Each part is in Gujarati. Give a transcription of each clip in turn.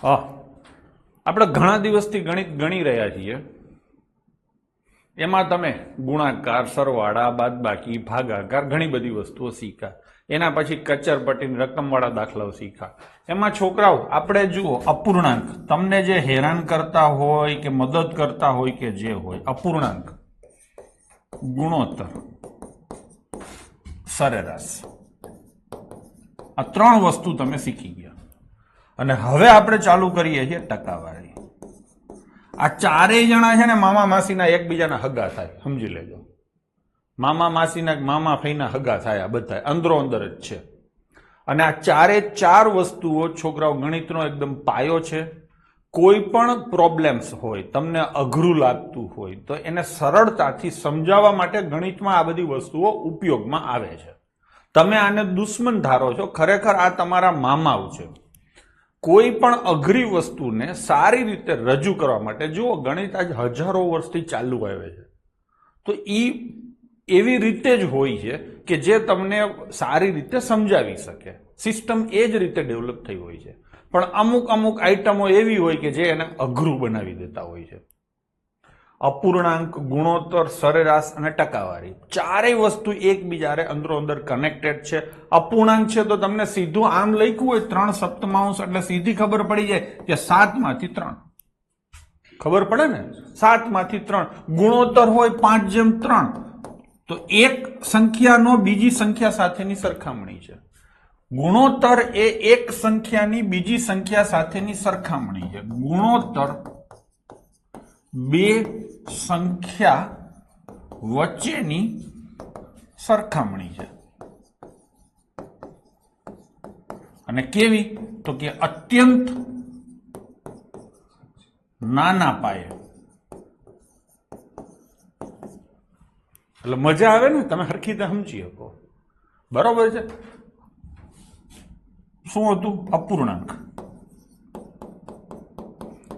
આપણે ઘણા દિવસથી ગણિત ગણી રહ્યા છીએ. એમાં તમે ગુણાકાર, સરવાળા, બાદબાકી, ભાગાકાર ઘણી બધી વસ્તુઓ શીખ્યા. એના પછી કચરપટ્ટી, રકમવાળા દાખલાઓ શીખ્યા. એમાં છોકરાઓ આપણે જુઓ, અપૂર્ણાંક તમને જે હેરાન કરતા હોય કે મદદ કરતા હોય કે જે હોય, અપૂર્ણાંક, ગુણોત્તર, સરેરાશ, આ ત્રણ વસ્તુ તમે શીખી ગયા. અને હવે આપણે ચાલુ કરીએ છીએ ટકાવારી. આ ચારેય જણા છે ને મામા માસીના એકબીજાના હગા થાય, સમજી લેજો. મામા માસીના, મામા ફઈના હગા થાય, બધા અંદરો અંદર જ છે. અને આ ચારે ચાર વસ્તુઓ છોકરાઓ ગણિતનો એકદમ પાયો છે. કોઈ પણ પ્રોબ્લેમ્સ હોય, તમને અઘરું લાગતું હોય તો એને સરળતાથી સમજાવવા માટે ગણિતમાં આ બધી વસ્તુઓ ઉપયોગમાં આવે છે. તમે આને દુશ્મન ધારો છો, ખરેખર આ તમારા મામાઓ છે. કોઈ પણ અઘરી વસ્તુને સારી રીતે રજૂ કરવા માટે, જુઓ ગણિત આજ હજારો વર્ષથી ચાલુ આવે છે, તો એવી રીતે જ હોય છે કે જે તમને સારી રીતે સમજાવી શકે. સિસ્ટમ એ જ રીતે ડેવલપ થઈ હોય છે. પણ અમુક અમુક આઈટમો એવી હોય કે જે એને અઘરું બનાવી દેતા હોય છે. અપૂર્ણાંક, ગુણોત્તર, સરેરાશ અને ટકાવારી, ચારેય વસ્તુ એકબીજાને અંદરો અંદર કનેક્ટેડ છે. અપૂર્ણાંક છે તો તમને સીધું આમ લખ્યું હોય 3/7 એટલે સીધી ખબર પડી જાય કે 7/3. ખબર પડે ને, 7/3. ગુણોત્તર હોય 5/3, તો એક સંખ્યાનો બીજી સંખ્યા સાથેની સરખામણી છે. ગુણોત્તર એ એક સંખ્યાની બીજી સંખ્યા સાથેની સરખામણી છે. ગુણોત્તર બે સંખ્યા વચ્ચેની સરખામણી છે. અને કેવી? તો કે અત્યંત નાના પાયે. એટલે મજા આવે ને, તમે હરખી રીતે સમજી શકો. બરોબર છે. શું હતું? અપૂર્ણાંક.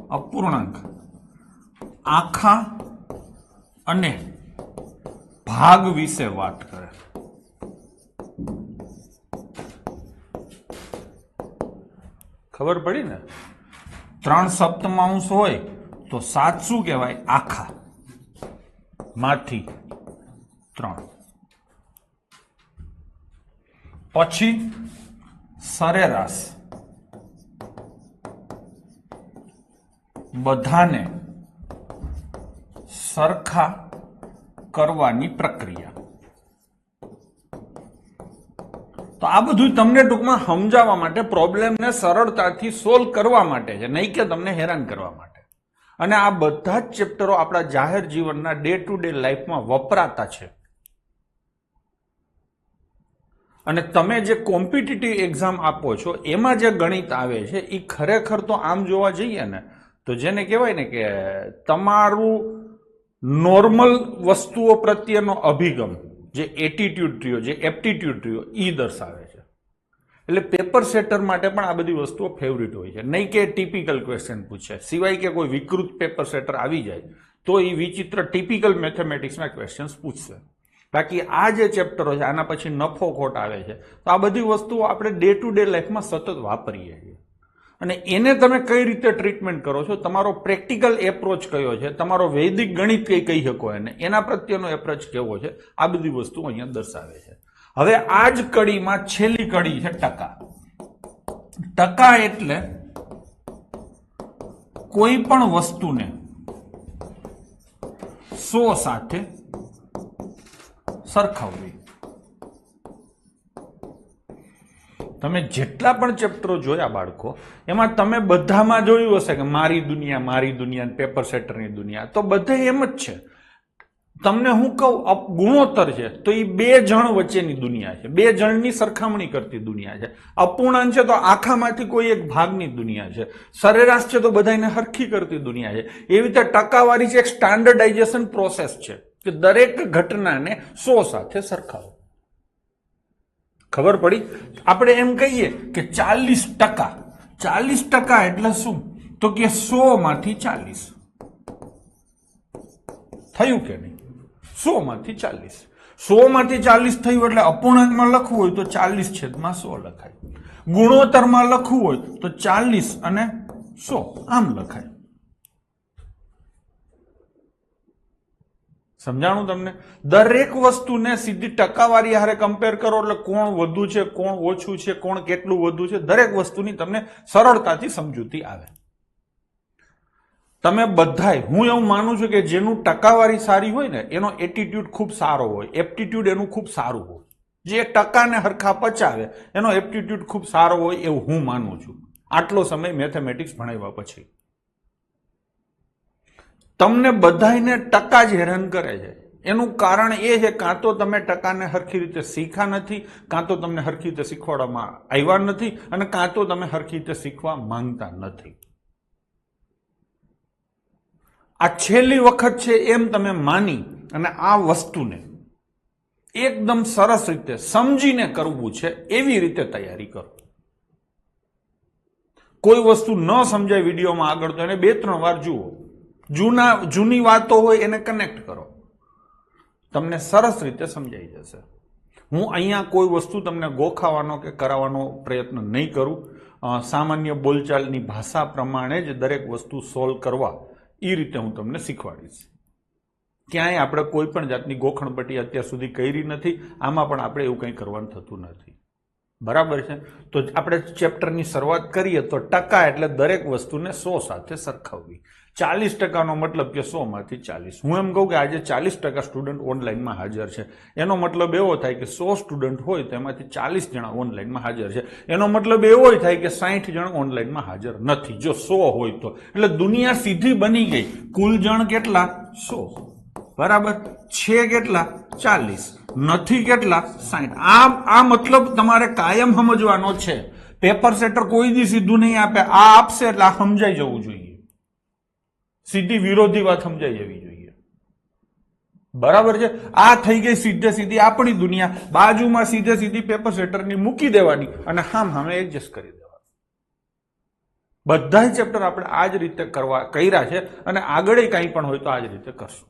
અપૂર્ણાંક આખા અને ભાગ વિશે વાત કરે. ખબર પડી ને? 3/7 હોય તો 7 શું કહેવાય? આખા માંથી 3. પછી સરેરાશ, બધાને સરખા કરવાની પ્રક્રિયા. તો આ બધું તમને ટૂંકમાં સમજાવવા માટે, પ્રોબ્લેમને સરળતાથી સોલ્વ કરવા માટે છે, નહીં કે તમને હેરાન કરવા માટે. અને આ બધા જ ચેપ્ટરો આપણા જાહેર જીવનના ડે ટુ ડે લાઈફમાં વપરાતા છે. અને તમે જે કોમ્પિટિટિવ એક્ઝામ આપો છો એમાં જે ગણિત આવે છે એ ખરેખર તો આમ જોવા જઈએ ને તો જેને કહેવાય ને કે તમારું નોર્મલ વસ્તુઓ પ્રત્યેનો અભિગમ, જે એટીટ્યુડ થયો, જે એપ્ટિટ્યુડ થયો, એ દર્શાવે છે. એટલે પેપર સેટર માટે પણ આ બધી વસ્તુઓ ફેવરિટ હોય છે. નહીં કે ટિપિકલ ક્વેશ્ચન પૂછે, સિવાય કે કોઈ વિકૃત પેપર સેટર આવી જાય તો એ વિચિત્ર ટિપિકલ મેથેમેટિક્સના ક્વેશ્ચન્સ પૂછશે. બાકી આ જે ચેપ્ટરો છે આના પછી નફો ખોટ આવે છે, તો આ બધી વસ્તુઓ આપણે ડે ટુ ડે લાઈફમાં સતત વાપરીએ છીએ. અને એને તમે કઈ રીતે ટ્રીટમેન્ટ કરો છો, તમારો પ્રેક્ટિકલ એપ્રોચ કયો છે, તમારો વૈદિક ગણિત કઈ કહી શકો એને, એના પ્રત્યેનો એપ્રોચ કેવો છે, આ બધી વસ્તુઓ અહીંયા દર્શાવે છે. હવે આ જ કડીમાં છેલ્લી કડી છે ટકા. ટકા એટલે કોઈ પણ વસ્તુને 100 સાથે સરખાવવી. તમે જેટલા પણ ચેપ્ટરો જોયા બાળકો, એમાં તમે બધામાં જોયું હશે કે મારી દુનિયા, પેપર સેટરની દુનિયા, તો બધે એમ જ છે. તમને હું કહું, ગુણોત્તર છે તો એ 2 જણ વચ્ચેની દુનિયા છે, 2 જણની સરખામણી કરતી દુનિયા છે. અપૂર્ણાંક છે તો આખામાંથી કોઈ એક ભાગની દુનિયા છે. સરેરાશ છે તો બધાને હરખી કરતી દુનિયા છે. એવી રીતે ટકાવારી છે, એક સ્ટાન્ડર્ડાઇઝેશન પ્રોસેસ છે કે દરેક ઘટનાને 100 સાથે સરખાવો. ખબર પડી? આપણે એમ કહીએ કે 40%. 40% એટલે શું? તો કે 100માંથી 40 થયું કે નહીં? 100માંથી 40. 100માંથી 40 થયું એટલે અપૂર્ણાંકમાં લખવું હોય તો 40/100 લખાય. ગુણોત્તરમાં લખવું હોય તો 40 અને 100 આમ લખાય. સમજાણું તમને? દરેક વસ્તુને સીધી ટકાવારી હારે કમ્પેર કરો એટલે કોણ વધુ છે, કોણ ઓછું છે, કોણ કેટલું વધુ છે, દરેક વસ્તુની તમને સરળતાથી સમજૂતી આવે. તમે બધાય, હું એવું માનું છું કે જેનું ટકાવારી સારી હોય ને એનો એટીટ્યુડ ખૂબ સારો હોય, એપ્ટિટ્યુડ એનું ખૂબ સારું હોય. જે ટકાને હરખા પચાવે એનો એપ્ટિટ્યુડ ખૂબ સારો હોય એવું હું માનું છું આટલો સમય મેથેમેટિક્સ ભણાવ્યા પછી. તમને બધાને ટકા જ હેરાન કરે છે. એનું કારણ એ છે કાં તો તમે ટકાને હરખી રીતે શીખ્યા નથી, કાં તો તમને હરખી રીતે શીખવાડવામાં આવ્યા નથી, અને કાં તો તમે હરખી રીતે શીખવા માંગતા નથી. આ છેલ્લી વખત છે એમ તમે માની અને આ વસ્તુને એકદમ સરસ રીતે સમજીને કરવું છે એવી રીતે તૈયારી કરો. કોઈ વસ્તુ ન સમજાય વિડીયોમાં આગળ તો એને 2-3 વાર જુઓ. જૂની વાતો હોય એને કનેક્ટ કરો, તમને સરસ રીતે સમજાઈ જશે. હું અહીંયા કોઈ વસ્તુ તમને ગોખાવાનો કે કરાવવાનો પ્રયત્ન નહીં કરું. સામાન્ય બોલચાલની ભાષા પ્રમાણે જ દરેક વસ્તુ સોલ્વ કરવા એ રીતે હું તમને શીખવાડીશ. ક્યાંય આપણે કોઈ પણ જાતની ગોખણપટ્ટી અત્યાર સુધી કરી નથી, આમાં પણ આપણે એવું કંઈ કરવાનું થતું નથી. બરાબર છે? તો આપણે ચેપ્ટરની શરૂઆત કરીએ તો ટકા એટલે દરેક વસ્તુને 100 સાથે સરખાવવી. 40% મતલબ કે 100 માંથી 40. હું એમ કહું કે આજે 40% સ્ટુડન્ટ ઓનલાઈનમાં હાજર છે, એનો મતલબ એવો થાય કે 100 સ્ટુડન્ટ હોય તો એમાંથી 40 જણા ઓનલાઈનમાં હાજર છે. એનો મતલબ એવો થાય કે 60 જણ ઓનલાઈનમાં હાજર નથી, જો 100 હોય તો. એટલે દુનિયા સીધી બની ગઈ. કુલ જણ કેટલા? 100. બરાબર છે કેટલા? 40. નથી કેટલા? 60. આ મતલબ તમારે કાયમ સમજવાનો છે. પેપર સેટર કોઈ દી સીધું નહીં આપે. આ આપશે એટલે આ સમજાઈ જવું જોઈએ. સીધી વિરોધી વાત સમજાઈ જવી જોઈએ. બરાબર છે? આ થઈ ગઈ સીધે સીધી આપણી દુનિયા. બાજુમાં સીધે સીધી પેપર સેટરની મૂકી દેવાની અને હામે એડજસ્ટ કરી દેવાનું. બધા ચેપ્ટર આપણે આ જ રીતે કર્યા છે અને આગળ કંઈ પણ હોય તો આ જ રીતે કરશું.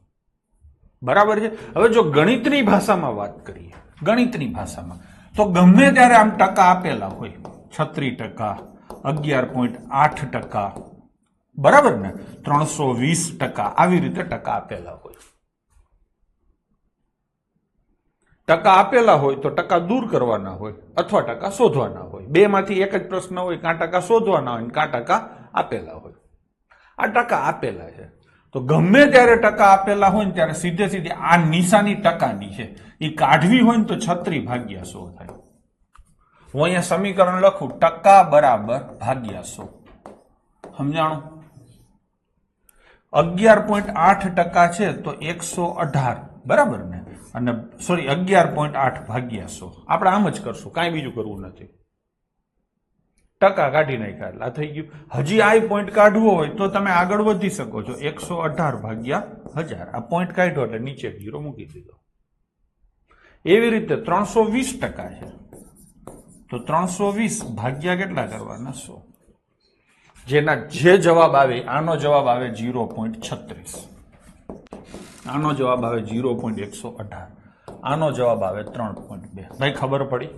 બરાબર છે? હવે જો ગણિતની ભાષામાં વાત કરીએ, ગણિતની ભાષામાં તો ગમે ત્યારે આમ ટકા આપેલા હોય, 36%, 11.8%, બરાબર ને, 320%, આવી રીતે ટકા આપેલા હોય. ટકા આપેલા હોય તો ટકા દૂર કરવાના હોય અથવા ટકા શોધવાના હોય. બેમાંથી એક જ પ્રશ્ન હોય, કાં ટકા શોધવાના હોય કાં ટકા આપેલા હોય. આ ટકા આપેલા છે તો ગમે ત્યારે ટકા આપેલા હોય ને ત્યારે સીધે સીધી આ નિશાની ટકાની છે એ કાઢવી હોય ને તો 36/100 થાય. હું અહીંયા સમીકરણ લખું, ટકા બરાબર ભાગ્યા 100. સમજાણું? 11.8% છે તો 118, બરાબર ને? અને સોરી 11.8 ભાગ્યા 100. આપણે આમ જ કરશું, કાંઈ બીજું કરવું નથી. ટકા કાઢી નાખ્યા એટલે આ થઈ ગયું. હજી આ પોઈન્ટ કાઢવો હોય તો તમે આગળ વધી શકો છો. 118/1000. આ પોઈન્ટ કાઢ્યો એટલે નીચે 0 મૂકી દીધો. એવી રીતે 320% છે તો 320 ભાગ્યા કેટલા કરવાના? 100. જેના જે જવાબ આવે, આનો જવાબ આવે 0.36, આનો જવાબ આવે 0.118, આનો જવાબ આવે 3.2. ભાઈ ખબર પડી?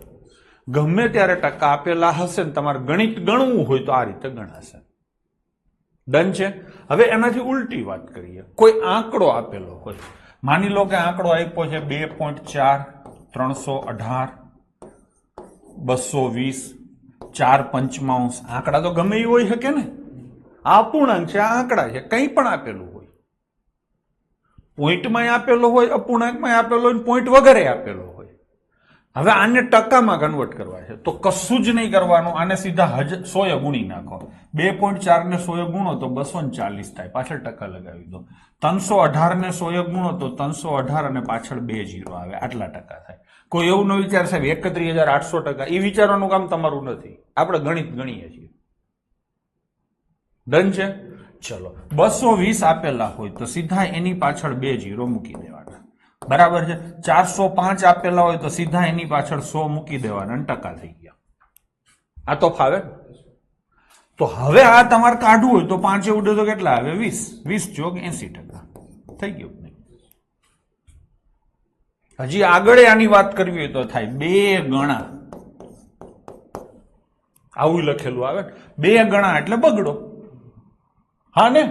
ગમે ત્યારે ટકા આપેલા હશે ને તમારે ગણિત ગણવું હોય તો આ રીતે ગણાશે. ડન છે? હવે એનાથી ઉલટી વાત કરીએ. કોઈ આંકડો આપેલો હોય, માની લો કે આંકડો આપ્યો છે 2.4, 318, 220, 4/5. આંકડા તો ગમે એ હોય શકે ને. આ અપૂર્ણાંક છે, આ આંકડા છે, કંઈ પણ આપેલું હોય. પોઈન્ટમાં આપેલો હોય, અપૂર્ણાંકમાં આપેલો હોય, પોઈન્ટ વગેરે આપેલો હોય. હવે આને ટકામાં કન્વર્ટ કરવા છે તો કશું જ નહીં કરવાનું, આને સીધા 100 ગુણી નાખો. 2.4 ને 100 ગુણો તો 240 થાય, પાછળ ટકા લગાવી દો. 318 ને 100 ગુણો તો 318 અને પાછળ 2 0 આવે, આટલા ટકા થાય. કોઈ એવું ન વિચાર સાહેબ 31,800%, એ વિચારવાનું કામ તમારું નથી. આપણે ગણિત ગણીએ છીએ. ડન છે? ચલો, 220 આપેલા હોય તો સીધા એની પાછળ 2 0 મૂકી દેવાના. બરાબર છે? 405 આપેલા હોય તો સીધા એની પાછળ 100 મૂકી દેવાના અને ટકા થઈ ગયા. આ તો ફાવે? તો હવે આ તમારે કાઢવું હોય તો 5 ઉડે તો કેટલા આવે? 20. 20 ચોક 80% થઈ ગયું. હજી આગળ આની વાત કરવી હોય તો થાય 2 ગણા. આવું લખેલું આવે 2 ગણા એટલે બગડો. હા ને,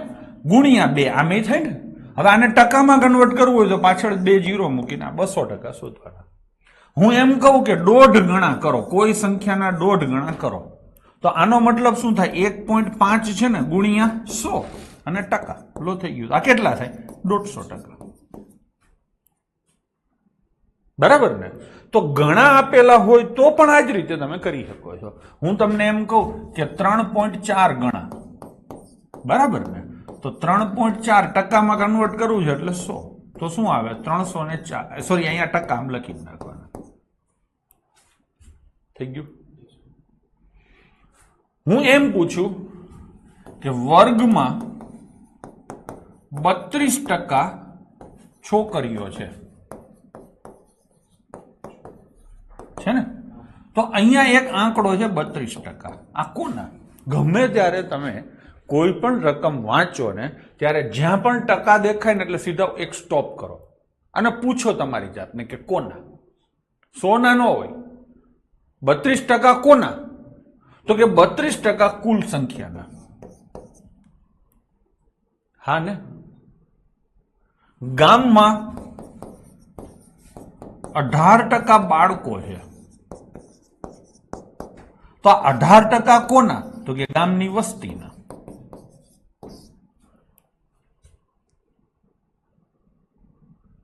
ગુણ્યા 2 આમે થાય ને. હવે આને ટકામાં કન્વર્ટ કરવું હોય તો પાછળ 2 0 મૂકીને 200% શોધવાના. હું એમ કહું કે 1.5 ગણા કરો, કોઈ સંખ્યાના 1.5 ગણા કરો, તો આનો મતલબ શું થાય? 1.5 છે ને ગુણ્યા 100 અને ટકા. લો થઈ ગયું. આ કેટલા થાય? 150%. બરાબર ને? તો ગણા આપેલા હોય તો પણ આ જ રીતે તમે કરી શકો છો. હું તમને એમ કહું કે 3.4 ગણા, બરાબર ને? તો 3.4 ટકામાં કન્વર્ટ કરવું છે એટલે 100, તો શું આવે? 304. સોરી, અહીંયા ટકા આમ લખી નાખવાના. થઈ ગયું. હું એમ પૂછું કે વર્ગમાં 32% છોકરીઓ છે ને? તો અહીંયા એક આંકડો છે 32%. આ કોના? ગમે ત્યારે તમે કોઈ પણ રકમ વાંચો ને ત્યારે જ્યાં પણ ટકા દેખાય ને એટલે સીધા એક સ્ટોપ કરો અને પૂછો તમારી જાતને કે કોના? 100 ના ન હોય. 32% કોના? તો કે 32% કુલ સંખ્યાના. હા ને? ગામમાં 18% બાળકો છે, તો 18% કોના? તો કે ગામની વસ્તીના.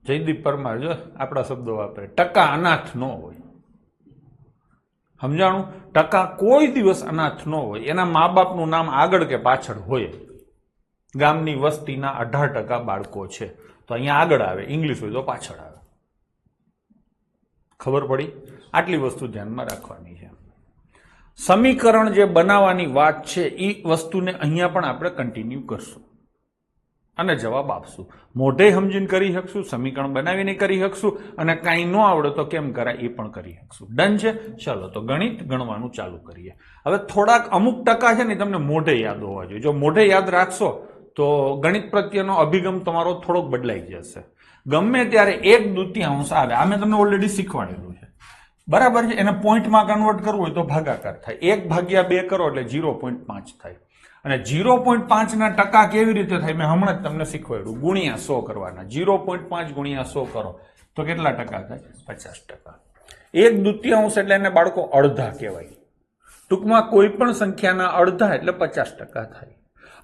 જયદીપ પરમાર જો આપણા શબ્દો વાપરે, ટકા અનાથ ન હોય. સમજાણું? ટકા કોઈ દિવસ અનાથ ન હોય. એના મા બાપનું નામ આગળ કે પાછળ હોય. ગામની વસ્તીના 18% બાળકો છે, તો અહીંયા આગળ આવે, ઇંગ્લિશ હોય તો પાછળ આવે. ખબર પડી? આટલી વસ્તુ ધ્યાનમાં રાખવાની છે. સમીકરણ જે બનાવવાની વાત છે એ વસ્તુને અહીંયા પણ આપણે કન્ટિન્યુ કરશું અને જવાબ આપશું. મોઢે સમજીને કરી શકશું, સમીકરણ બનાવીને કરી શકશું, અને કાંઈ ન આવડે તો કેમ કરાય એ પણ કરી શકશું. ડન છે? ચલો તો ગણિત ગણવાનું ચાલુ કરીએ. હવે થોડાક અમુક ટકા છે ને તમને મોઢે યાદ હોવા જોઈએ. જો મોઢે યાદ રાખશો તો ગણિત પ્રત્યેનો અભિગમ તમારો થોડોક બદલાઈ જશે. ગમે ત્યારે 1/2 આવે, આ મેં તમને ઓલરેડી શીખવાડેલું છે. બરાબર છે? એને પોઈન્ટમાં કન્વર્ટ કરવું હોય તો ભાગાકાર થાય. 1/2 કરો એટલે 0.5 થાય. અને 0.5 ના ટકા કેવી રીતે થાય મેં હમણાં જ તમને શીખવાડ્યું. ગુણ્યા 100 કરવાના. 0.5 ગુણ્યા 100 કરો તો કેટલા ટકા થાય? 50%. 1/2 એટલે એને બાળકો અડધા કહેવાય. ટૂંકમાં કોઈ પણ સંખ્યાના અડધા એટલે 50% થાય.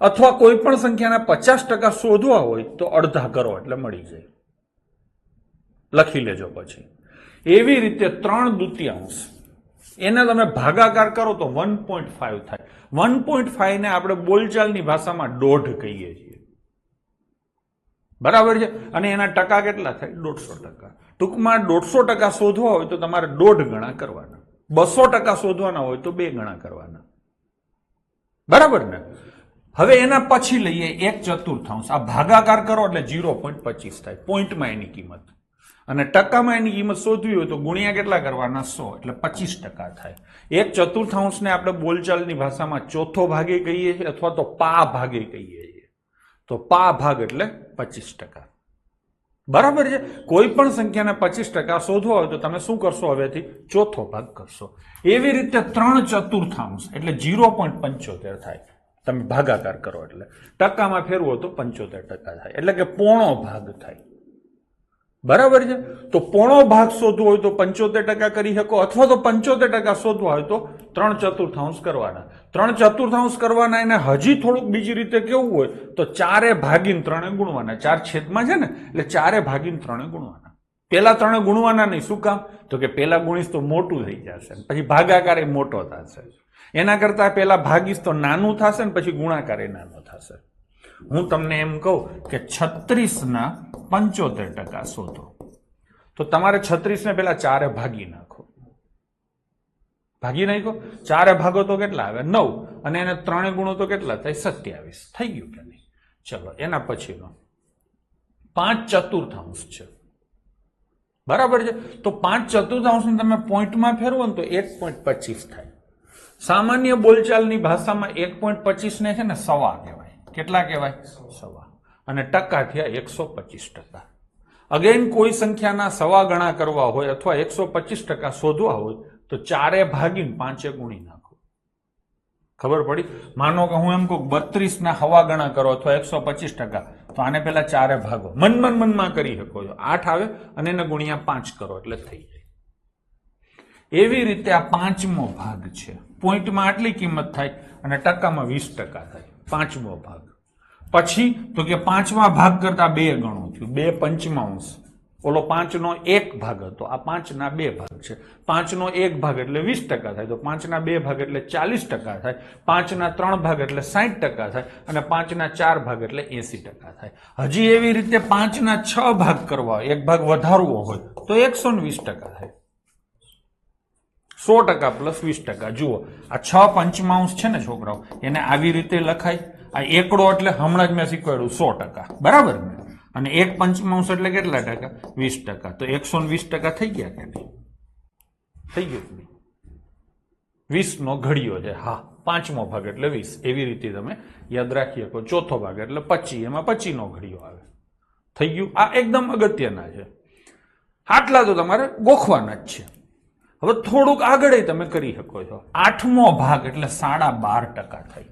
અથવા કોઈ પણ સંખ્યાના 50% શોધવા હોય તો અડધા કરો એટલે મળી જાય. લખી લેજો પછી. એવી રીતે 3/2 એને તમે ભાગાકાર કરો તો 1.5 થાય. 1.5 ને આપણે બોલચાલની ભાષામાં 1.5 કહીએ છીએ. બરાબર છે? અને એના ટકા કેટલા થાય? 150%. ટૂંકમાં 150% શોધવા હોય તો તમારે 1.5 ગણા કરવાના. 200% શોધવાના હોય તો 2 ગણા કરવાના. બરાબર ને? હવે એના પછી લઈએ 1/4. આ ભાગાકાર કરો એટલે 0.25 થાય. પોઈન્ટમાં એની કિંમત. અને ટકામાં એની કિંમત શોધવી હોય તો ગુણ્યા કેટલા કરવાના? 100 એટલે 25% થાય. 1/4 ને આપણે બોલચાલની ભાષામાં ચોથો ભાગે કહીએ છીએ અથવા તો પા ભાગે કહીએ છીએ. તો પા ભાગ એટલે 25%. બરાબર છે? કોઈ પણ સંખ્યાને 25% શોધવા હોય તો તમે શું કરશો? હવેથી ચોથો ભાગ કરશો. એવી રીતે 3/4 એટલે 0.75 થાય. તમે ભાગાકાર કરો એટલે ટકામાં ફેરવો તો 75% થાય. એટલે કે પોણો ભાગ થાય. બરાબર છે? તો પોણો ભાગ શોધવો હોય તો 75% કરી શકો, અથવા તો 75% શોધવા હોય તો 3/4 કરવાના. 3/4 કરવાના. એને હજી થોડુંક બીજી રીતે કેવું હોય તો 4 ભાગીને 3 ગુણવાના. 4 છેદમાં છે ને એટલે 4 ભાગીને 3 ગુણવાના. પેલા 3 ગુણવાના નહીં. શું કામ? તો કે પેલા ગુણીશ તો મોટું થઈ જશે, પછી ભાગાકાર એ મોટો થશે. એના કરતા પેલા ભાગીશ તો નાનું થશે ને પછી ગુણાકાર એ નાનો થશે. હું તમને એમ કહું કે 36 ના 75% શોધો તો તમારે 36 ને પેલા 4 ભાગી નાખો. ભાગી નાખો. 4 ભાગો તો કેટલા આવે? 9. અને એને 3 ગુણો તો કેટલા થાય? 27. થઈ ગયું કે નહીં? ચલો એના પછીનો 5/4 છે. બરાબર છે? તો 5/4 ને તમે પોઈન્ટમાં ફેરવો ને તો 1.25 થાય. સામાન્ય બોલચાલની ભાષામાં 1.25 ને છે ને સવા કહેવાય. કેટલા કહેવાય? સવા. અને ટકા થયા 125%. અગેન કોઈ સંખ્યાના સવા ગણા કરવા હોય અથવા 125% શોધવા હોય તો 4 ભાગીને 5 ગુણી નાખો. ખબર પડી? માનો કે હું એમ કહું 32 ના હવા ગણા કરો અથવા 125%, તો આને પેલા 4 ભાગો, મનમાં કરી શકો છો. 8 આવે અને એને ગુણ્યા 5 કરો એટલે થઈ જાય. એવી રીતે આ 5મો ભાગ છે. પોઈન્ટમાં આટલી કિંમત થાય અને ટકામાં 20% થાય. 5મો ભાગ. પછી તો કે 5મા ભાગ કરતા 2 ગણું થયું, 2 પંચમાંશ. ઓલો 5 નો 1 ભાગ હતો, આ 5 ના 2 ભાગ છે. 5 નો 1 ભાગ એટલે 20% થાય, તો 5 ના 2 ભાગ એટલે 40% થાય, 5 ના 3 ભાગ એટલે 60% થાય, અને 5 ના 4 ભાગ એટલે 80% થાય. હજી એવી રીતે 5 ના 6 ભાગ કરવા હોય, 1 ભાગ વધારવો હોય તો 120% થાય. 100% પ્લસ 20%. જુઓ, આ 6 પંચમાંશ છે ને છોકરાઓ, એને આવી રીતે લખાય. આ એકડો એટલે હમણાં જ મેં શીખવાડ્યું 100%, બરાબર ને? અને 1 પંચમાંશ એટલે કેટલા ટકા? 20%. તો 120% થઈ ગયા કે નહીં? થઈ ગયું. 20 નો ઘડિયો છે. હા, 5મો ભાગ એટલે 20. એવી રીતે તમે યાદ રાખી શકો. ચોથો ભાગ એટલે 25, એમાં 25 નો ઘડિયો આવે. થઈ ગયું. આ એકદમ અગત્યના છે. આટલા તો તમારે ગોખવાના જ છે. હવે થોડુંક આગળ તમે કરી શકો છો. 8મો ભાગ એટલે 12.5% થાય.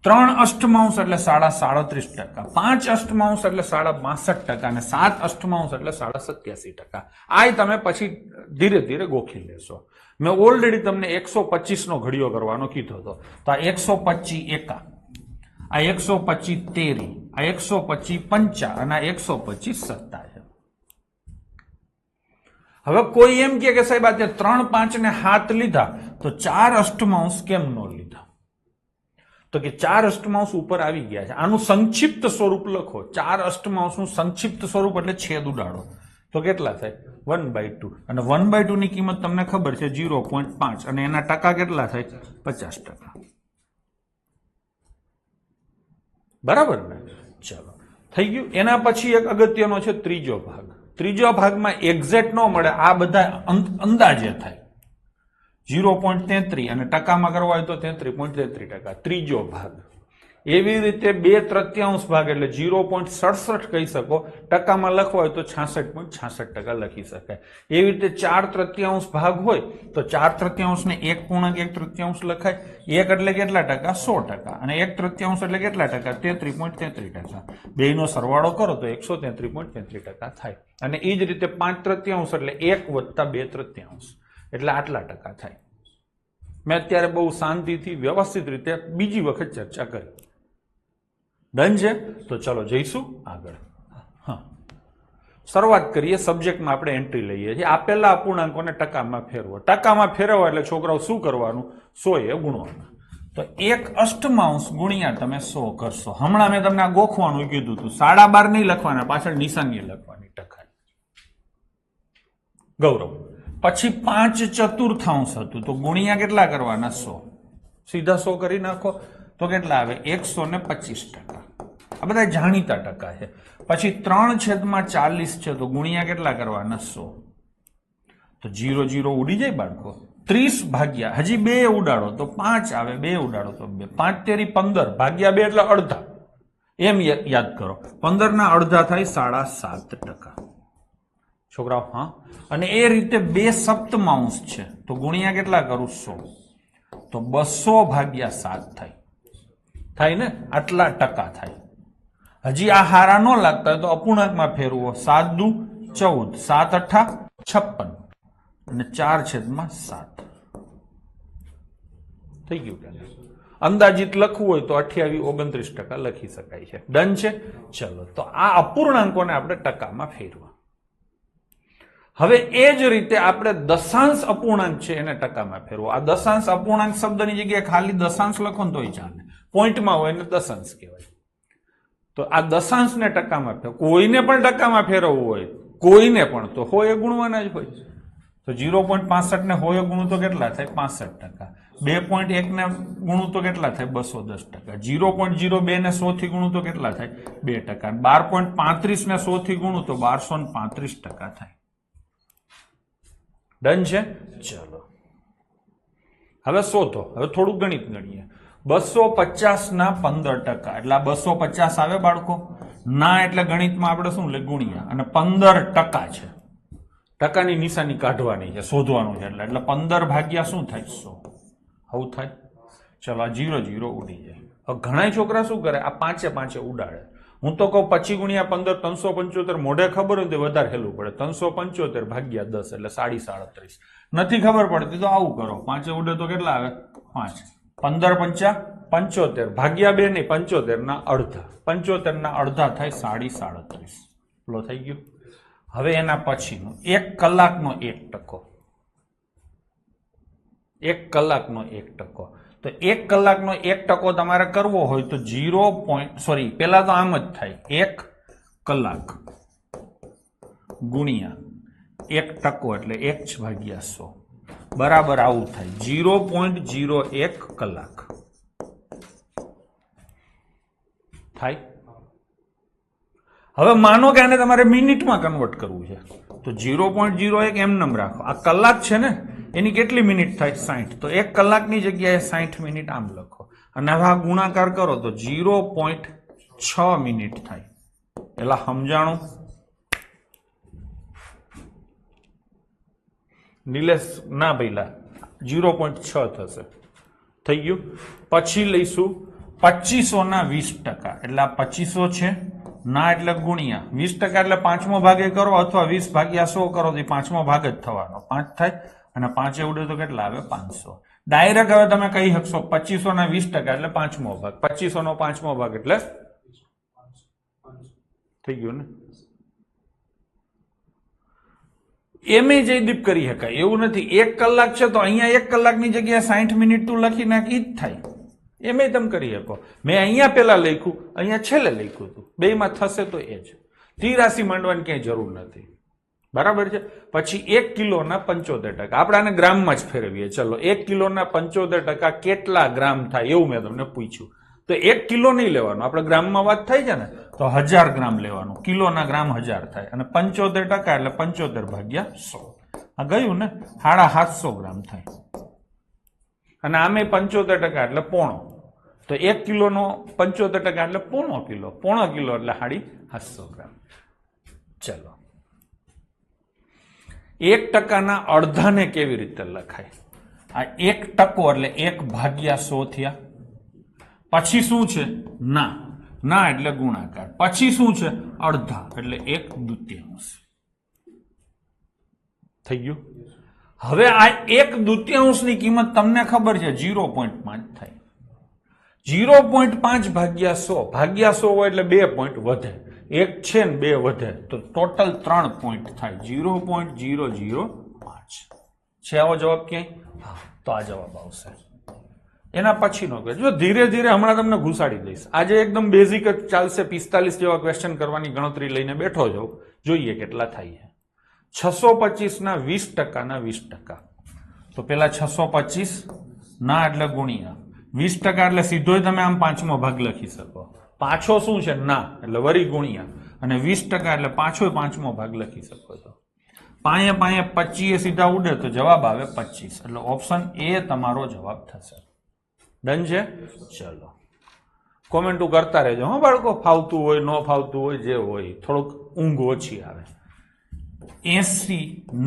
3 અષ્ટમાંશ એટલે 37.5%, 5 અષ્ટમાંશ એટલે 62% અને 7 અષ્ટમાંશ એટલે 87%. આ તમે પછી ધીરે ધીરે ગોખી લેશો. મેં ઓલરેડી તમને 125 નો ઘડિયો કરવાનો કીધો હતો. તો આ 125 એકા, આ 125 તેરી, આ 125 પંચા અને આ 125 સત્તા છે. હવે કોઈ એમ કે સાહેબ આ 3, 5 ને 7 લીધા તો 4 અષ્ટમાંશ કેમ ન લીધા? તો કે 4 અષ્ટમાંશ ઉપર આવી ગયા છે. આનું સંક્ષિપ્ત સ્વરૂપ લખો. 4 અષ્ટમાંશનું સંક્ષિપ્ત સ્વરૂપ એટલે છેદ ઉડાડો. તો કેટલા થાય? 1/2. અને 1/2 ની કિંમત તમને ખબર છે 0.5, અને એના ટકા કેટલા થાય? 50%. બરાબર ને? ચલો, થઈ ગયું. એના પછી એક અગત્યનો છે ત્રીજો ભાગ. ત્રીજો ભાગમાં એક્ઝેક્ટ ન મળે, આ બધા અંદાજે થાય. 0.33 અને ટકામાં કરવા હોય તો 33.33%. ત્રીજો ભાગ. એવી રીતે 2/3 ભાગ એટલે 0.67 કહી શકો. ટકામાં લખવા હોય તો 66.66% લખી શકાય. એવી રીતે 4/3 ભાગ હોય તો 4/3 ને 1.1/3 લખાય. 1 એટલે કેટલા ટકા? 100%. અને 1/3 એટલે કેટલા ટકા? 33.33%. બેયનો સરવાળો કરો તો 133.33% થાય. અને એ જ રીતે 5/3 એટલે 1 વત્તા 2/3 એટલે આટલા ટકા થાય. મેં અત્યારે બહુ શાંતિથી વ્યવસ્થિત રીતે બીજી વખત ચર્ચા કરી. ડન છે? તો ચલો જઈશું આગળ. હા, શરૂઆત કરીએ. સબ્જેક્ટમાં આપણે એન્ટ્રી લઈએ છીએ. આપેલા અપૂર્ણાંકોને ટકામાં ફેરવો. ટકામાં ફેરવો એટલે છોકરાઓ શું કરવાનું? 100 એ ગુણવાના. તો 1 અષ્ટમાંશ ગુણ્યા તમે 100 કરશો. હમણાં મેં તમને આ ગોખવાનું કીધું હતું. 12.5 નહીં લખવાના, પાછળ નિશાની લખવાની ટકા. ગૌરવ. પછી 5/4 હતું તો ગુણ્યા કેટલા કરવાના? 100. સીધા 100 કરી નાખો તો કેટલા આવે? 125%. આ બધા જાણીતા ટકા છે. પછી 3/40 છે તો ગુણ્યા કેટલા કરવાના? 100. તો 0 0 ઉડી જાય બાળકો. 30 ભાગ્યા, હજી 2 ઉડાડો તો 5 આવે, 2 ઉડાડો તો 2. 5 તેરી 15 ભાગ્યા 2 એટલે અડધા. એમ યાદ કરો. 15 ના અડધા થાય 7.5%. છોકરાઓ, હા. અને એ રીતે 2 સપ્તમાંશ છે તો ગુણ્યા કેટલા કરું? 100. તો 200 ભાગ્યા 7 થાય. થાય ને? આટલા ટકા થાય. હજી આ હારા ન લાગતા હોય તો અપૂર્ણાંકમાં ફેરવો. 7 દુ 14, 7 અઠા 56 અને 4/7 થઈ ગયું કે? અંદાજિત લખવું હોય તો 28-29% લખી શકાય છે. ડન છે? ચલો, તો આ અપૂર્ણાંકોને આપણે ટકામાં ફેરવા. હવે એ જ રીતે આપણે દશાંશ અપૂર્ણાંક છે એને ટકામાં ફેરવો. આ દશાંશ અપૂર્ણાંક શબ્દની જગ્યાએ ખાલી દશાંશ લખો ને તોય ચાલે. પોઈન્ટમાં હોય ને દશાંશ કહેવાય. તો આ દશાંશને ટકામાં ફેરવો. કોઈને પણ ટકામાં ફેરવવું હોય, કોઈને પણ, તો હોય એ ગુણવાના જ હોય. તો 0.65 ને હોય ગુણું તો કેટલા થાય? 65%. 2.1 ને ગુણું તો કેટલા થાય? 210%. 0.02 ને 100 થી ગુણું તો કેટલા થાય? 2%. 12.35 ને 100 થી ગુણું તો 1235% થાય. ડન છે? ચલો, હવે શોધો. હવે થોડું ગણિત ગણીએ. 250 ના 15% એટલે આ 250 આવે બાળકો? ના એટલે ગણિતમાં આપણે શું લે? ગુણ્યા. અને 15% છે. ટકાની નિશાની કાઢવાની છે, શોધવાનું છે. એટલે 15 ભાગ્યા શું થાય? 100. આવું થાય. ચલો આ 0 0 ઉડી જાય. હવે ઘણા છોકરા શું કરે, આ પાંચે પાંચે ઉડાડે. હું તો કહું 25 ગુણ્યા 15 375 મોઢે ખબર હોય તો વધારે હેલું પડે. 375 ભાગ્યા 10 એટલે 37.5. નથી ખબર પડતી તો આવું કરો, પાંચે ઉડે તો કેટલા આવે 5. 15 પંચા 75 ભાગ્યા 2 નહીં, 75 ના અડધા. 75 ના અડધા થાય 37.5. લો થઈ ગયું. હવે એના પછીનું 1 કલાકનો 1%. 1 કલાકનો 1%. તો 1 કલાકનો 1% તમારે કરવો હોય તો 0. પેલા તો આમ જ થાય, 1 કલાક ગુણ્યા 1% એટલે 1/100 બરાબર આવું થાય 0.01 કલાક થાય. હવે માનો કે આને તમારે મિનિટમાં કન્વર્ટ કરવું છે તો 0.01 એમ રાખો. આ કલાક છે ને એની કેટલી મિનિટ થાય 60. તો 1 કલાકની જગ્યાએ 60 મિનિટ આમ લખો અને હવે આ ગુણાકાર કરો તો 0.6 મિનિટ થાય. એટલે સમજાણું? નિલેશ ના ભઈલા 0.6 થશે. થઈ ગયું. પછી લઈશું 2500 ના 20%. એટલે આ 2500 છે ના એટલે ગુણ્યા 20% એટલે 5મો ભાગે કરો અથવા 20 ભાગ્યા 100 કરો તો 5મો ભાગ જ થવાનો, 5 થાય અને 5 ઉડે તો કેટલા આવે 500. ડાયરેક્ટ હવે તમે કહી શકશો 2500 ના 20% એટલે 5મો ભાગ, 2500 નો 5મો ભાગ એટલે થઈ ગયું ને. એમ જયદીપ કરી શકાય એવું નથી. 1 કલાક છે તો અહીંયા 1 કલાકની જગ્યાએ 60 મિનિટ તું લખી નાખી જ થાય. એમ તમે કરી શકો. મેં અહીંયા પેલા લખ્યું, અહીંયા છેલ્લે લખ્યું હતું, બેમાં થશે તો એ જ. ત્રિરાશી માંડવાની ક્યાંય જરૂર નથી. બરાબર છે. પછી 1 કિલોના 75%. આપણે આને ગ્રામમાં જ ફેરવીએ. ચલો 1 કિલોના 75% કેટલા ગ્રામ થાય એવું મેં તમને પૂછ્યું. તો 1 કિલો નહીં લેવાનું, આપણે ગ્રામમાં વાત થાય છે ને તો 1000 ગ્રામ લેવાનું. કિલોના ગ્રામ 1000 થાય અને 75% એટલે 75 ભાગ્યા 100. આ ગયું ને 750 ગ્રામ થાય. અને આમે 75% એટલે પોણો. તો 1 કિલોનો 75% એટલે પોણો કિલો. પોણો કિલો એટલે 750 ગ્રામ. ચલો 1% અડધાને કેવી રીતે લખાય? આ 1% એટલે 1/100 થયા. પછી શું છે ના, ના એટલે ગુણાકાર. પછી શું છે અડધા એટલે 1/2. થઈ ગયું. હવે આ 1/2 ની કિંમત તમને ખબર છે 0.5 થાય. 0.5 ભાગ્યા 100 ભાગ્યા 100 હોય એટલે 2 પોઈન્ટ વધે. 1 છે ને 2 વધે તો ટોટલ 3 પોઈન્ટ થાય. 0.005 છે આવો જવાબ ક્યાંય? હા, તો આ જવાબ આવશે. એના પછીનો જો ધીરે ધીરે હમણાં તમને ઘુસાડી દઈશ. આજે એકદમ બેઝિક જ ચાલશે. 45 જેવા ક્વેશ્ચન કરવાની ગણતરી લઈને બેઠો જાઉં, જોઈએ કેટલા થાય છે. 625 ના 20% ના 20%. તો પેલા 625 ના એટલે ગુણ્યા 20% એટલે સીધો તમે આમ 5મો ભાગ લખી શકો. પાછો શું છે ના એટલે વરી ગુણ્યા અને 20% એટલે પાછો 5મો ભાગ લખી શકો છો. પાયે 25 સીધા ઉડે તો જવાબ આવે 25. એટલે ઓપ્શન એ તમારો જવાબ થશે. ડન છે? ચલો કોમેન્ટો કરતા રહેજો હા બાળકો. ફાવતું હોય ન ફાવતું હોય જે હોય, થોડુંક ઊંઘ ઓછી આવે. 80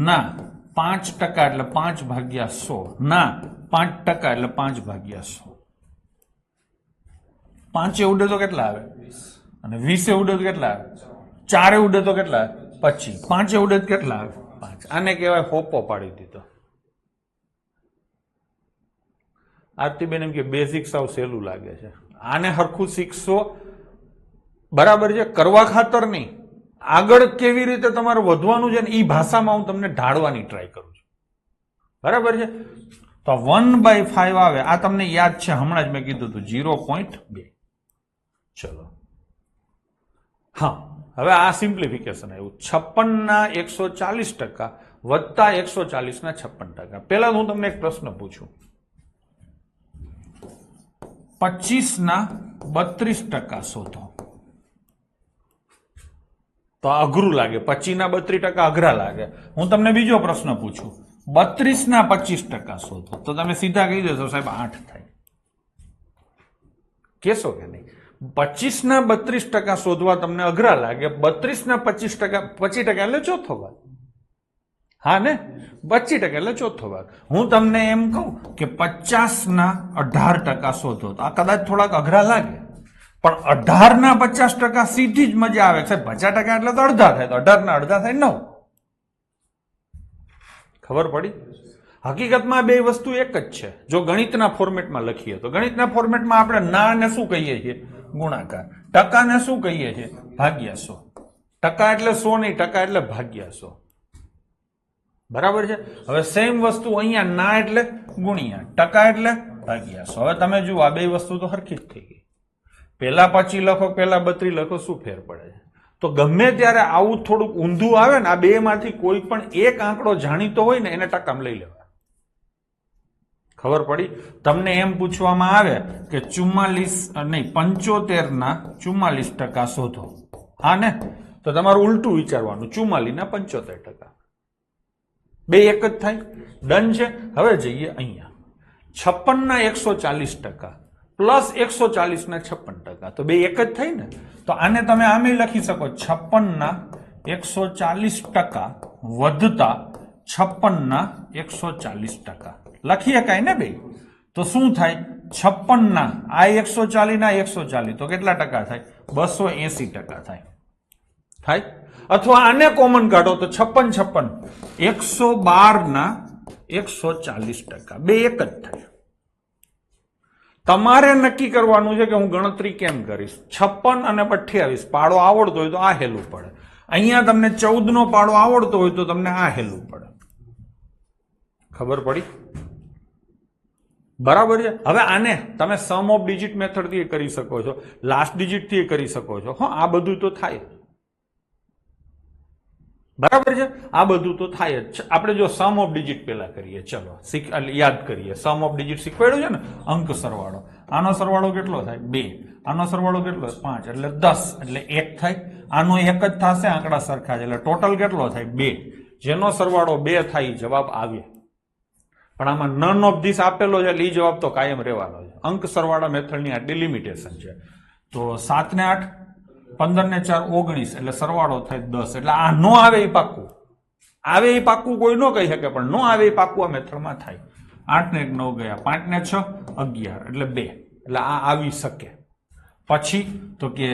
ના 5% એટલે 5 ભાગ્યા 100 ના 5% એટલે 5 ભાગ્યા 100. 5 ઉડે તો કેટલા આવે? અને 20 ઉડે તો કેટલા આવે? 4 ઉડે તો કેટલા આવે? 25. 5 ઉડે તો કેટલા આવે? 5. આને કહેવાય હોપો પાડી દીધો. આરતીબેન એમ કે બેઝિક સાવ સહેલું લાગે છે. આને હરખું શીખશો બરાબર છે, કરવા ખાતર નહીં. આગળ કેવી રીતે તમારે વધવાનું છે ને એ ભાષામાં હું તમને ઢાળવાની ટ્રાય કરું છું. બરાબર છે. તો 1/5 આવે. આ તમને યાદ છે, હમણાં જ મેં કીધું હતું 0.2. ચલો હા, હવે આ સિમ્પ્લિફિકેશન આવ્યું. 56 ના 140% વત્તા 140 ના 56%. પહેલા હું તમને એક પ્રશ્ન પૂછું. 25 ના 32% શોધો. તો અઘરું લાગે. 25 ના 32% અઘરા લાગે. હું તમને બીજો પ્રશ્ન પૂછું. 32 ના 25% શોધો. તો તમે સીધા કહી દેશો સાહેબ 8 થાય. કેશો કે નહીં? 25 ના 32% શોધવા તમને અઘરા લાગે. 32 ના 25% એટલે ચોથો ભાગ. હા ને 25% એટલે ચોથો ભાગ. હું તમને એમ કહું કે 50 ના 18% શોધો તો આ કદાચ થોડાક અઘરા લાગે, પણ 18 ના 50% સીધી જ મજા આવે. 50% એટલે તો અડધા થાય, તો 18 ના અડધા થાય 9. ખબર પડી? હકીકતમાં બે વસ્તુ એક જ છે. જો ગણિતના ફોર્મેટમાં લખીએ તો ગણિતના ફોર્મેટમાં આપણે ના ને શું કહીએ છીએ? ગુણાકાર. ટકાને શું કહીએ છીએ? ભાગ્યા 100. ટકા એટલે 100 નહીં, ટકા એટલે ભાગ્યા 100. બરાબર છે? હવે સેમ વસ્તુ અહીંયા ના એટલે ગુણ્યા, ટકા એટલે ભાગ્યા 100. હવે તમે જુઓ આ બે વસ્તુ તો સરખી જ થઈ ગઈ. પેલા 25 લખો, પેલા 32 લખો, શું ફેર પડે છે? તો ગમે ત્યારે આવું થોડુંક ઊંધું આવે ને, આ બે માંથી કોઈ પણ એક આંકડો જાણીતો હોય ને એને ટકામાં લઈ લેવા. ખબર પડી? તમને એમ પૂછવામાં આવે કે 75 ના 44% શોધો, હા ને? તો તમારું ઉલટું વિચારવાનું, 44 ના 75%. બે એક જ થાય. ડન છે. હવે જઈએ અહીંયા 56 ના 140% પ્લસ 140 ના 56%, તો બે એક જ થાય ને? તો આને તમે આમે લખી શકો 56 ના 140% વધતા 56 ના 140%. લખી શકાય ને બે? તો શું થાય? 56 ના આ 140 ના 140 તો કેટલા ટકા થાય? 280% થાય. થાય? અથવા આને કોમન કાઢો તો 56 112 ના 140%, બે એક જ થાય. તમારે નક્કી કરવાનું છે કે હું ગણતરી કેમ કરીશ. 56 અને 28 પાડો આવડતો હોય તો આ હેલું પડે. અહીંયા તમને 14 નો પાડો આવડતો હોય તો તમને આ હેલું પડે. ખબર પડી? બરાબર છે. હવે આને તમે સમ ઓફ ડિજિટ મેથડ થી કરી શકો છો, લાસ્ટ ડિજિટ થી કરી શકો છો. હા, આ બધું તો થાય. બરાબર છે? આ બધું તો થાય જ. આપણે જો સમ ઓફ ડિજિટ પેલા કરીએ, ચલો યાદ કરીએ. સમ ઓફ ડિજિટ શીખવાડ્યું છે ને, અંક સરવાળો. આનો સરવાળો કેટલો થાય? 2. આનો સરવાળો કેટલો? 5. એટલે 10 એટલે 1 થાય. આનો એક જ થશે, આંકડા સરખા છે એટલે ટોટલ કેટલો થાય? 2. જેનો સરવાળો 2 થાય જવાબ આવે. પણ આમાં નન ઓફ ધીસ આપેલો છે એટલે એ જવાબ તો કાયમ રહેવાનો છે. અંક સરવાળા મેથડની આટલી લિમિટેશન છે. તો 7 ને 8 15 ને 4 19 એટલે સરવાળો થાય 10. એટલે આ નો આવે એ પાક્કું. આવે એ પાક્કું કોઈ ન કહી શકે, પણ નો આવે એ પાક્કું આ મેથડમાં થાય. 8 ને 1 9 ગયા, 5 ને 6 11 એટલે 2. એટલે આ આવી શકે. પછી તો કે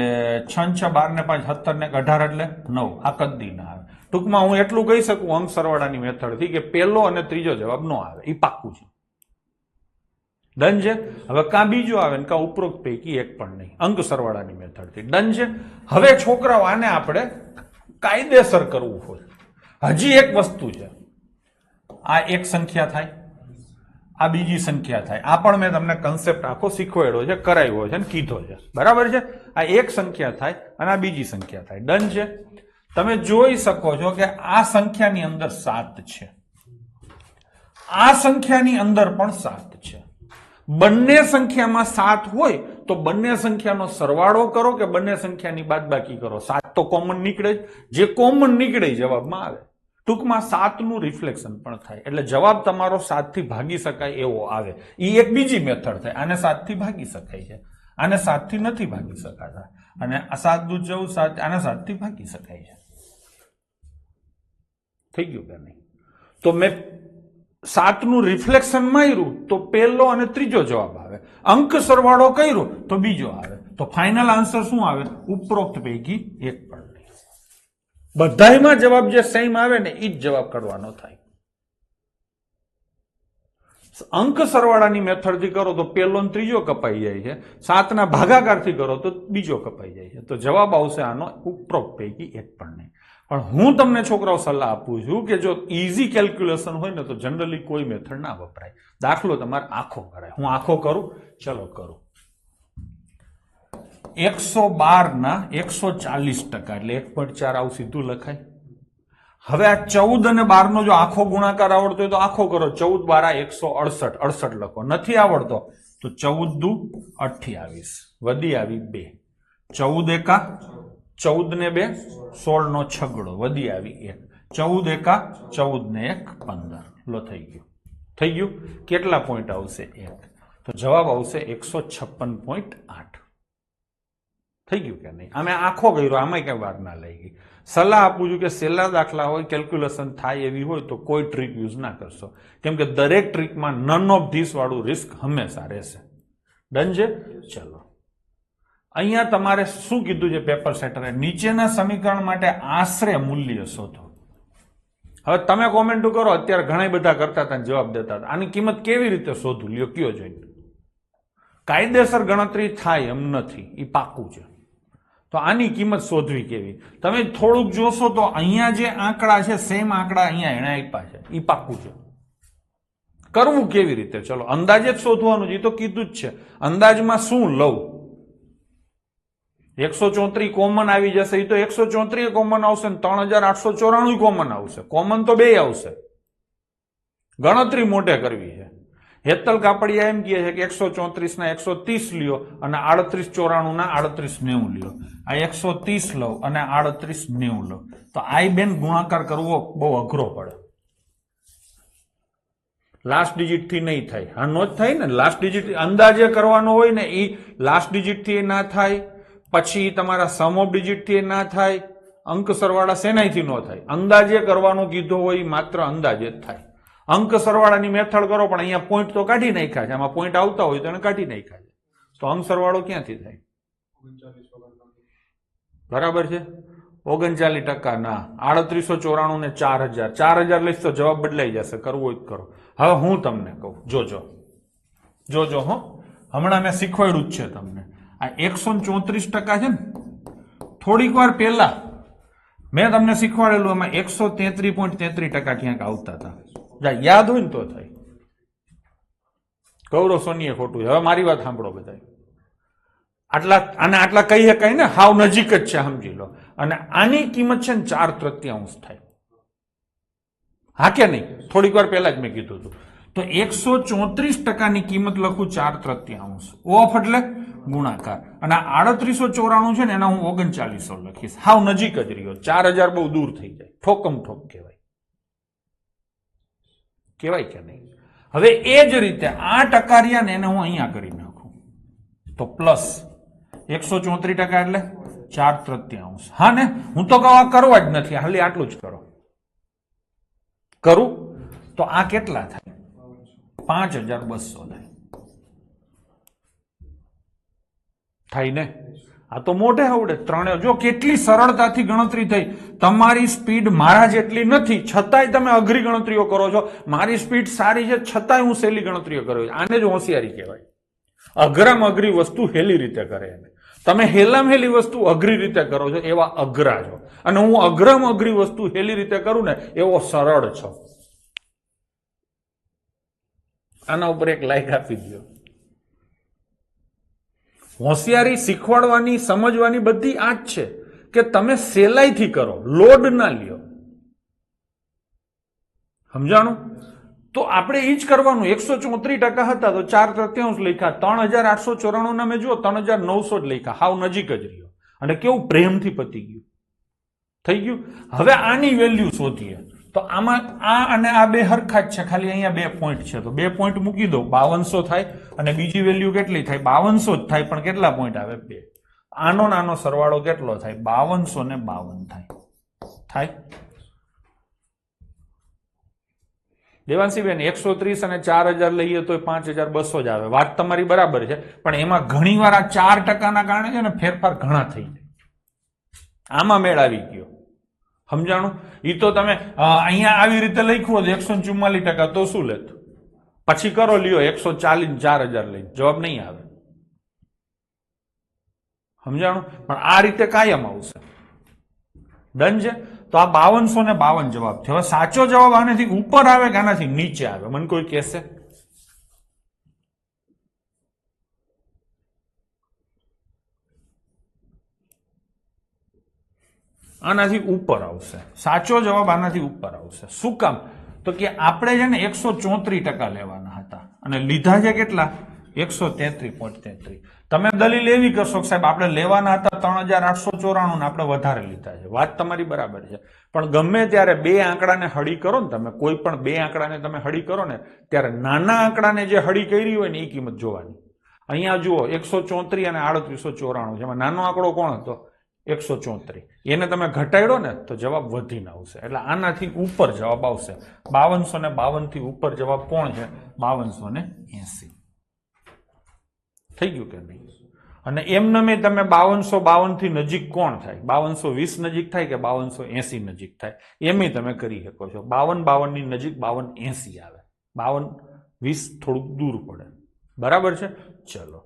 6 6 12 ને 5 17 ને 18 એટલે 9. આ કદી ના આવે. ટૂંકમાં હું એટલું કહી શકું અંક સરવાળાની મેથડથી કે પહેલો અને ત્રીજો જવાબ નો આવે, એ પાક્કું છે. ડન છે. હવે કાં બીજો આવે ને કાં ઉપરોક્ત પૈકી એક પણ નહીં, અંક સરવાળાની મેથડથી. ડન છે. હવે છોકરાઓ આને આપણે કાયદેસર કરવું હોય. હજી એક વસ્તુ છે. આ એક સંખ્યા થાય, આ બીજી સંખ્યા થાય. આ પણ મેં તમને કન્સેપ્ટ આખો શીખવાડ્યો છે, કરાવ્યો છે ને કીધો છે. બરાબર છે? આ એક સંખ્યા થાય અને આ બીજી સંખ્યા થાય. ડન છે. તમે જોઈ શકો છો કે આ સંખ્યાની અંદર 7 છે, આ સંખ્યાની અંદર પણ 7 છે. બંને સંખ્યામાં 7 હોય તો બંને સંખ્યાનો સરવાળો કરો કે બંને સંખ્યાની બાદબાકી કરો, 7 તો કોમન નીકળે જ. જે કોમન નીકળે જવાબમાં આવે. ટૂંકમાં 7 નું રિફ્લેક્શન પણ થાય. એટલે જવાબ તમારો 7 થી ભાગી શકાય એવો આવે. એ એક બીજી મેથડ થાય. આને 7 થી ભાગી શકાય છે, આને 7 થી નથી ભાગી શકાતા. અને આ 7 દૂ 14, આને 7 થી ભાગી શકાય છે. થઈ ગયું કે નહીં? તો મેં 7 નું રિફ્લેક્શન માર્યું તો પહેલો અને ત્રીજો જવાબ આવે. અંક સરવાળો કર્યો તો બીજો આવે. તો ફાઇનલ આન્સર શું આવે? ઉપરોક્ત પૈકી એક પણ નહીં. બધાયમાં જવાબ જે સેમ આવે ને એ જ જવાબ કાઢવાનો થાય. અંક સરવાળાની મેથડથી કરો તો પહેલો ને ત્રીજો કપાઈ જાય છે, 7 ના ભાગાકારથી કરો તો બીજો કપાઈ જાય છે. તો જવાબ આવશે આનો ઉપરોક્ત પૈકી એક પણ નહીં. પણ હું તમને છોકરાઓ સલાહ આપું છું કે જો ઇઝી કેલ્ક્યુલેશન હોય ને તો જનરલી કોઈ મેથડ ના વપરાય. દાખલો તમારે આખો કરાય. હું આખો કરું, ચલો કરું. 112 ના 140% એટલે 1.4 આવું સીધું લખાય. હવે આ 14 અને 12 નો જો આખો ગુણાકાર આવડતો હોય તો આખો કરો. 14 12 168, 68 લખો. નથી આવડતો તો 14 દુ 28, વધી આવી 2. 14 એકા 14 ને 2 16 નો છગડો, વધી આવી 1. 14 એકા 14 ને 1 15. લો થઈ ગયું. થઈ ગયું. કેટલા પોઈન્ટ આવશે? 1. તો જવાબ આવશે 156.8. થઈ ગયું કે નહીં? અમે આખો કર્યો, આમાં કઈ વાર ના લઈ ગઈ. સલાહ આપું છું કે છેલ્લા દાખલા હોય, કેલ્ક્યુલેશન થાય એવી હોય તો કોઈ ટ્રીક યુઝ ના કરશો, કેમ કે દરેક ટ્રીકમાં નન ઓફ ધીસ વાળું રિસ્ક હંમેશા રહેશે. ડન છે? ચલો, અહીંયા તમારે શું કીધું છે પેપર સેટરે? નીચેના સમીકરણ માટે આશરે મૂલ્ય શોધો. હવે તમે કોમેન્ટ કરો, અત્યારે ઘણા બધા કરતા હતા જવાબ દેતા હતા. આની કિંમત કેવી રીતે શોધું? લ્યો કયો જોઈને. કાયદેસર ગણતરી થાય એમ નથી, એ પાકું છે. તો આની કિંમત શોધવી કેવી? તમે થોડુંક જોશો તો અહીંયા જે આંકડા છે સેમ આંકડા અહીંયા એને આપ્યા છે, એ પાકું છે. કરવું કેવી રીતે? ચલો, અંદાજે જ શોધવાનું, એ તો કીધું જ છે. અંદાજમાં શું લઉં? 134 કોમન આવી જશે, એ તો 134 કોમન આવશે ને 3894 કોમન આવશે. કોમન તો બે આવશે. ગણતરી મોટે કરવી છે. હેતલ કાપડિયા એમ કહે છે કે 134 ના 130 લ્યો અને 3894 ના 3890 લ્યો. આ 130 લો અને 3890 લો, તો આઈ બેન ગુણાકાર કરવો બહુ અઘરો પડે. લાસ્ટ ડિજિટ થી નહીં થાય. હા, નો જ થાય ને. લાસ્ટ ડિજિટ અંદાજે કરવાનો હોય ને, એ લાસ્ટ ડિજિટ થી ના થાય, પછી તમારા સમ ઓફ ડિજિટ થી ના થાય, અંક સરવાળા શેનાઈથી ન થાય. અંદાજે કરવાનો કીધો હોય, માત્ર અંદાજે જ થાય. અંક સરવાળાની મેથડ કરો, પણ અહીંયા પોઈન્ટ તો કાઢી નાખ્યા છે. આમાં પોઈન્ટ આવતા હોય તો એને કાઢી નાખ્યા છે, તો અંક સરવાળો ક્યાંથી થાય? બરાબર છે? 39% ના 3894 ને 4000 લઈશ તો જવાબ બદલાઈ જશે. કરવું હોય તો કરો. હવે હું તમને કહું, જોજો હો, હમણાં મેં શીખવાડ્યું જ છે તમને. આ 134% છે ને, થોડીક વાર પહેલા મેં તમને શીખવાડેલું, એમાં 133.33% ક્યાંક આવતા હતા. યાદ હોય ને તો થાય. ગૌરવ સોનીએ ખોટું છે. હવે મારી વાત સાંભળો બધા. આટલા કહી શકાય ને, હાવ નજીક જ છે, સમજી લો. અને આની કિંમત છે ને 4/3 થાય. હા કે નહીં? થોડીક વાર પહેલા જ મેં કીધું હતું. તો 134%ની કિંમત લખું 4/3 ઓફ એટલે ગુણાકાર, અને 3894 છે ને એના હું 3900 લખીશ. હાવ નજીક જ રહ્યો. 4000 બહુ દૂર થઈ જાય. ઠોકમ ઠોક કહેવાય કે નહીં? હવે એ જ રીતે આ ટકારિયાને એને હું અહીંયા કરી નાખું તો પ્લસ 134% એટલે 4/3. હા ને? હું તો કહું આ કરવા જ નથી, ખાલી આટલું જ કરો. કરું તો આ કેટલા થાય? 5200 થાય ને? આ તો મોઢે આવડે. ત્રણે જો કેટલી સરળતાથી ગણતરી થઈ. તમારી સ્પીડ મારા જેટલી નથી, છતાંય તમે અઘરી ગણતરીઓ કરો છો. મારી સ્પીડ સારી છે, છતાંય હું સહેલી ગણતરીઓ કરું છું. આને જ હોશિયારી કહેવાય. અઘરામાં અઘરી વસ્તુ હેલી રીતે કરે. તમે હેલામ હેલી વસ્તુ અઘરી રીતે કરો છો, એવા અઘરા છો. અને હું અઘરામાં અઘરી વસ્તુ હેલી રીતે કરું ને, એવો સરળ છો. આના ઉપર એક લાઈક આપી દો. હોશિયારી શીખવાડવાની, સમજવાની બધી આ જ છે કે તમે સહેલાઈથી કરો, લોડ ના લ્યો. સમજાણું? તો આપણે એ જ કરવાનું. 134% હતા તો 4/3 લખ્યા. 3894 ના મેં જુઓ 3900 જ લખ્યા. હાવ નજીક જ રહ્યો. અને કેવું પ્રેમથી પતી ગયું. થઈ ગયું. હવે આની વેલ્યુ શોધીએ તો આમાં આ અને આ બે હરખા જ છે, ખાલી અહીંયા 2 પોઈન્ટ છે. તો 2 પોઈન્ટ મૂકી દો, 5200 થાય. અને બીજી વેલ્યુ કેટલી થાય? 5200 જ થાય, પણ કેટલા પોઈન્ટ આવે? 2. આનો નાનો સરવાળો કેટલો થાય? 5252 થાય. દેવાંશીબેન 130 અને 4000 લઈએ તો 5200 જ આવે. વાત તમારી બરાબર છે, પણ એમાં ઘણી વાર આ 4%ના કારણે છે ને ફેરફાર ઘણા થઈ જાય. આમાં મેળ આવી ગયો. સમજાણું? એ તો તમે અહીંયા આવી રીતે લખ્યું હોત 144%, તો શું લેત? પછી કરો લ્યો 140 4000 લઈ, જવાબ નહીં આવે. સમજાણું? પણ આ રીતે કાયમ આવશે. ડન છે? તો આ 5252 જવાબ છે. હવે સાચો જવાબ આનાથી ઉપર આવે કે આનાથી નીચે આવે? મને કોઈ કહેશે? આનાથી ઉપર આવશે. સાચો જવાબ આનાથી ઉપર આવશે. શું કામ? તો કે આપણે છે ને 134% લેવાના હતા અને લીધા છે કેટલા? 133.33. તમે દલીલ એવી કરશો કે સાહેબ આપણે લેવાના હતા 3894 ને આપણે વધારે લીધા છે. વાત તમારી બરાબર છે, પણ ગમે ત્યારે બે આંકડાને હળી કરો ને, તમે કોઈ પણ બે આંકડાને તમે હળી કરો ને, ત્યારે નાના આંકડાને જે હળી કરી હોય ને એ કિંમત જોવાની. અહીંયા જુઓ 134 અને 3894, જેમાં નાનો આંકડો કોણ હતો? 134. એને તમે ઘટાડ્યો ને તો જવાબ વધીને આવશે, એટલે આનાથી ઉપર જવાબ આવશે. 5252 થી ઉપર જવાબ કોણ છે? 5280. થઈ ગયું કે નહીં? અને એમને તમે 5252 થી નજીક કોણ થાય? 5220 નજીક થાય કે 5280 નજીક થાય? એમ તમે કરી શકો છો. 5252 ની નજીક 5280 આવે, 5220 થોડુંક દૂર પડે. બરાબર છે? ચલો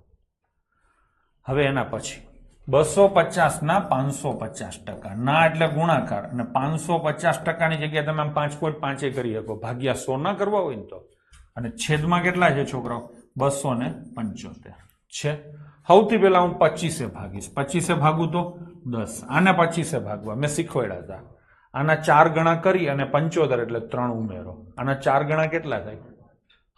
હવે એના પછી 250 ના 550%. ના એટલે ગુણાકાર, અને 550% ની જગ્યાએ તમે 5.5 કરી શકો, ભાગ્યા 100 ના કરવા હોય ને તો. અને છેદમાં કેટલા છે છોકરાઓ? 275 છે. સૌથી પહેલા હું 25 ભાગીશ. 25 ભાગું તો 10. આને 25 ભાગવા મેં શીખવાડ્યા હતા. આના 4 ગણા કરી અને 75 એટલે 3 ઉમેરો. આના 4 ગણા કેટલા થાય?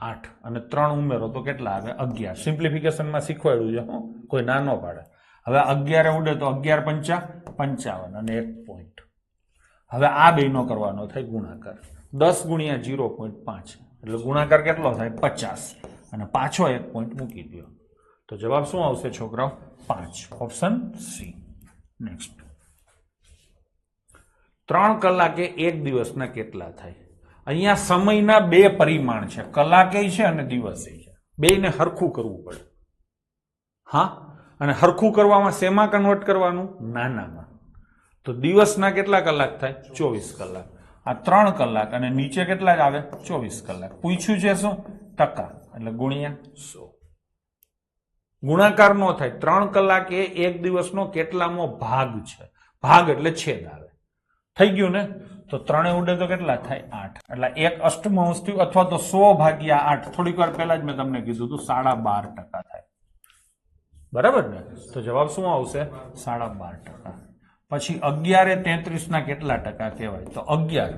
8. અને 3 ઉમેરો તો કેટલા આવે? 11. સિમ્પ્લિફિકેશનમાં શીખવાડ્યું છે, કોઈ ના ન પાડે. હવે 11 ઉડે તો 11 પંચા 55 અને 1 પોઈન્ટ. હવે આ બેનો કરવાનો થાય ગુણાકાર. 10 ગુણ્યા 0.5 એટલે ગુણાકાર કેટલો થાય? 50. અને પાછો 1 પોઈન્ટ મૂકી દો તો જવાબ શું આવશે છોકરાઓ? 5. Option C. નેક્સ્ટ, 3 કલાકે 1 દિવસના કેટલા થાય? અહીંયા સમયના 2 પરિમાણ છે, કલાકે છે અને દિવસે છે. બેયને હરખું કરવું પડે. હા, અને હરખું કરવામાં શેમાં કન્વર્ટ કરવાનું? નાનામાં. તો દિવસના કેટલા કલાક થાય? 24 કલાક. આ 3 કલાક અને નીચે કેટલા જ આવે? 24 કલાક. પૂછ્યું છે શું? ટકા, એટલે ગુણ્યા 100. ગુણાકાર નો થાય. 3 કલાક એ 1 દિવસનો કેટલામો ભાગ છે? ભાગ એટલે છેદ આવે. થઈ ગયું ને? તો 3 ઉડે તો કેટલા થાય? 8. એટલે 1 અષ્ટમાંશ થયું, અથવા તો 100 ભાગ્યા 8. થોડીક વાર પહેલા જ મેં તમને કીધું હતું 12.5% થાય. બરાબર ને? તો જવાબ શું આવશે? 12.5%. પછી 11 એ 33 ના કેટલા ટકા કહેવાય? તો 11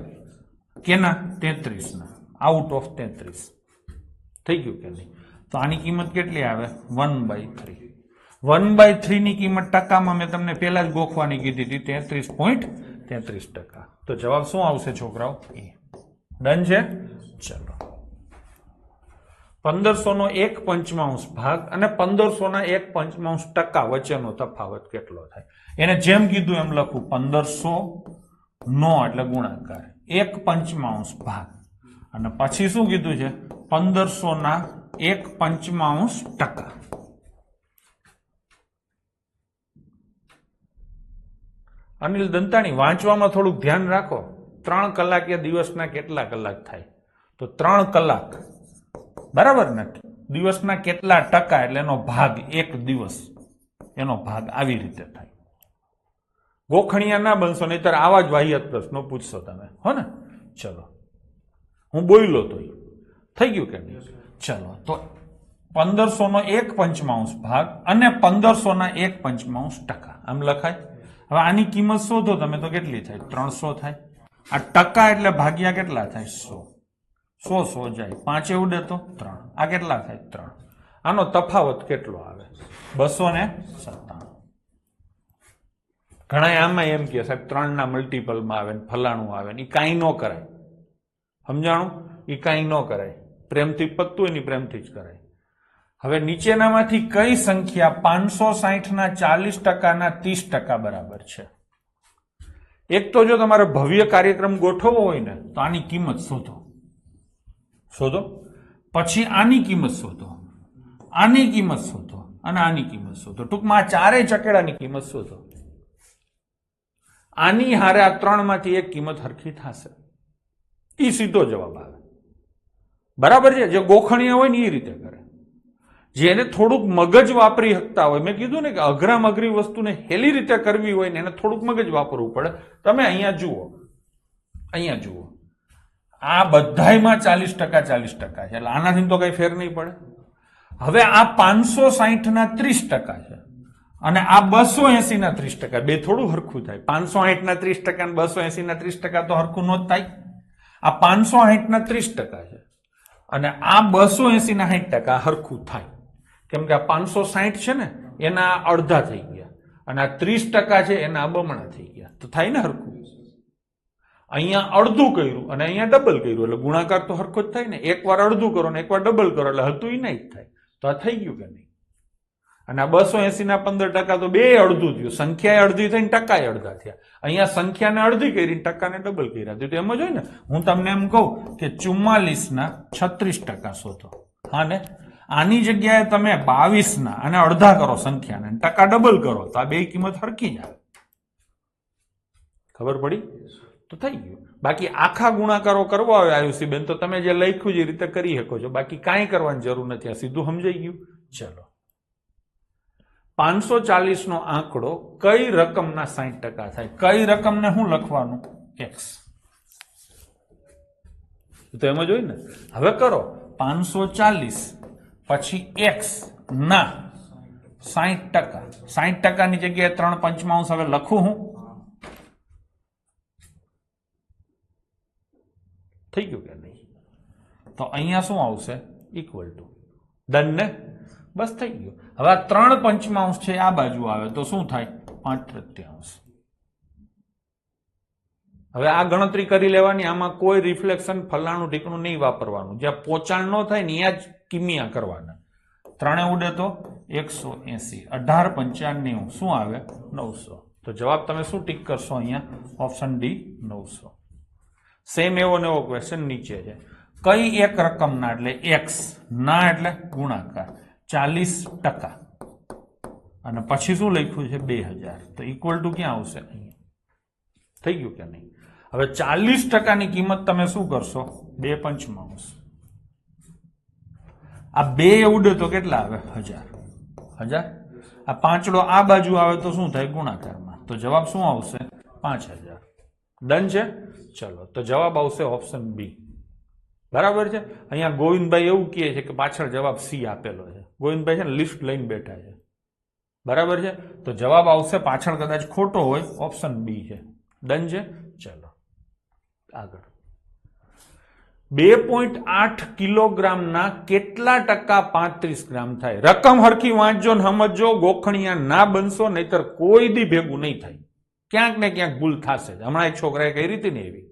કેના? 33 ના. Out of 33. થઈ ગયું કે નહીં? તો આની કિંમત કેટલી આવે? 1/3. 1/3 ની કિંમત ટકામાં મેં તમને પહેલા જ ગોખવાની કીધી હતી, 33.33%. તો જવાબ શું આવશે છોકરાઓ? એ. ડન છે? ચલો, 1500 નો 1/5 ભાગ અને 1500 ના 1/5% વચ્ચેનો તફાવત કેટલો થાય? એને જેમ કીધું એમ લખું. 1500 નો એટલે ગુણાકાર, 1/5 ભાગ, અને પછી શું કીધું છે? 1500 ના 1/5%. અનિલ દંતાણી, વાંચવામાં થોડુંક ધ્યાન રાખો. 3 કલાક એ દિવસના કેટલા કલાક થાય? તો 3 કલાક બરાબર ને? દિવસના કેટલા ટકા એટલે એનો ભાગ, 1 દિવસ એનો ભાગ. આવી રીતે થાય. ગોખણિયા ના બનશો, નહીતર આવા જ વાહિયાત પ્રશ્નો પૂછશો તમે, હો ને? ચલો, હું બોલ્યો તો થઈ ગયું કે નહીં? ચલો, તો 1500 નો 1/5 ભાગ અને 1500 ના 1/5%. આમ લખાય. હવે આની કિંમત શોધો તમે તો કેટલી થાય? 300 થાય. આ ટકા એટલે ભાગ્યા કેટલા થાય? 100. 100 જાય, 5 ઉડે તો 3. આ કેટલા થાય? 3. આનો તફાવત કેટલો આવે? 297. ઘણા આમાં એમ કે સાહેબ 3 ના મલ્ટીપલમાં આવે ને ફલાણું આવે ને, એ કાંઈ ન કરાય. સમજાણું? એ કાંઈ ન કરાય. પ્રેમથી પતતું એની પ્રેમથી જ કરાય. હવે નીચેનામાંથી કઈ સંખ્યા 560 ના 40% ના 30% બરાબર છે? એક તો જો તમારે ભવ્ય કાર્યક્રમ ગોઠવવો હોય ને તો આની કિંમત શોધો. પછી આની કિંમત શોધો, આની કિંમત શોધો અને આની કિંમત શોધો. ટૂંકમાં આ 4 ચકેડાની કિંમત શોધો. આની હારે આ 3 માંથી એક કિંમત હરખી થશે. એ સીધો જવાબ આવે. બરાબર છે? જે ગોખણીયા હોય ને એ રીતે કરે. જેને થોડુંક મગજ વાપરી શકતા હોય, મેં કીધું ને કે અઘરામ અઘરી વસ્તુને હેલી રીતે કરવી હોય ને એને થોડુંક મગજ વાપરવું પડે. તમે અહીંયા જુઓ, આ બધાયમાં 40% 40% છે, એટલે આનાથી તો કઈ ફેર નહીં પડે. હવે આ 560 ના 30% છે અને આ 280 ના 30%. બે થોડું હરખું થાય. 560 ના 30% અને 280 ના 30% તો હરખું ન જ થાય. આ 560 ના 30% છે અને આ 280 ના 60% હરખું થાય. કેમ કે આ 560 છે ને એના અડધા થઈ ગયા અને આ 30% છે એના બમણા થઈ ગયા. તો થાય ને હરખું. અહીંયા અડધું કર્યું અને અહીંયા ડબલ કર્યું એટલે ગુણાકાર તો હરખો જ થાય ને. એકવાર અડધું કરો ને એકવાર ડબલ કરો એટલે હતું એ નહીં જ થાય. તો આ થઈ ગયું કે નહીં? અને આ 280 ના 15% તો બે અડધું થયું. સંખ્યા અડધી થઈને ટકા અડધા થયા. અહીંયા સંખ્યાને અડધી કરી ટકાને ડબલ કર્યા. તો એમ જ હોય ને. હું તમને એમ કહું કે 44 ના 36% શોધો. હા ને, આની જગ્યાએ તમે 22 ના અને અડધા કરો સંખ્યાને, ટકા ડબલ કરો તો આ બે કિંમત હરખી જાય. ખબર પડી? તો થઈ ગયું. બાકી આખા ગુણાકારો કરવા આવે આયુષીબેન તો તમે જે લખ્યું એ રીતે કરી શકો છો. બાકી કાંઈ કરવાની જરૂર નથી. આ સીધું સમજાઈ ગયું. ચલો, 540 નો આંકડો કઈ રકમના 60% થાય? કઈ રકમને શું લખવાનું? x. તો એમ જ હોય ને. હવે કરો 540 પછી x ના 60%. 60% ની જગ્યાએ 3/5 હવે લખું હું. થઈ ગયું કે નહીં? તો અહીંયા શું આવશે? Equal to. ડન ને? બસ થઈ ગયું. હવે આ 3/5 છે આ બાજુ આવે તો શું થાય? 5/3. હવે આ ગણતરી કરી લેવાની. આમાં કોઈ રિફ્લેક્શન ફલાણું ઢીકણું નહીં વાપરવાનું. જ્યાં પોચાણ ન થાય ને ત્યાં જ કિમિયા કરવાના. 3 ઉડે તો 180. 18×5 = શું આવે? 900. તો જવાબ તમે શું ટીક કરશો અહીંયા? Option D 900. સેમ એવો ને એવો ક્વેશ્ચન નીચે છે. કઈ એક રકમના એટલે x ના એટલે ગુણાકાર 40% અને પછી શું લખ્યું છે? 2000. તો ઇક્વલ ટુ ક્યાં આવશે? અહીંયા. થઈ ગયું કે નહીં? હવે 40% ની કિંમત તમે શું કરશો? 2/5. આ 2 ઉડે તો કેટલા આવે? 1000. આ પાંચડો આ બાજુ આવે તો શું થાય? ગુણાકારમાં. તો જવાબ શું આવશે? 5000. ડન છે? ચલો, તો જવાબ આવશે ઓપ્શન બી. બરાબર છે. અહીંયા ગોવિંદભાઈ એવું કહે છે કે પાછળ જવાબ સી આપેલો છે. ગોવિંદભાઈ છે ને લિસ્ટ લઈને બેઠા છે. બરાબર છે. તો જવાબ આવશે પાછળ કદાચ ખોટો હોય, ઓપ્શન બી છે. ડન છે? ચલો આગળ. 2.8 કિલોગ્રામના કેટલા ટકા 35 ગ્રામ થાય? રકમ હરખી વાંચજો ને સમજો. ગોખણિયા ના બનશો નહીતર કોઈ દી ભેગું નહીં થાય. ક્યાંક ને ક્યાંક ભૂલ થશે. હમણાં એક છોકરાએ કઈ રીતે ને એવી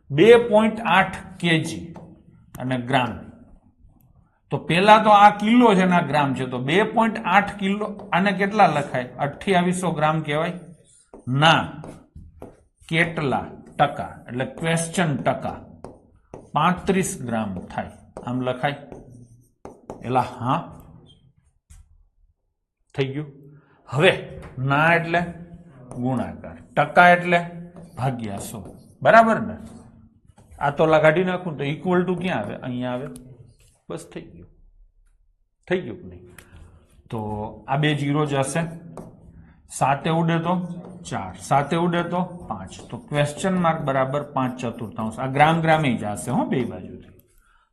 2.8 કેજી અને ગ્રામ. તો પેલા તો આ કિલો છે ને આ ગ્રામ છે. તો 2.8 કિલો આને કેટલા લખાય? 2800 ગ્રામ કહેવાય. ના કેટલા ટકા એટલે ક્વેશ્ચન ટકા 35 ગ્રામ થાય. આમ લખાય. એલા હા થઈ ગયું. હવે ના એટલે ગુણાકાર, ટકા એટલે ભાગ્યા 100. બરાબર ને? આ તો કાઢી નાખું તો ઇક્વલ ટુ ક્યાં આવે? અહીંયા આવે. બસ થઈ ગયું. થઈ ગયું કે નહીં? તો આ બે 0 જ હશે. 7 ઉડે તો 4, 7 ઉડે તો 5. તો ક્વેશ્ચન માર્ક બરાબર 5/4. આ ગ્રામ ગ્રામે જ હશે હો બે બાજુથી.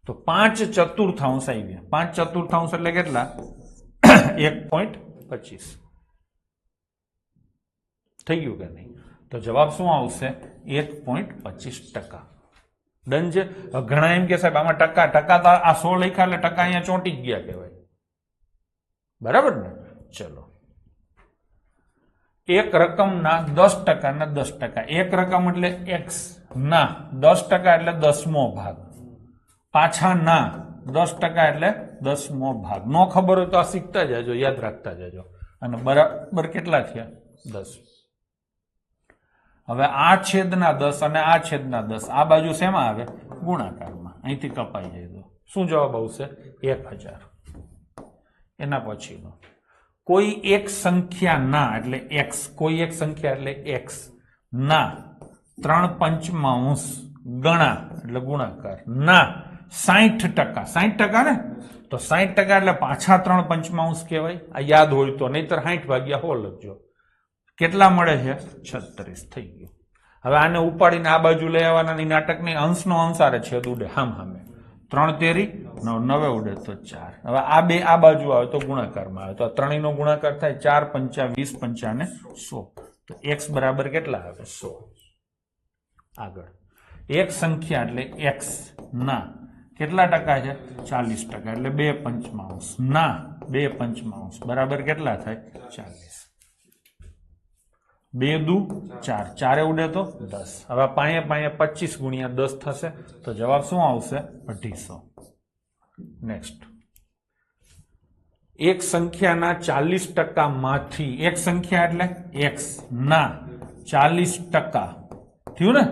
તો 5/4 આવી ગયા. 5/4 એટલે કેટલા? 1.25. થઈ ગયું કે નહીં? તો જવાબ શું આવશે? 1.25%. ડન છે. ઘણા એમ કે સાહેબ આમાં ટકા તો આ 100 લખ્યા એટલે ટકા અહીંયા ચોંટી જ ગયા કહેવાય. બરાબર ને? ચલો, એક રકમના 10% ના 10%. એક રકમ એટલે x ના 10% એટલે 10મો ભાગ. પાછા ના 10% એટલે 10મો ભાગ. નો ખબર હોય તો આ શીખતા જજો, યાદ રાખતા જજો. અને બરાબર કેટલા થયા? 10. હવે આ છેદના 10 અને આ છેદના 10 આ બાજુ શેમાં આવે? ગુણાકારમાં. અહીંથી કપાઈ જાય તો શું જવાબ આવશે? 1000. એના પછીનો કોઈ એક સંખ્યા ના એટલે x. કોઈ એક સંખ્યા એટલે x ના 3/5 ગણા એટલે ગુણાકાર ના 60%. 60% ને? તો 60% એટલે પાછા 3/5 કહેવાય. આ યાદ હોય તો, નહીતર 60/100 લખજો. કેટલા મળે છે? 36. થઈ ગયું. હવે આને ઉપાડીને આ બાજુ લઈ આવવાના. નાટકની અંશનો અંશારે છેદ ઉડે હામ હામે. 3 તેરી 9, 9 ઉડે તો 4. હવે આ બે આ બાજુ આવે તો ગુણાકારમાં આવે. તો આ ત્રણેયનો ગુણાકાર થાય. 4 × 5 = 20, 5 = 100. તો x બરાબર કેટલા આવે? 100. આગળ એક સંખ્યા એટલે x ના કેટલા ટકા છે? 40%. એટલે 2/5 ના 2/5 બરાબર કેટલા થાય? 40. 2 દુ 4, 4 ઉડે તો 10. હવે પાયે 25 × 10 થશે. તો જવાબ શું આવશે? 250. નેક્સ્ટ એક સંખ્યાના 40% માંથી, એક સંખ્યા એટલે x ના 40% થયું ને,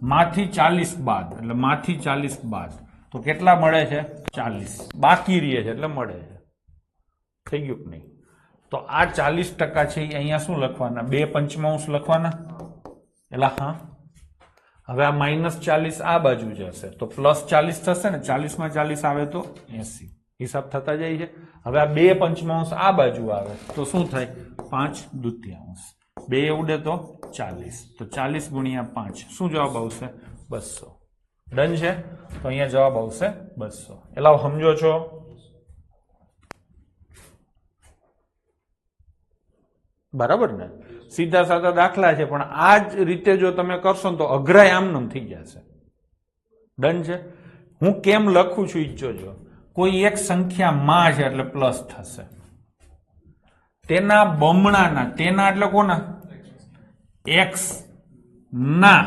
માંથી 40 બાદ, એટલે માંથી 40 બાદ તો કેટલા મળે છે? 40 બાકી રહે છે એટલે મળે છે. થઈ ગયું કે નહીં? તો આ 40% છે એ અહીંયા શું લખવાના? 2/5 લખવાના. એટલે હા, હવે આ -40 આ બાજુ જશે તો +40 થશે ને, 40 માં 40 આવે તો 80, હિસાબ થતા જાય છે. હવે આ 2/5 આ બાજુ આવે તો શું થાય? 5/2. 2 ઉડે તો 40, તો 40 ગુણ્યા 5 શું જવાબ આવશે? 200. ડન છે? તો અહીંયા જવાબ આવશે 200. એટલે સમજો છો? બરાબર ને? સીધા સાધા દાખલા છે પણ આ જ રીતે જો તમે કરશો ને તો અઘરાય આમનામ થઈ જશે. ડન છે? હું કેમ લખું છું ઈ જોજો. કોઈ એક સંખ્યા માં છે એટલે પ્લસ થશે, તેના બમણાના, તેના એટલે કોના? x ના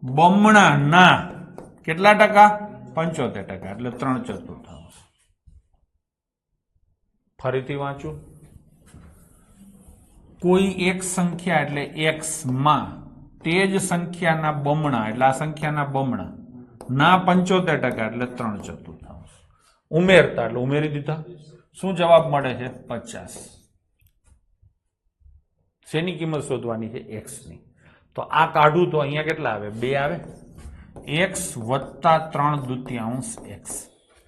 બમણાના કેટલા ટકા? 75%, એટલે 3/4. ફરીથી વાંચું. કોઈ એક સંખ્યા એટલે x માં તે જ સંખ્યાના બમણા, એટલે આ સંખ્યાના બમણા ના 75% એટલે 3/4. ઉમેરતા એટલે ઉમેરી દીધા. શું જવાબ મળે છે? 50. શેની કિંમત શોધવાની છે? x ની. તો આ કાઢું તો અહીંયા કેટલા આવે? 2 આવે. x વત્તા 3/2 x.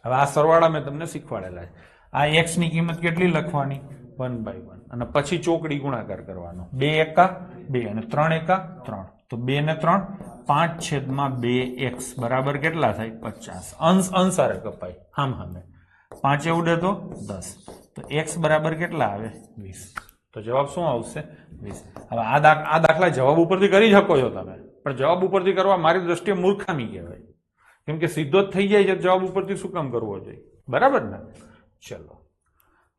હવે આ સરવાળા મેં તમને શીખવાડેલા છે. આ x ની કિંમત કેટલી લખવાની? 1/1. અને પછી ચોકડી ગુણાકાર કરવાનો. 2 એકા 2 અને 3 એકા 3. તો 2 ને 3 5/2x બરાબર કેટલા થાય? 50. અંશ અંસારે કપાય, આમ સામે 5 ઉડે તો 10. તો x બરાબર કેટલા આવે? 20. તો જવાબ શું આવશે? 20. હવે આ દાખલા જવાબ ઉપરથી કરી શકો છો તમે, પણ જવાબ ઉપરથી કરવા મારી દ્રષ્ટિએ મૂર્ખામી કહેવાય, કેમ કે સીધો જ થઈ જાય છે. જવાબ ઉપરથી શું કામ કરવો જોઈએ? બરાબર ને? ચલો,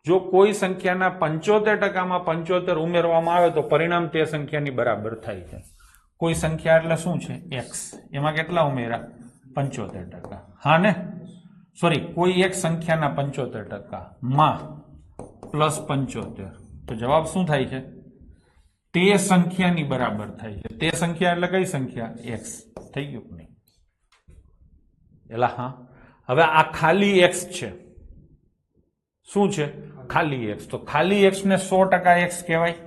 જો કોઈ સંખ્યાના 75% માં 75 ઉમેરવામાં આવે તો પરિણામ તે સંખ્યાની બરાબર થાય છે. કોઈ સંખ્યા એટલે શું છે? x. એમાં કેટલા ઉમેરા? 75%. હા ને? સોરી, કોઈ એક સંખ્યાના 75% માં +75 તો જવાબ શું થાય છે? તે સંખ્યાની બરાબર થાય છે. તે સંખ્યા એટલે કઈ સંખ્યા? x. થઈ ગયું નહીં? એટલે હા, હવે આ ખાલી x છે. શું છે? ખાલી x. તો ખાલી x ને 100% x કહેવાય.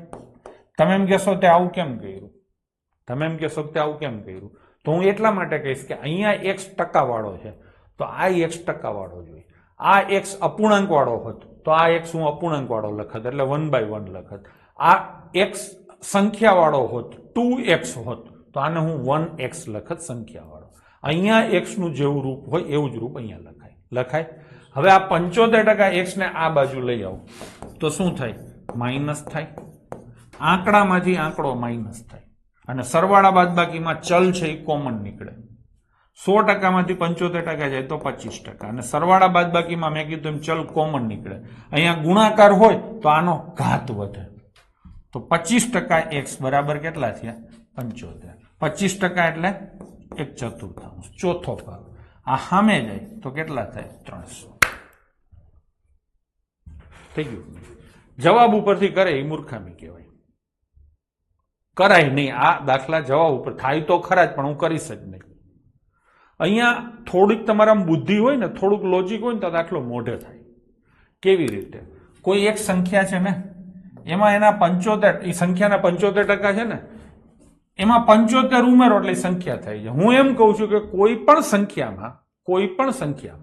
તમે એમ કહેશો તે આવું કેમ કર્યું? તમે એમ કહેશો કે આવું કેમ કર્યું? તો હું એટલા માટે કહીશ કે અહીંયા x ટકાવાળો છે તો આ x ટકાવાળો જોઈએ. આ x અપૂર્ણાંક વાળો હોત તો આ x હું અપૂર્ણાંક વાળો લખત, એટલે 1/1 લખત. આ x સંખ્યા વાળો હોત, 2x હોત તો આને હું 1x લખત, સંખ્યા વાળો. અહીંયા x નું જેવું રૂપ હોય એવું જ રૂપ અહીંયા લખાય. હવે આ 75% x ને આ બાજુ લઈ આવું તો શું થાય? માઇનસ થાય. આંકડામાંથી આંકડો માઇનસ થાય અને સરવાળા બાદબાકીમાં ચલ છે એ કોમન નીકળે. 100% માંથી 75% જાય તો 25%, અને સરવાળા બાદબાકીમાં મેં કીધું એમ ચલ કોમન નીકળે. અહીંયા ગુણાકાર હોય તો આનો ઘાત વધે. તો 25% x બરાબર કેટલા થયા? 75. 25% એટલે 1/4, ચોથો ભાગ. આ સામે જાય તો કેટલા થાય? 300. થઈ ગયું? જવાબ ઉપરથી કરે એ મૂર્ખામી કહેવાય. કરાય નહીં. આ દાખલા જવાબ ઉપર થાય તો ખરા જ, પણ હું કરીશ જ નહીં. અહીંયા થોડીક તમારા બુદ્ધિ હોય ને, થોડુંક લોજિક હોય ને તો દાખલો મોઢે થાય. કેવી રીતે? કોઈ એક સંખ્યા છે ને, એમાં એના 75, એ સંખ્યાના 75% છે ને, એમાં 75 ઉમેરો એટલે સંખ્યા થાય છે. હું એમ કહું છું કે કોઈ પણ સંખ્યાના 75%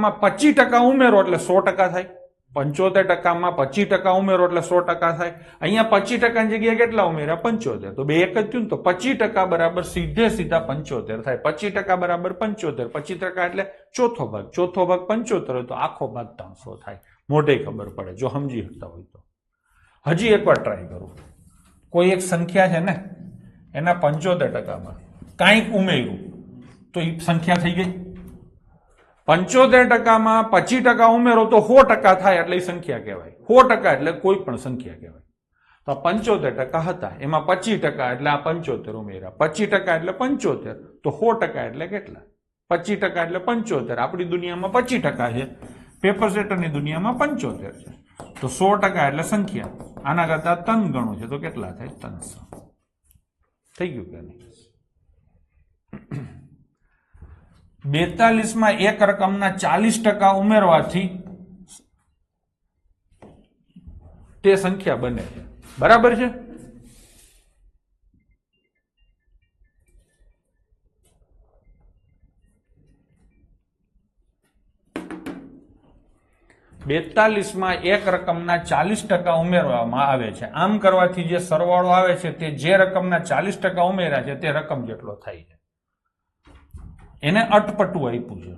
માં 25% ઉમેરો એટલે 100% થાય. 75% માં 25% ઉમેરો એટલે 100% થાય. અહીંયા 25% ની જગ્યાએ કેટલા ઉમેર્યા? 75. તો બે એક જ થયું ને, તો 25% બરાબર સીધા 75 થાય. 25% બરાબર 75. 25% એટલે ચોથો ભાગ. ચોથો ભાગ 75 હોય તો આખો ભાગ 300 થાય. મોઢે ખબર પડે જો સમજી શકતા હોય તો. હજી એકવાર ટ્રાય કરું. કોઈ એક સંખ્યા છે ને, એના 75% માં કાંઈક ઉમેર્યું તો એ સંખ્યા થઈ ગઈ. 75% માં 25% ઉમેરો તો 100% થાય, એટલે એ સંખ્યા કહેવાય. 100% એટલે કોઈ પણ સંખ્યા કહેવાય. તો 75% હતા, એમાં 25% એટલે આ 75 ઉમેર્યા. 25% એટલે 75, તો 100% એટલે કેટલા? 25% એટલે 75. આપણી દુનિયામાં 25% છે, પેપર સેટરની દુનિયામાં 75 છે. તો 100% એટલે સંખ્યા આના કરતા 3 ગણું છે, તો કેટલા થાય? 300. થઈ ગયું કે નહીં? 42 માં એક રકમના 40% ઉમેરવાથી તે સંખ્યા બને છે. બરાબર છે? બેતાલીસમાં એક રકમના 40% ઉમેરવામાં આવે છે. આમ કરવાથી જે સરવાળો આવે છે તે જે રકમના 40% ઉમેર્યા છે તે રકમ જેટલો થાય છે. એને અટપટું આપ્યું છે.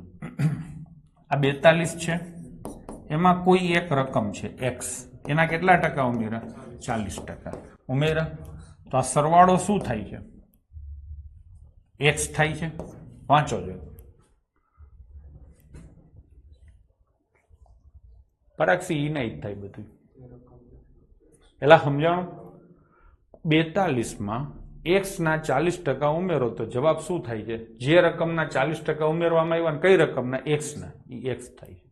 આ 42 છે, એમાં કોઈ એક રકમ છે x, એના કેટલા ટકા ઉમેર્યા? 40% ઉમેર્યા. તો આ સરવાળો શું થાય છે? x થાય છે. વાંચો છો પરાક્ષી ઈ નહીં થાય બધું. પેલા સમજાણું. 42 માં x ના 40% ઉમેરો તો જવાબ શું થાય છે? જે રકમના 40% ઉમેરવામાં આવ્યા ને કઈ રકમના? x ના, એ x થાય છે.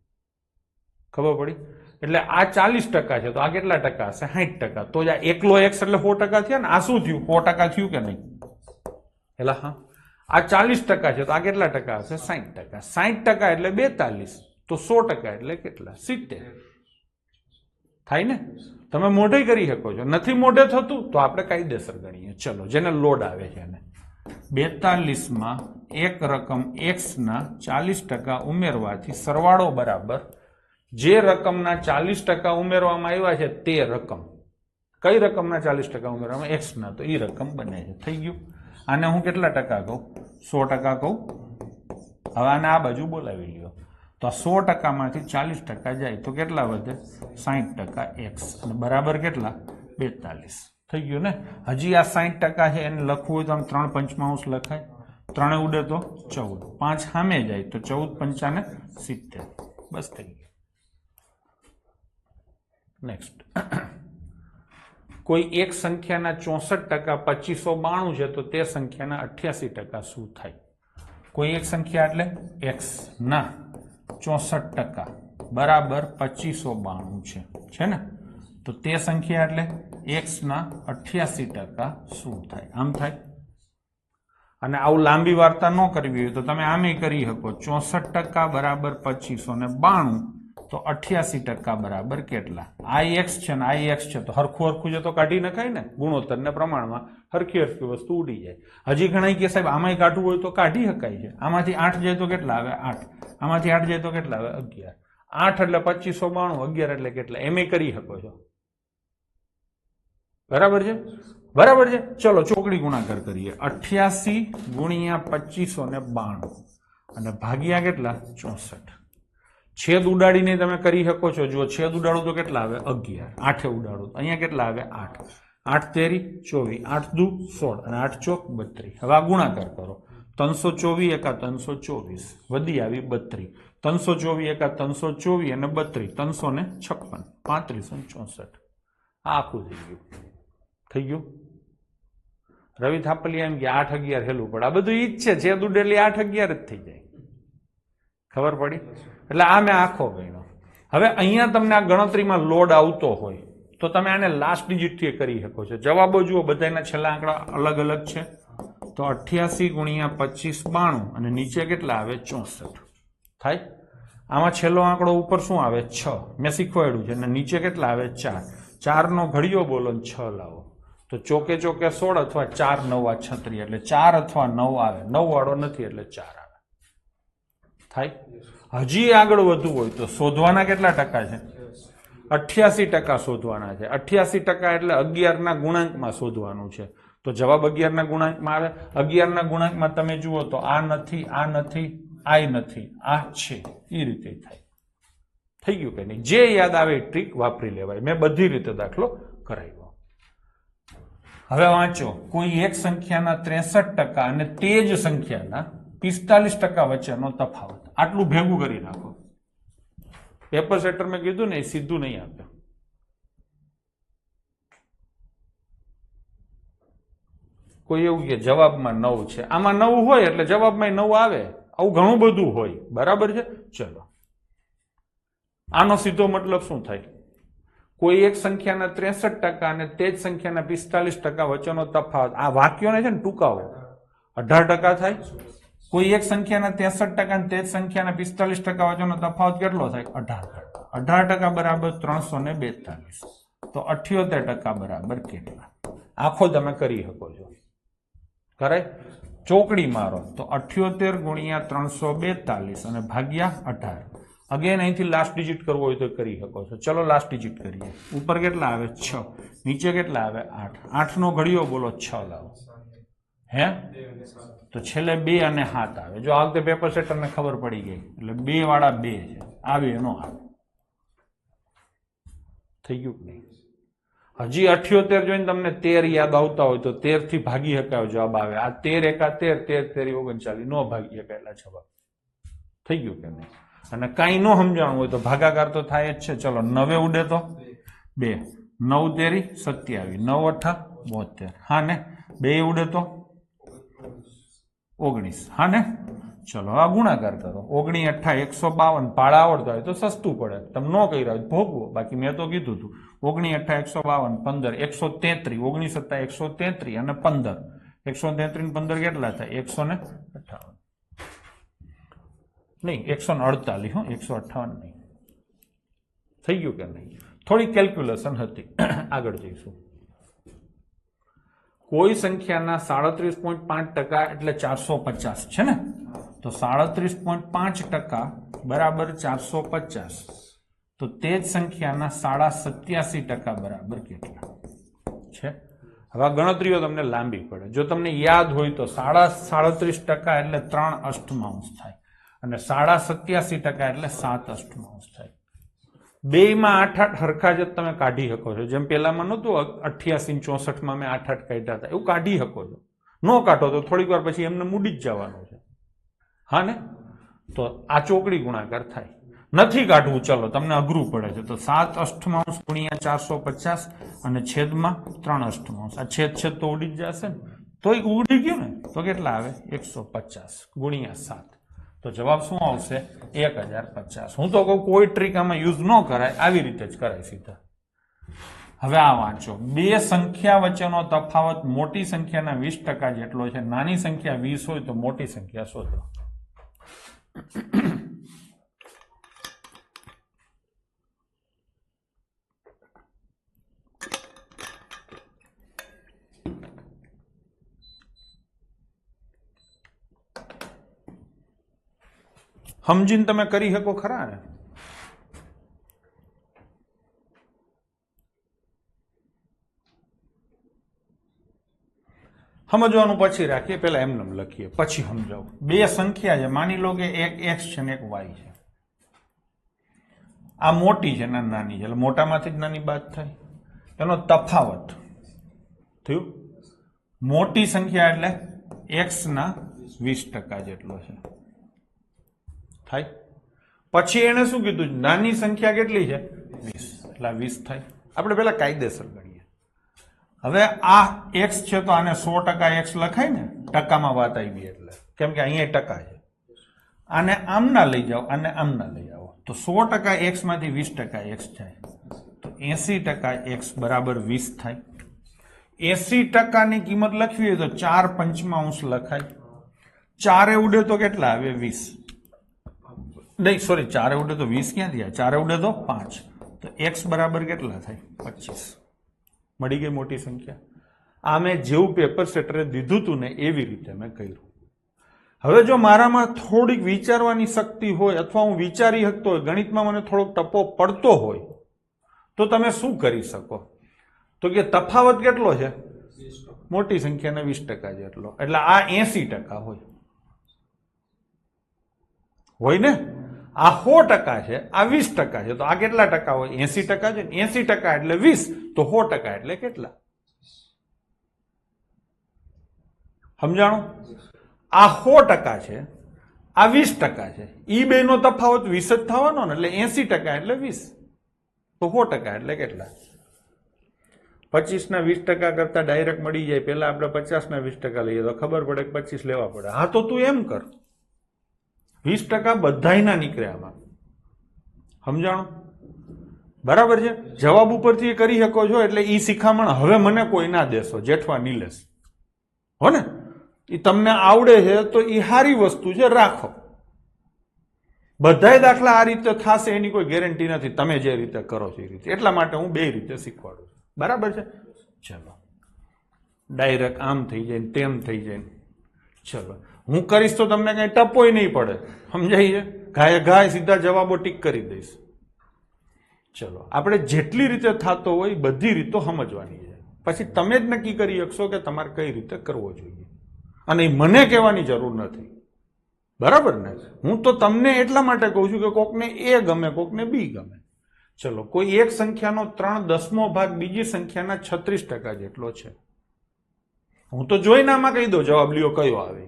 ખબર પડી? એટલે આ 40% છે તો આ કેટલા ટકા હશે? 60%. તો આ એકલો x એટલે 100% થયા ને. આ શું થયું? 100% થયું કે નહીં? એટલે હા, આ 40% છે તો આ કેટલા ટકા હશે? 60%. 60% એટલે 42. તો 100% એટલે કેટલા? 70. થાય ને? તમે મોઢે કરી શકો છો. નથી મોઢે થતું તો આપણે કાયદેસર ગણીએ. ચલો, જેને લોડ આવે છે એને. 42 માં એક રકમ x ના 40% ઉમેરવાથી સરવાળો બરાબર જે રકમના 40% ઉમેરવામાં આવ્યા છે તે રકમ. કઈ રકમના 40% ઉમેરવામાં? x ના. તો એ રકમ બને છે. થઈ ગયું. આને હું કેટલા ટકા કહું? 100% કહું. હવે આને આ બાજુ બોલાવી લ્યો. તો આ 100% માંથી 40% જાય તો કેટલા વધે? 60% x. અને બરાબર કેટલા? 42. થઈ ગયું ને? હજી આ 60% છે એને લખવું હોય તો આમ 3 પંચમાંશ લખાય. 3 ઉડે તો 14. 5 સામે જાય તો 14 પંચાને 70. બસ થઈ ગયું. નેક્સ્ટ. કોઈ એક સંખ્યાના 64% 2592 છે તો તે સંખ્યાના 88% શું થાય? કોઈ એક સંખ્યા એટલે x ના 64% બરાબર 2592 છે ને? તો તે સંખ્યા એટલે x ના 88% શું થાય? આમ થાય. અને આવું લાંબી વાર્તા ન કરવી હોય તો તમે આમે કરી શકો. 64% બરાબર 2592, તો 88% બરાબર કેટલા? આ x છે ને આ x છે તો હરખું છે તો કાઢી નખાય ને. ગુણોત્તર ને પ્રમાણમાં હરખી વસ્તુ ઉડી જાય. હજી ઘણા કે સાહેબ આમાંય કાઢવું હોય તો કાઢી શકાય છે. આમાંથી 8 જાય તો કેટલા આવે? 8. આમાંથી 8 જાય તો કેટલા આવે? 11. 8 એટલે 2592, 11 એટલે કેટલા? એમ કરી શકો છો. બરાબર છે? બરાબર છે. ચલો ચોકડી ગુણાકાર કરીએ. 88 ગુણ્યા 2592 અને ભાગ્યા કેટલા? 64. છેદ ઉડાડીને તમે કરી શકો છો. જો છેદ ઉડાડો તો કેટલા આવે? 11. 8 ઉડાડો તો અહીંયા કેટલા આવે? 8. 8 તેરી 24, 8 દુ 16 અને 8 ચોક 32. હવે આ ગુણાકાર કરો. 324 એકા 324 વધી આવી 32. 324 એકા 324 અને 32, 356, 35 અને 64. આ આખું થઈ ગયું. થઈ ગયું. રવિ થાપલિયા એમ કે 8 11 હેલું પડે. આ બધું ઈ જ છે. છેદ ઉડેલી 8 11 જ થઈ જાય. ખબર પડી? એટલે આ મેં આખો ગણ્યો. હવે અહીંયા તમને આ ગણતરીમાં લોડ આવતો હોય તો તમે આને લાસ્ટ ડિજિટથી કરી શકો છો. જવાબો જુઓ, બધાના છેલ્લા આંકડા અલગ અલગ છે. તો 88 ગુણ્યા 2592 અને નીચે કેટલા આવે? 64 થાય. આમાં છેલ્લો આંકડો ઉપર શું આવે? 6. મેં શીખવાડ્યું છે. અને નીચે કેટલા આવે? 4. 4 નો ઘડિયો બોલો ને 6 લાવો તો ચોકે ચોકે 16 અથવા 4 9 36, એટલે 4 અથવા 9 આવે. 9 વાળો નથી એટલે 4 આવે. થાય. હજી આગળ વધવું હોય તો શોધવાના કેટલા ટકા છે? 88% શોધવાના છે. 88% એટલે 11 ના ગુણાંકમાં શોધવાનું છે. તો જવાબ 11 ના ગુણાંકમાં આવે. 11 ના ગુણાંકમાં તમે જુઓ તો આ નથી, આ નથી, આ નથી, આ છે. એ રીતે થાય. થઈ ગયું કે નહીં? જે યાદ આવે એ ટ્રીક વાપરી લેવાય. મેં બધી રીતે દાખલો કરાવ્યો. હવે વાંચો. કોઈ એક સંખ્યાના 63% અને તે જ સંખ્યાના 45% વચ્ચેનો તફાવત. આટલું ભેગું કરી નાખો. પેપર સેટર મેં કીધું ને એ સીધું નહીં આપે. કોઈ એવું કે જવાબમાં 9 છે. આમાં 9 હોય એટલે જવાબમાં 9 આવે. આવું ઘણું બધું હોય, બરાબર છે. ચલો, આનો સીધો મતલબ શું થાય? કોઈ એક સંખ્યાના 63% અને તે જ સંખ્યાના 45% વચ્ચેનો તફાવત, આ વાક્યોને છે ને ટૂંકાવો, 18% થાય. કોઈ એક સંખ્યાના 63% અને તે જ સંખ્યાના 45% વચ્ચેનો તફાવત કેટલો થાય? 18%. 18% બરાબર 342. તો 78% બરાબર કેટલા? આખો તમે કરી શકો છો, કરાય? ચોકડી મારો તો 78 ગુણ્યા 342 અને ભાગ્યા 18. અગેન અહીંથી લાસ્ટ ડિજિટ કરવો હોય તો કરી શકો છો. ચલો લાસ્ટ ડિજિટ કરીએ. ઉપર કેટલા આવે? 6. નીચે કેટલા આવે? 8. 8 નો ઘડિયો બોલો 6 લાવો. હે? તો છેલ્લે 2 અને 7 આવે. જો આ વખતે પેપર સેટરને ખબર પડી ગઈ એટલે 2 વાળા 2 છે, આવે એનો આવે. થઈ ગયું કે નહીં? હજી 78 જોઈને તમને 13 યાદ આવતા હોય તો 13 થી ભાગી શકાય જવાબ આવે. આ 13 એકા 13, 13 39 નો ભાગી શકાય એટલે જવાબ થઈ ગયું કે નહીં? અને કાંઈ ન સમજાણું હોય તો ભાગાકાર તો થાય જ છે. ચલો 9 ઉડે તો 2, 9 તેરી 27, 9 અઠા 72. હા ને? 2 ઉડે તો 19. હા ને? ચલો આ ગુણાકાર કરો. 19 અઠા 152. પાડા આવડતા હોય તો સસ્તું પડે, તમે ન કહી રહ્યા ભોગવો. બાકી મેં તો કીધું હતું 19 અઠા 152, 15 133, 19 સત્તા 133 અને 15. 133 ને 15 કેટલા થાય? 158. નહીં, 148. હો, 158 નહીં. થઈ ગયું કે નહીં? થોડી કેલ્ક્યુલેશન હતી. આગળ જઈશું. કોઈ સંખ્યાના 37.5% એટલે 450 છે ને? તો 37.5% બરાબર 450. તો તે જ સંખ્યાના 87.5% બરાબર કેટલા છે? હવે આ ગણતરીઓ તમને લાંબી પડે. જો તમને યાદ હોય તો 37.5% એટલે 3 અષ્ટમાંશ થાય અને 87.5% એટલે 7 અષ્ટમાંશ થાય. બેયમાં 8 હરખા જ તમે કાઢી શકો છો. જેમ પેલામાં નહોતું 88 ને 64 માં મેં 8 કાઢ્યા હતા, એવું કાઢી શકો છો. ન કાઢો તો થોડીક વાર પછી એમને મૂડી જ જવાનું છે. હા ને? તો આ ચોકડી ગુણાકાર થાય. નથી કાઢવું, ચલો તમને અઘરું પડે છે તો 7 અષ્ટમાંશ ગુણ્યા 450 અને છેદમાં 3 અષ્ટમાંશ. આ છેદ તો ઉડી જ જશે ને? તો ઉડી ગયું ને? તો કેટલા આવે? 150 ગુણ્યા 7. તો જવાબ શું આવશે? 1050. હું તો કહું કોઈ ટ્રીક આમાં યુઝ ન કરાય, આવી રીતે જ કરાય સીધા. હવે આ વાંચો. બે સંખ્યા વચ્ચેનો તફાવત મોટી સંખ્યાના 20% જેટલો છે. નાની સંખ્યા 20 હોય તો મોટી સંખ્યા શોધો. સમજીને તમે કરી શકો ખરા ને? સમજવાનું પછી રાખીએ, પેલા એમને લખીએ પછી સમજાવું. બે સંખ્યા છે, માની લો કે એક x છે ને એક y છે. આ મોટી છે ને નાની છે, એટલે મોટામાંથી જ નાની બાદ થાય. તેનો તફાવત થયું. મોટી સંખ્યા એટલે x ના 20% જેટલો છે થાય. પછી એને શું કીધું? નાની સંખ્યા કેટલી છે? 20, એટલે 20 થાય. આપણે પેલા કાયદેસર ગણીએ. હવે આ x છે તો આને 100% x લખાય ને? ટકામાં વાત આવી એટલે, કેમ કે અહીંયા ટકા છે. આને આમના લઈ જાઓ, આને આમના લઈ આવો તો 100% x માંથી 20% x જાય તો 80% x બરાબર 20 થાય. 80% ની કિંમત લખવી હોય તો 4/5 લખાય. 4 ઉડે તો કેટલા આવે? 20. નહીં, સોરી, 4 ઉડે તો 20 ક્યાંથી આવે? 4 ઉડે તો 5. તો x બરાબર કેટલા થાય? 25. મળી ગઈ મોટી સંખ્યા. આ મેં જેવું પેપર સેટરે દીધું હતું ને એવી રીતે મેં કર્યું. હવે જો મારામાં થોડીક વિચારવાની શક્તિ હોય અથવા હું વિચારી શકતો હોય, ગણિતમાં મને થોડોક ટપ્પો પડતો હોય તો તમે શું કરી શકો? તો કે તફાવત કેટલો છે? મોટી સંખ્યાના 20% જેટલો. એટલે આ 80% હોય ને? આ 100% છે, આ 20% છે, તો આ કેટલા ટકા હોય? 80% છે. 80% એટલે 20, તો 100% એટલે કેટલા? સમજાણું? આ 100% છે, આ 20% છે. ઈ બે નો તફાવત 20 જ થવાનો ને, એટલે 80% એટલે 20, તો 100% એટલે કેટલા? 25 ના 20% કરતા ડાયરેક્ટ મળી જાય. પેલા આપણે 50 ના 20% લઈએ તો ખબર પડે કે 25 લેવા પડે. હા, તો તું એમ કર. 20% બધાયના નીકળે આમાં. સમજાણું? બરાબર છે. જવાબ ઉપરથી કરી શકો છો એટલે ઈ શિખામણ હવે મને કોઈ ના દેશો, જેઠવા નિલેશ, હો ને? એ તમને આવડે છે તો એ સારી વસ્તુ છે, રાખો. બધાય દાખલા આ રીતે થશે એની કોઈ ગેરંટી નથી, તમે જે રીતે કરો છો એ રીતે. એટલા માટે હું બે રીતે શીખવાડું છું. બરાબર છે? ચલો, ડાયરેક્ટ આમ થઈ જાય તેમ થઈ જાય. ચલો, હું કરીશ તો તમને કઈ ટપોય નહીં પડે, સમજાય છે? ઘાય ઘાય સીધા જવાબો ટીક કરી દઈશ. ચલો, આપણે જેટલી રીતે થતો હોય બધી રીતો સમજવાની છે, પછી તમે જ નક્કી કરી શકશો કે તમારે કઈ રીતે કરવો જોઈએ, અને એ મને કહેવાની જરૂર નથી. બરાબર ને? હું તો તમને એટલા માટે કહું છું કે કોકને એ ગમે, કોકને બી ગમે. ચલો, કોઈ એક સંખ્યાનો 3/10 ભાગ બીજી સંખ્યાના 36% જેટલો છે. હું તો જોઈને આમાં કહી દઉં જવાબ લ્યો કયો આવે.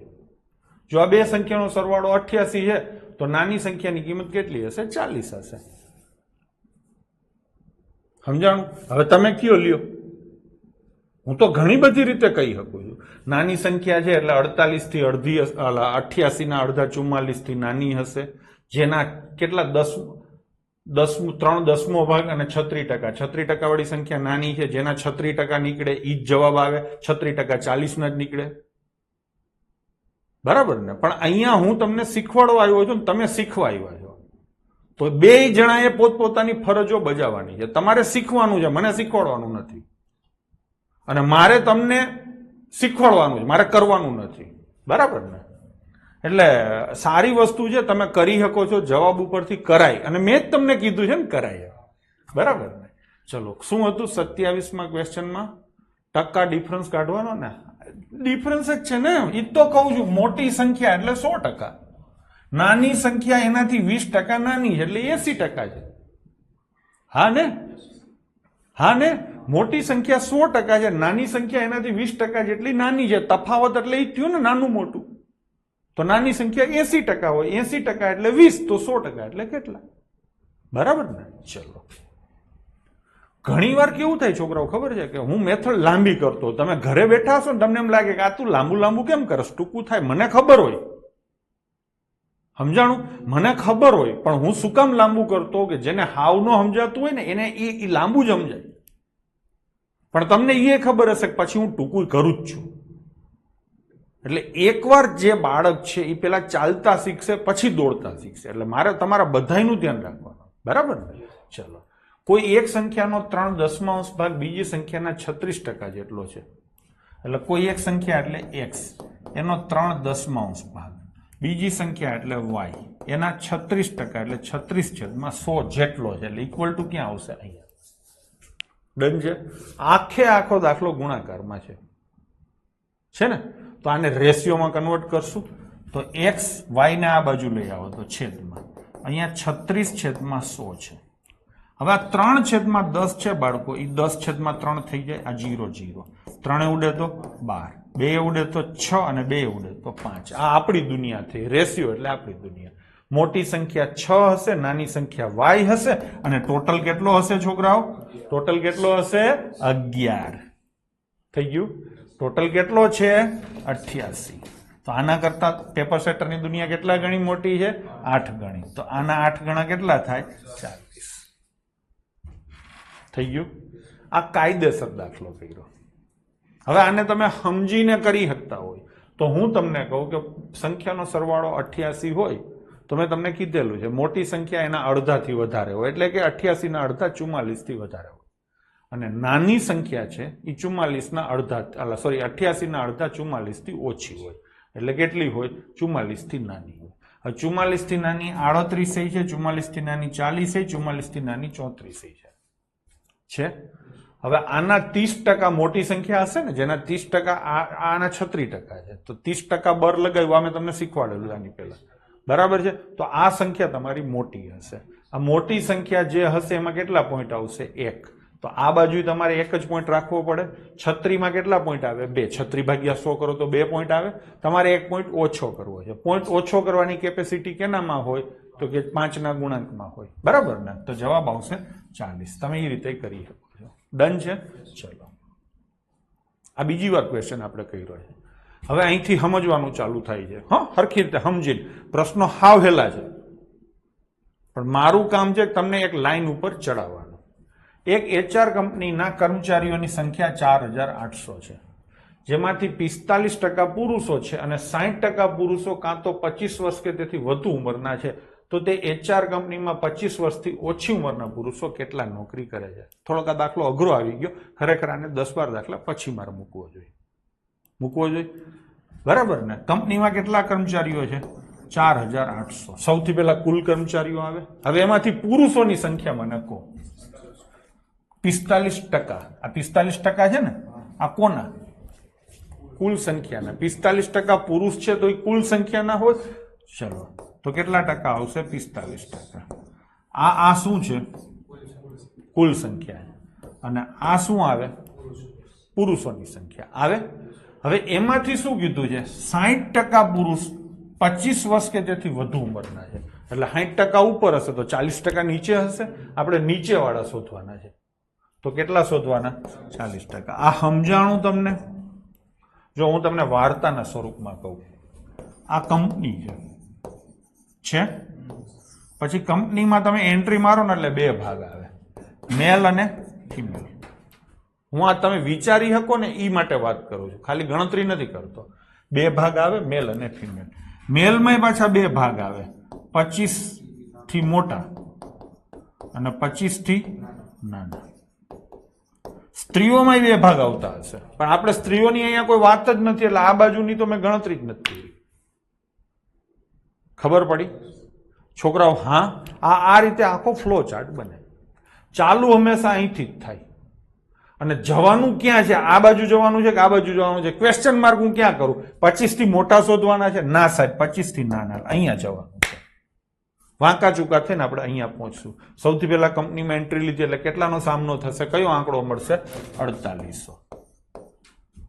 જો આ બે સંખ્યાનો સરવાળો 88 છે તો નાની સંખ્યાની કિંમત કેટલી હશે? 40 હશે. સમજાણું? હવે તમે કયો લ્યો. હું તો ઘણી બધી રીતે કહી શકું છું. નાની સંખ્યા છે એટલે 48 થી અડધી, 88 ના અડધા 44 થી નાની હશે, જેના કેટલા 3/10 ભાગ અને 36%. 36% વાળી સંખ્યા નાની છે, જેના 36% નીકળે ઈ જ જવાબ આવે. 36% 40 ના જ નીકળે. બરાબર ને? પણ અહીંયા હું તમને શીખવાડવા આવ્યો છું, તમે શીખવા આવ્યા છો, તો બે જણાએ પોતપોતાની ફરજો બજાવવાની છે. તમારે શીખવાનું છે, મને શીખવાડવાનું નથી, અને મારે તમને શીખવાડવાનું છે, મારે કરવાનું નથી. બરાબર ને? એટલે સારી વસ્તુ છે, તમે કરી શકો છો. જવાબ ઉપરથી કરાય, અને મેં જ તમને કીધું છે ને કરાય. બરાબર ને? ચલો, શું હતું 27માં ક્વેશ્ચનમાં? ટકા ડિફરન્સ કાઢવાનો ને? ડિફરન્સ જ છે ને, એ તો કહું છું. મોટી સંખ્યા એટલે 100%, નાની સંખ્યા એનાથી 20% નાની છે એટલે 80% છે. હા ને? હા ને? મોટી સંખ્યા 100% છે, નાની સંખ્યા એનાથી 20% જેટલી નાની છે. તફાવત એટલે એ થયું ને નાનું મોટું. તો નાની સંખ્યા 80% હોય, 80% એટલે 20, તો 100% એટલે કેટલા? બરાબર ને? ચલો, ઘણી વાર કેવું થાય છોકરાઓ ખબર છે કે હું મેથડ લાંબી કરતો, તમે ઘરે બેઠા હશો ને તમને એમ લાગે કે આ તું લાંબુ લાંબુ કેમ કરસ, ટૂંકું થાય. મને ખબર હોય, સમજાણું? મને ખબર હોય, પણ હું શું કામ લાંબુ કરતો કે જેને હાવ ન સમજાતું હોય ને એને એ લાંબુ જ સમજાય. પણ તમને એ ખબર હશે કે પછી હું ટૂંકું કરું જ છું. એટલે એકવાર જે બાળક છે એ પેલા ચાલતા શીખશે પછી દોડતા શીખશે. એટલે મારે તમારા બધાયનું ધ્યાન રાખવાનું. બરાબર ને? ચલો, કોઈ એક સંખ્યાનો 3/10 ભાગ બીજી સંખ્યાના 36% જેટલો છે. એટલે કોઈ એક સંખ્યા એટલે x, એનો 3/10 ભાગ, બીજી સંખ્યા એટલે y, એના 36% એટલે 36/100 જેટલો છે. એટલે ઇક્વલ ટુ ક્યાં આવશે? અહીંયા. ડન છે? આખે આખો દાખલો ગુણાકારમાં છે ને? તો આને રેશિયોમાં કન્વર્ટ કરશું તો x y ને આ બાજુ લઈ આવો તો છેદમાં, અહીંયા 36/100 છે. હવે આ 3/10 છે બાળકો, એ 10/3 થઈ જાય. આ 0 0, 3 ઉડે તો 12, 2 ઉડે તો 6 અને 2 ઉડે તો 5. આ આપણી દુનિયા થઈ. રેશિયો એટલે આપણી દુનિયા. મોટી સંખ્યા 6 હશે, નાની સંખ્યા y હશે, અને ટોટલ કેટલો હશે છોકરાઓ? ટોટલ કેટલો હશે? 11. થઈ ગયું? ટોટલ કેટલો છે? 88. તો આના કરતા પેપર સેટરની દુનિયા કેટલા ગણી મોટી છે? 8 ગણી. તો આના 8 ગણા કેટલા થાય? 40. થઈ ગયું? આ કાયદેસર દાખલો કર્યો. હવે આને તમે સમજીને કરી શકતા હોય તો હું તમને કહું કે સંખ્યાનો સરવાળો 88 હોય તો મેં તમને કીધેલું છે મોટી સંખ્યા એના અડધાથી વધારે હોય, એટલે કે 88 ના અડધા 44 થી વધારે હોય, અને નાની સંખ્યા છે એ 44 ના અડધા, સોરી 88 ના અડધા 44 થી ઓછી હોય. એટલે કેટલી હોય? 44 થી નાની હોય. હવે 44 થી નાની 38 છે, 44 થી નાની 40 છે, 44 થી નાની 34 છે. હવે આના 30% મોટી સંખ્યા હશે ને, જેના 30%, આના 36% છે, તો 30% બર લગાવ્યું. આ મેં તમને શીખવાડેલું આની પહેલા. બરાબર છે? તો આ સંખ્યા તમારી મોટી હશે. આ મોટી સંખ્યા જે હશે એમાં કેટલા પોઈન્ટ આવશે? 1. તો આ બાજુ તમારે એક જ પોઈન્ટ રાખવો પડે. 36 માં કેટલા પોઈન્ટ આવે? 2. 36 ભાગ્યા 100 કરો તો 2 પોઈન્ટ આવે. તમારે 1 પોઈન્ટ ઓછો કરવો છે. પોઈન્ટ ઓછો કરવાની કેપેસિટી કેનામાં હોય? તો કે 5 ના ગુણાંકમાં હોય. બરાબર ને? તો જવાબ આવશે 40. તમે એ રીતે કરી શકો છો. ડન છે? ચલો, આ બીજી વાર ક્વેશ્ચન આપણે કર્યો છે. હવે અહીંથી સમજવાનું ચાલુ થાય છે. હા, સરખી રીતે સમજીને પ્રશ્નો હાવ હેલા છે, પણ મારું કામ છે તમને એક લાઈન ઉપર ચડાવવાનું. એક HR કંપનીના કર્મચારીઓની સંખ્યા 4800 છે, જેમાંથી 45% પુરુષો છે અને 60% પુરુષો કાં તો 25 વર્ષ કે તેથી વધુ ઉંમરના છે. તો તે HR કંપનીમાં 25 વર્ષથી ઓછી ઉંમરના પુરુષો કેટલા નોકરી કરે છે? થોડોક આ દાખલો અઘરો આવી ગયો, ખરેખર આને 10-12 દાખલા પછી મારે મૂકવો જોઈએ. બરાબર ને? કંપનીમાં કેટલા કર્મચારીઓ છે? 4800. સૌથી પહેલા કુલ કર્મચારીઓ આવે. હવે એમાંથી પુરુષોની સંખ્યા મને કહો. 45%. આ 45% છે ને, આ કોના? કુલ સંખ્યાના. 45% પુરુષ છે તો એ કુલ સંખ્યાના હોય. ચલો, તો કેટલા ટકા આવશે? 45%. આ શું છે? કુલ સંખ્યા. અને આ શું આવે? પુરુષોની સંખ્યા આવે. હવે એમાંથી શું કીધું છે? 60% પુરુષ 25 વર્ષ કે તેથી વધુ ઉંમરના છે, એટલે 60% ઉપર હશે તો 40% નીચે હશે. આપણે નીચે વાળા શોધવાના છે, તો કેટલા શોધવાના? 40%. આ સમજાણું તમને? જો હું તમને વાર્તાના સ્વરૂપમાં કહું, આ કંપની છે, પછી કંપનીમાં તમે એન્ટ્રી મારો ને એટલે 2 ભાગ આવે, મેલ અને ફિમેલ. હું આ તમે વિચારી શકો ને એ માટે વાત કરું છું, ખાલી ગણતરી નથી કરતો. 2 ભાગ આવે, મેલ અને ફિમેલ. મેલમાં પાછા 2 ભાગ આવે, 25 થી મોટા અને 25 થી નાના. સ્ત્રીઓમાં 2 ભાગ આવતા હશે, પણ આપણે સ્ત્રીઓની અહીંયા કોઈ વાત જ નથી, એટલે આ બાજુની તો મેં ગણતરી જ નથી કરી. ખબર પડી છોકરાઓ? હા, આ રીતે આખો ફ્લો ચાર્ટ બને. ચાલુ હંમેશા અહીંથી જ થાય, અને જવાનું ક્યાં છે? આ બાજુ જવાનું છે કે આ બાજુ જવાનું છે? ક્વેશ્ચન માર્ક હું ક્યાં કરું? 25 થી મોટા શોધવાના છે? ના સાહેબ, 25 થી નાના. અહીંયા જવાનું છે. વાંકા ચૂકા થઈને આપણે અહીંયા પહોંચશું. સૌથી પહેલા કંપનીમાં એન્ટ્રી લીધી એટલે કેટલાનો સામનો થશે? કયો આંકડો મળશે? 4800.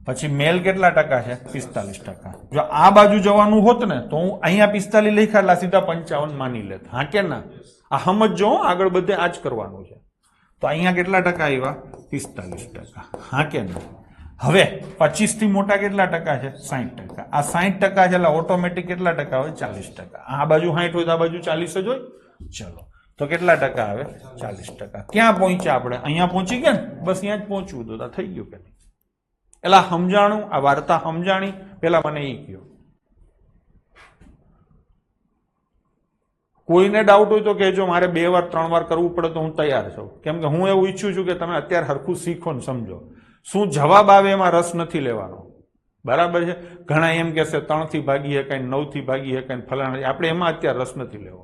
પછી મેલ કેટલા ટકા છે? 45%. જો આ બાજુ જવાનું હોત ને તો હું અહીંયા 45 લખ્યા, સીધા 55 માની લેત. હા કે ના? આ સમજો, આગળ બધે આ જ કરવાનું છે. તો અહીંયા કેટલા ટકા આવ્યા? 45%. હા કે ના? હવે 25 થી મોટા કેટલા ટકા છે? 60%. આ 60% છે એટલે ઓટોમેટિક કેટલા ટકા હોય? 40%. આ બાજુ 60 હોય તો આ બાજુ 40 જ હોય. ચલો, તો કેટલા ટકા આવે? 40%. ક્યાં પહોંચ્યા આપણે? અહીંયા પહોંચી ગયા ને? બસ અહીંયા જ પહોંચવું તો થઈ ગયું કે નહીં? એટલે સમજાણું, આ વાર્તા સમજાણી. પેલા મને એ કહ્યું, કોઈને ડાઉટ હોય તો કહેજો. મારે 2 વાર 3 વાર કરવું પડે તો હું તૈયાર છું, કેમ કે હું એવું ઈચ્છું છું કે તમે અત્યારે હરખું શીખો ને સમજો. શું જવાબ આવે એમાં રસ નથી લેવાનો, બરાબર છે? ઘણા એમ કહેશે 3 થી ભાગી શકાય, 9 થી ભાગી શકાય, ફલાણા. આપણે એમાં અત્યારે રસ નથી લેવો,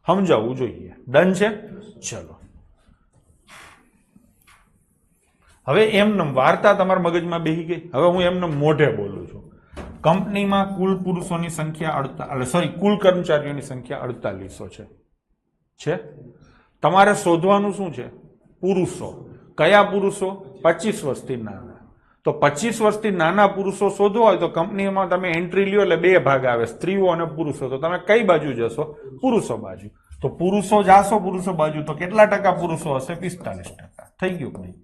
સમજાવવું જોઈએ. ડન છે? ચલો, હવે એમને વાર્તા તમારા મગજમાં બેસી ગઈ. હવે હું એમને મોઢે બોલું છું. કંપનીમાં કુલ પુરુષોની સંખ્યા કુલ કર્મચારીઓની સંખ્યા 4800 છે. તમારે શોધવાનું શું છે? પુરુષો. કયા પુરુષો? 25 વર્ષથી નાના. તો 25 વર્ષથી નાના પુરુષો શોધવા હોય તો કંપનીમાં તમે એન્ટ્રી લ્યો એટલે 2 ભાગ આવે, સ્ત્રીઓ અને પુરુષો. તો તમે કઈ બાજુ જશો? પુરુષો બાજુ. તો પુરુષો જાશો પુરુષો બાજુ, તો કેટલા ટકા પુરુષો હશે? 45%. થઈ ગયું કે નહીં?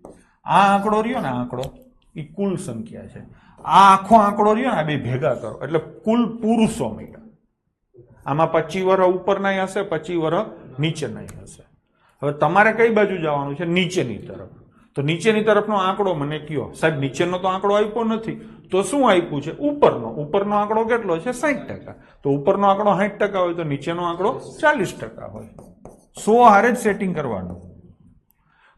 આ આંકડો રહ્યો ને, આંકડો એ કુલ સંખ્યા છે. આ આખો આંકડો રહ્યો ને, આ 2 ભેગા કરો એટલે કુલ પુરુષો મળ્યા. આમાં 25 વર્ષ ઉપરના હશે, 25 વર્ષ નીચેના હશે. હવે તમારે કઈ બાજુ જવાનું છે? નીચેની તરફ. તો નીચેની તરફનો આંકડો મને કયો? સાહેબ નીચેનો તો આંકડો આપ્યો નથી, તો શું આપ્યું છે? ઉપરનો આંકડો કેટલો છે? 60%. તો ઉપરનો આંકડો 60% હોય તો નીચેનો આંકડો 40% હોય. 100 હારે જ સેટિંગ કરવાનું.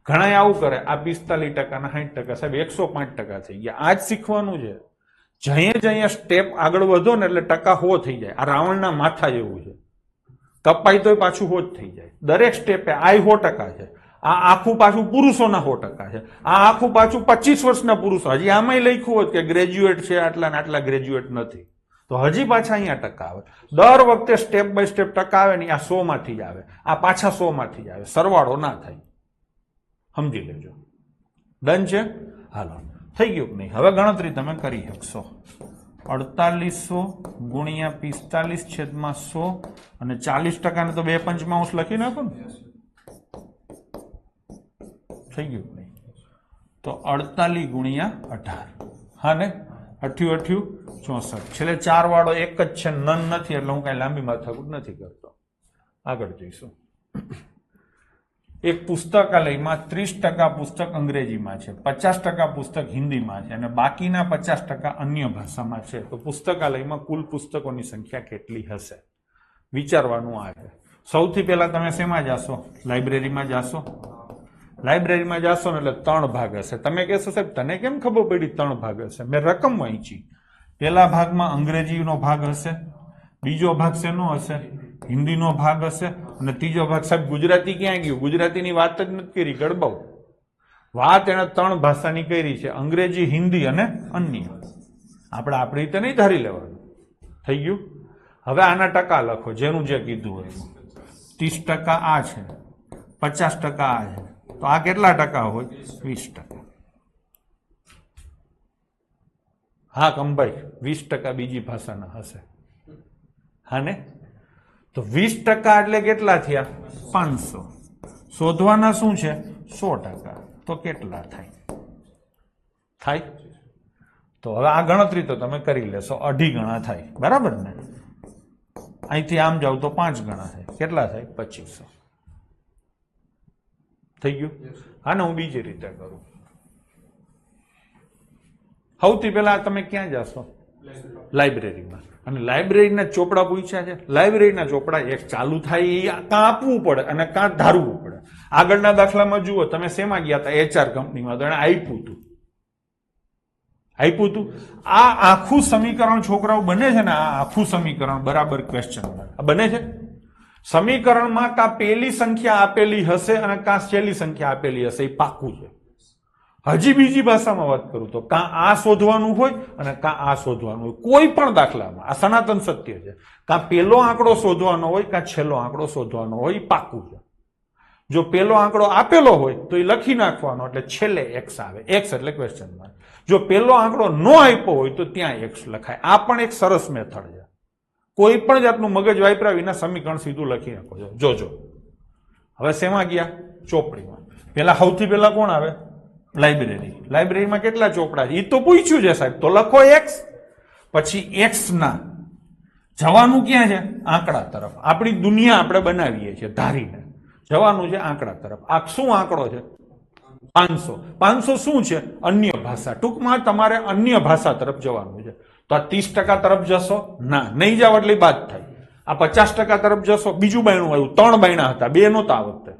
ઘણા આવું કરે, આ 45% ના 60%, સાહેબ 105% થઈ ગયા. આ જ શીખવાનું છે. જઈએ સ્ટેપ આગળ વધો ને એટલે ટકા 100 થઈ જાય. આ રાવણના માથા જેવું છે, કપાય તોય પાછું 100 જ થઈ જાય. દરેક સ્ટેપે આ 100% છે. આ આખું પાછું પુરુષોના 100% છે. આ આખું પાછું 25 વર્ષના પુરુષો. હજી આમાંય લખ્યું હોત કે ગ્રેજ્યુએટ છે, આટલા ને આટલા ગ્રેજ્યુએટ નથી, તો હજી પાછા અહીંયા ટકા આવે. દર વખતે સ્ટેપ બાય સ્ટેપ ટકા આવે ને, આ 100 માંથી જ આવે, આ પાછા 100 માંથી જ આવે. સરવાળો ના થાય, સમજી લેજો. ડન છે? હાલો, થઈ ગયું કે નહીં? હવે ગણતરી તમે કરી શકશો. 4800 ગુણ્યા 45/100 અને 40% ને તો 2 પંચમાંશ લખી નાખો ને. થઈ ગયું કે નહીં? તો 48 ગુણ્યા 18. હા ને, અઠ્યું 64 છેલ્લે 4 વાળો એક જ છે, નન નથી, એટલે હું કઈ લાંબી માથાકૂટ નથી કરતો. આગળ જઈશું. એક પુસ્તકાલયમાં 30% પુસ્તક અંગ્રેજીમાં છે, 50% પુસ્તક હિન્દીમાં છે અને બાકીના 50% અન્ય ભાષામાં છે. તો પુસ્તકાલયમાં કુલ પુસ્તકોની સંખ્યા કેટલી હશે? વિચારવાનું આ છે. સૌથી પહેલા તમે શેમાં જાશો? લાઇબ્રેરીમાં જાશો. લાઇબ્રેરીમાં જાશો ને એટલે 3 ભાગ હશે. તમે કહેશો સાહેબ તને કેમ ખબર પડી 3 ભાગ હશે? મેં રકમ વાંચી. પહેલા ભાગમાં અંગ્રેજીનો ભાગ હશે, બીજો ભાગ શેનો હશે? હિન્દીનો ભાગ હશે અને ત્રીજો ભાગ સાહેબ ગુજરાતી ક્યાં ગયું? ગુજરાતીની વાત જ નથી કરી, ગડબડ. વાત એને 3 ભાષાની કરી છે, અંગ્રેજી, હિન્દી અને અન્ય. આપણે આપણી રીતે નહીં ધારી લેવાનું. થઈ ગયું? હવે આના ટકા લખો, જેનું જે કીધું હોય. 30% આ છે, 50% આ છે, તો આ કેટલા ટકા હોય? 20%. હા કમભાઈ, 20% બીજી ભાષાના હશે. હા ને? તો 20% એટલે કેટલા થયા? 500. શોધવાના શું છે? 100%. તો કેટલા થાય? થાય? તો હવે આ ગણતરી તો તમે કરી લેશો, 2.5 ગણા થાય, બરાબર ને? અહીંથી આમ જાવ તો 5 ગણા થાય. કેટલા થાય? 2500. થઈ ગયું? હા ને? હું બીજી રીતે કરું. સૌથી પહેલા તમે ક્યાં જાશો? લાઇબ્રેરીમાં. અને લાઇબ્રેરીના ચોપડા પૂછ્યા છે. લાઇબ્રેરીના ચોપડા એક ચાલુ થાય એ કાં આપવું પડે અને કાં ધારવું પડે. આગળના દાખલામાં જુઓ, તમે શેમાં ગયા હતા? HR કંપનીમાં. તો એને આપ્યું હતું. આ આખું સમીકરણ છોકરાઓ બને છે ને, આ આખું સમીકરણ બરાબર ક્વેશ્ચન બને છે. સમીકરણમાં કાં પેલી સંખ્યા આપેલી હશે અને કાં છેલ્લી સંખ્યા આપેલી હશે, એ પાક્કું છે. હજી બીજી ભાષામાં વાત કરું તો કાં આ શોધવાનું હોય અને કાં આ શોધવાનું હોય. કોઈ પણ દાખલામાં આ સનાતન સત્ય છે. કાં પેલો આંકડો શોધવાનો હોય કાં છેલ્લો આંકડો શોધવાનો હોય, એ પાક્કું છે. જો પેલો આંકડો આપેલો હોય તો એ લખી નાખવાનો, એટલે છેલ્લે x આવે. x એટલે ક્વેશ્ચન માર્ક. જો પેલો આંકડો ન આપ્યો હોય તો ત્યાં x લખાય. આ પણ એક સરસ મેથડ છે. કોઈ પણ જાતનું મગજ વાપર્યા વિના સમીકરણ સીધું લખી નાખો છો. જોજો. હવે શેમાં ગયા? ચોપડીમાં. પેલા સૌથી પહેલા કોણ આવે? લાઇબ્રેરી. લાઇબ્રેરીમાં કેટલા ચોપડા છે? એ તો પૂછ્યું છે સાહેબ, તો લખો x. પછી x ના જવાનું ક્યાં છે? આંકડા તરફ. આપણી દુનિયા આપણે બનાવીએ છીએ ધારીને. જવાનું છે આંકડા તરફ. આ શું આંકડો છે? 500. 500 શું છે? અન્ય ભાષા. ટૂંકમાં તમારે અન્ય ભાષા તરફ જવાનું છે. તો આ 30% તરફ જશો? ના, નહીં જાવ એટલે બાદ થાય. આ 50% તરફ જશો? બીજું બાયણું આવ્યું. 3 બાયણા હતા, 2 નહોતા આ વખતે.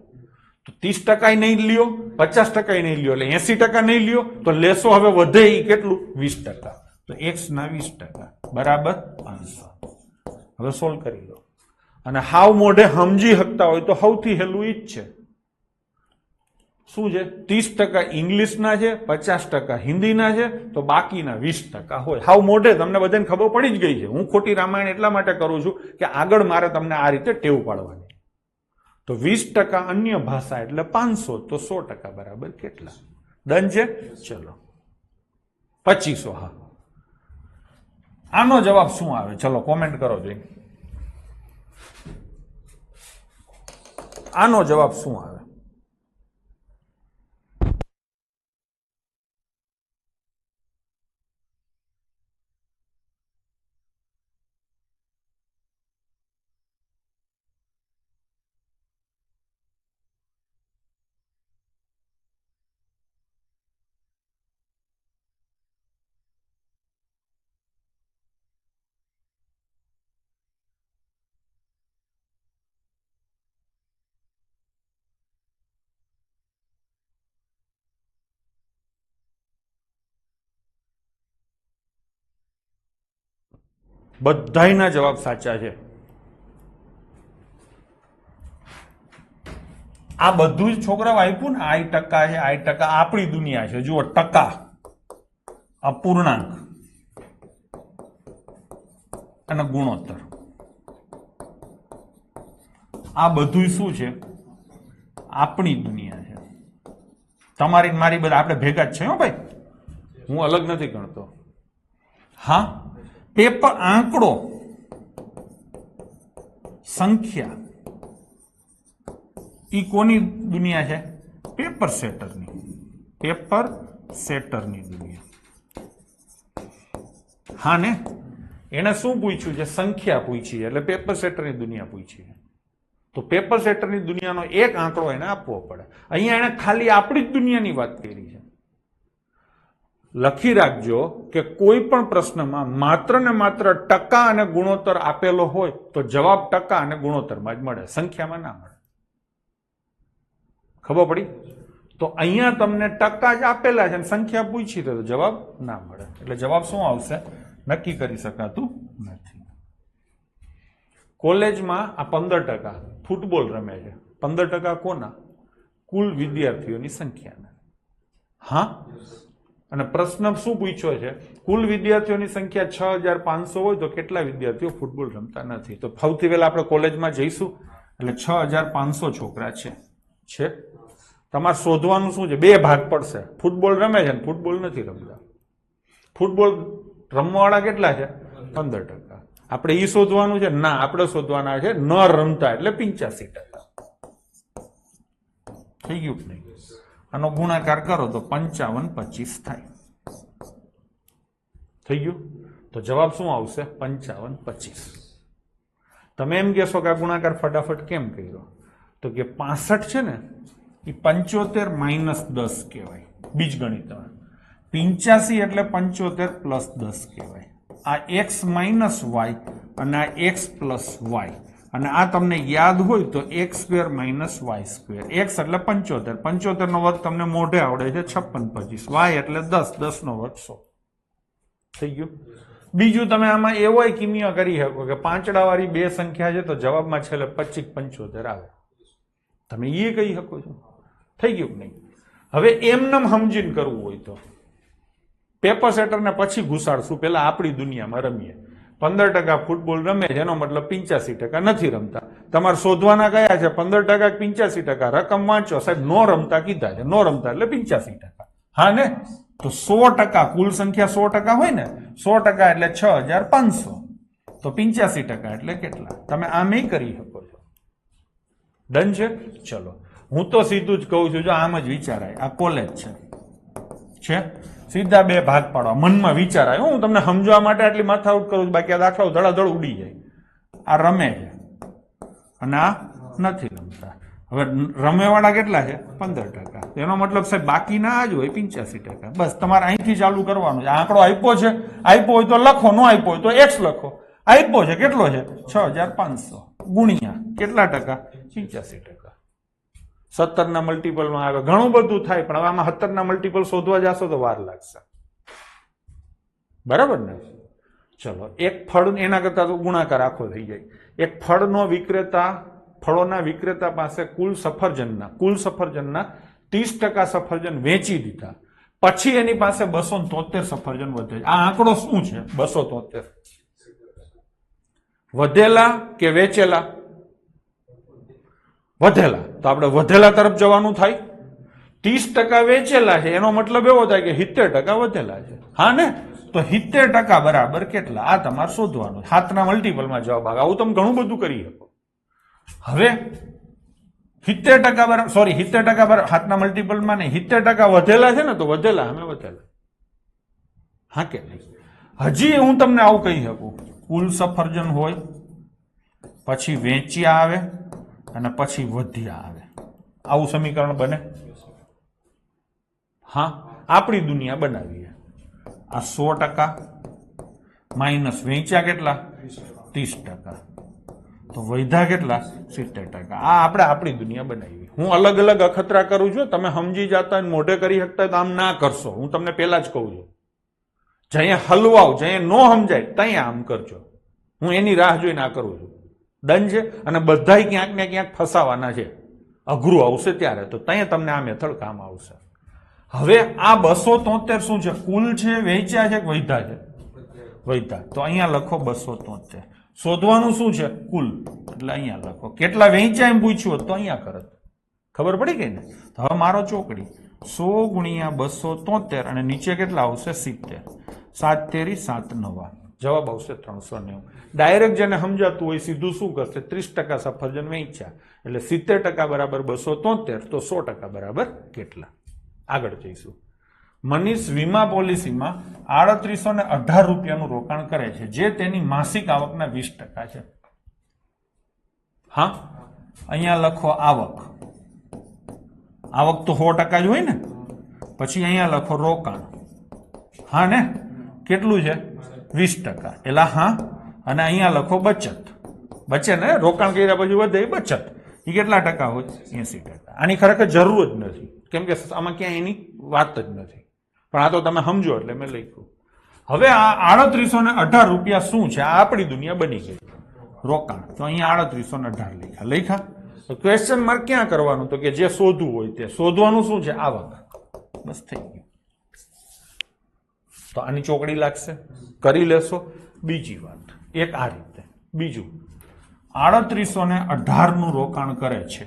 તો 30% નહીં લ્યો, 50% નહીં લ્યો, એટલે 80% નહીં લ્યો. તો લેશો હવે વધે એ કેટલું? 20%. તો x ના 20% બરાબર 500. હવે સોલ્વ કરી લો. અને હાવ મોઢે સમજી શકતા હોય તો સૌથી હેલું ઈ જ છે. શું છે? 30% ઇંગ્લિશના છે, 50% હિન્દીના છે, તો બાકીના 20% હોય. હાવ મોઢે તમને બધાને ખબર પડી જ ગઈ છે. હું ખોટી રામાયણ એટલા માટે કરું છું કે આગળ મારે તમને આ રીતે ટેવ પાડવાની. તો 20% અન્ય ભાષા એટલે 500, તો 100% બરાબર કેટલા? ડન છે? ચલો 2500. હા, આનો જવાબ શું આવે? ચલો કોમેન્ટ કરો જોઈ. આનો જવાબ શું આવે? બધાયના જવાબ સાચા છે. આ બધું જ છોકરાઓ આપ્યું ને, આ ટકા છે, આ ટકા આપણી દુનિયા છે. જુઓ, ટકા, અપૂર્ણાંક અને ગુણોત્તર, આ બધું શું છે? આપણી દુનિયા છે. તમારી મારી બધા આપણે ભેગા જ છે હો ભાઈ, હું અલગ નથી ગણતો. હા, પેપર, આંકડો, સંખ્યા, ઈ કોની દુનિયા છે? પેપર સેટરની. પેપર સેટરની દુનિયા. હા ને, એને શું પૂછ્યું છે? સંખ્યા પૂછી, એટલે પેપર સેટરની દુનિયા પૂછી. તો પેપર સેટરની દુનિયાનો એક આંકડો એને આપવો પડે. અહીંયા એને ખાલી આપણી જ દુનિયાની વાત કરી છે. લખી રાખજો કે કોઈ પણ પ્રશ્નમાં માત્ર ને માત્ર ટકા અને ગુણોત્તર આપેલો હોય તો જવાબ ટકા અને ગુણોત્તરમાં જ મળે, સંખ્યામાં ના મળે. ખબર પડી? તો અહીંયા તમને ટકા જ આપેલા છે, સંખ્યા પૂછી તો જવાબ ના મળે. એટલે જવાબ શું આવશે? નક્કી કરી શકાતું નથી. કોલેજમાં આ 15% ફૂટબોલ રમે છે. 15% કોના? કુલ વિદ્યાર્થીઓની સંખ્યાના. હા, અને પ્રશ્ન શું પૂછ્યો છે? કુલ વિદ્યાર્થીઓની સંખ્યા 6500 હોય તો કેટલા વિદ્યાર્થીઓ ફૂટબોલ રમતા નથી? તો સૌથી પહેલા આપણે કોલેજમાં જઈશું, એટલે 6500 છોકરા છે. તમારે શોધવાનું શું છે? બે ભાગ પડશે. ફૂટબોલ રમે છે ને ફૂટબોલ નથી રમતા. ફૂટબોલ રમવાવાળા કેટલા છે? 15%. આપણે ઈ શોધવાનું છે? ના, આપણે શોધવાના છે ન રમતા, એટલે 85%. થઈ ગયું કે નહીં? આનો ગુણાકાર કરો તો 55-25 થાય. થઈ ગયું? તો જવાબ શું આવશે? 55-25. તમે એમ કહેશો કે આ ગુણાકાર ફટાફટ કેમ કર્યો? તો કે 65 છે ને એ 75 માઇનસ 10 કહેવાય બીજગણિતમાં. 85 એટલે 75 પ્લસ 10 કહેવાય. આ x માઇનસ વાય અને આ x પ્લસ વાય, અને આ તમને યાદ હોય તો x square minus Y square. x એટલે 75, 75 નો વર્ગ તમને મોઢે આવડે છે 56-25, વાય એટલે 10, 10 નો વર્ગ 100. થઈ ગયું? બીજું તમે આમાં એવો કિમિયો કરી શકો કે પાંચડા વાળી બે સંખ્યા છે તો જવાબમાં છેલ્લે 25-75 આવે. તમે એ કહી શકો છો. થઈ ગયું કે નહીં? હવે એમનેમ સમજીને કરવું હોય તો પેપર સેટરને પછી ઘુસાડશું, પેલા આપણી દુનિયામાં રમીએ. 15% ફૂટબોલ રમે છે, એનો મતલબ 85% નથી રમતા. તમારે શોધવાના કયા છે? 15% 85%. રકમ વાંચો સાહેબ, નો રમતા કીધા છે, નો રમતા એટલે 85%. હા ને? તો 100%, કુલ સંખ્યા 100% હોય ને, 100% એટલે 6500, તો 85% એટલે કેટલા? તમે આમ કરી શકો છો. ડન છે? ચલો, હું તો સીધું જ કહું છું, જો આમ જ વિચારાય. આ કોલેજ છે, સીધા બે ભાગ પાડવા, મનમાં વિચારાય. હું તમને સમજવા માટે આટલી માથાકૂટ કરું છું, બાકી આ દાખલાઓ ધડાધડ ઉડી જાય. આ રમે છે અને આ નથી રમતા. હવે રમેવાળા કેટલા છે? 15%. એનો મતલબ સાહેબ બાકીના જ હોય 85%. બસ તમારે અહીંથી ચાલુ કરવાનું છે. આંકડો આપ્યો છે, આપ્યો હોય તો લખો, ન આપ્યો હોય તો x લખો. આપ્યો છે કેટલો છે? 6500 ગુણ્યા કેટલા ટકા? 85%. 17 ના મલ્ટીપલમાં આવે, ઘણું બધું થાય, પણ હવે આમાં 17 ના મલ્ટીપલ શોધવા જશો તો વાર લાગશે. બરાબર ને? ચલો, એક ફળ એના કરતા તો ગુણાકાર આખો થઈ જાય. એક ફળનો વિક્રેતા, ફળોના વિક્રેતા પાસે કુલ સફરજનના 30% સફરજન વેચી દીધા, પછી એની પાસે 273 સફરજન વધે. આ આંકડો શું છે? 273. વધેલા કે વેચેલા? વધેલા. તો આપણે વધેલા તરફ જવાનું થાય. 30% વેચેલા છે, એનો મતલબ એવો થાય કે 70% વધેલા છે. હા ને? તો 70% બરાબર કેટલા? આ તમારે શોધવાનું. 7 ના મલ્ટીપલમાં જવાબ આવે. આવું તમે ઘણું બધું કરી શકો. હવે 70% બરાબર, સોરી 70% બરાબર 7 ના મલ્ટીપલમાં નહીં, 70% વધેલા છે ને, તો વધેલા અમે વધેલા. હા કે નહીં? હજી હું તમને આવું કહી શકું, કુલ સફરજન હોય, પછી વેચ્યા આવે અને પછી વધ્યા આવે. આવું સમીકરણ બને? હા, આપણી દુનિયા બનાવીએ. આ 100% માઇનસ વેચ્યા કેટલા? 30%. તો વૈધા કેટલા? 70%. આ આપણે આપણી દુનિયા બનાવી. હું અલગ અલગ અખતરા કરું છું, તમે સમજી જતા મોઢે કરી શકતા તો આમ ના કરશો. હું તમને પહેલા જ કહું છું, જ્યાં હલવાઓ, જ્યાં નો સમજાય ત્યાં આમ કરજો. હું એની રાહ જોઈને આ કરું છું. ડન છે? અને બધા ક્યાંક ને ક્યાંક ફસાવાના છે. અઘરું આવશે ત્યારે તો ત્યાં તમને આ મેથડ કામ આવશે. હવે આ 273 શું છે? કુલ છે, વેચ્યા છે, વૈધા છે? વૈધા. તો અહીંયા લખો 273. શોધવાનું શું છે? કુલ. એટલે અહીંયા લખો. કેટલા વેચ્યા એમ પૂછ્યું હોત તો અહીંયા કરત. ખબર પડી ગઈ ને? હવે મારો ચોકડી 100 ગુણ્યા 273 અને નીચે કેટલા આવશે? 70. 7 તેરી 7 9. જવાબ આવશે 390. ડાયરેક્ટ જેને સમજાતું હોય સીધું શું કરશે? 30% સફરજન વેચ્યા એટલે 70% બરાબર 273, તો 100% બરાબર કેટલા? આગળ જઈશું. મનીષ વીમા પોલિસીમાં 3818 રૂપિયાનું રોકાણ કરે છે, જે તેની માસિક આવકના 20% છે. હા, અહીંયા લખો આવક. આવક તો 100% જ હોય ને. પછી અહીંયા લખો રોકાણ. હા ને, કેટલું છે? 20%. એલા હા. અને અહીંયા લખો બચત. બચે ને, રોકાણ કર્યા પછી વધે એ બચત. એ કેટલા ટકા હોય? 80%. આની ખરેખર જરૂર જ નથી, કેમ કે આમાં ક્યાંય એની વાત જ નથી, પણ આ તો તમે સમજો એટલે મેં લખ્યું. હવે આ 3818 રૂપિયા શું છે? આ આપણી દુનિયા બની ગઈ. રોકાણ તો અહીંયા 3818 લખ્યા. ક્વેશ્ચન માર્ક ક્યાં કરવાનું? તો કે જે શોધવું હોય તે. શોધવાનું શું છે? આવક. બસ થઈ ગયું. તો આની ચોકડી લાગશે, કરી લેશો. બીજી વાત એક આ રીતે. બીજું 3818 નું રોકાણ કરે છે,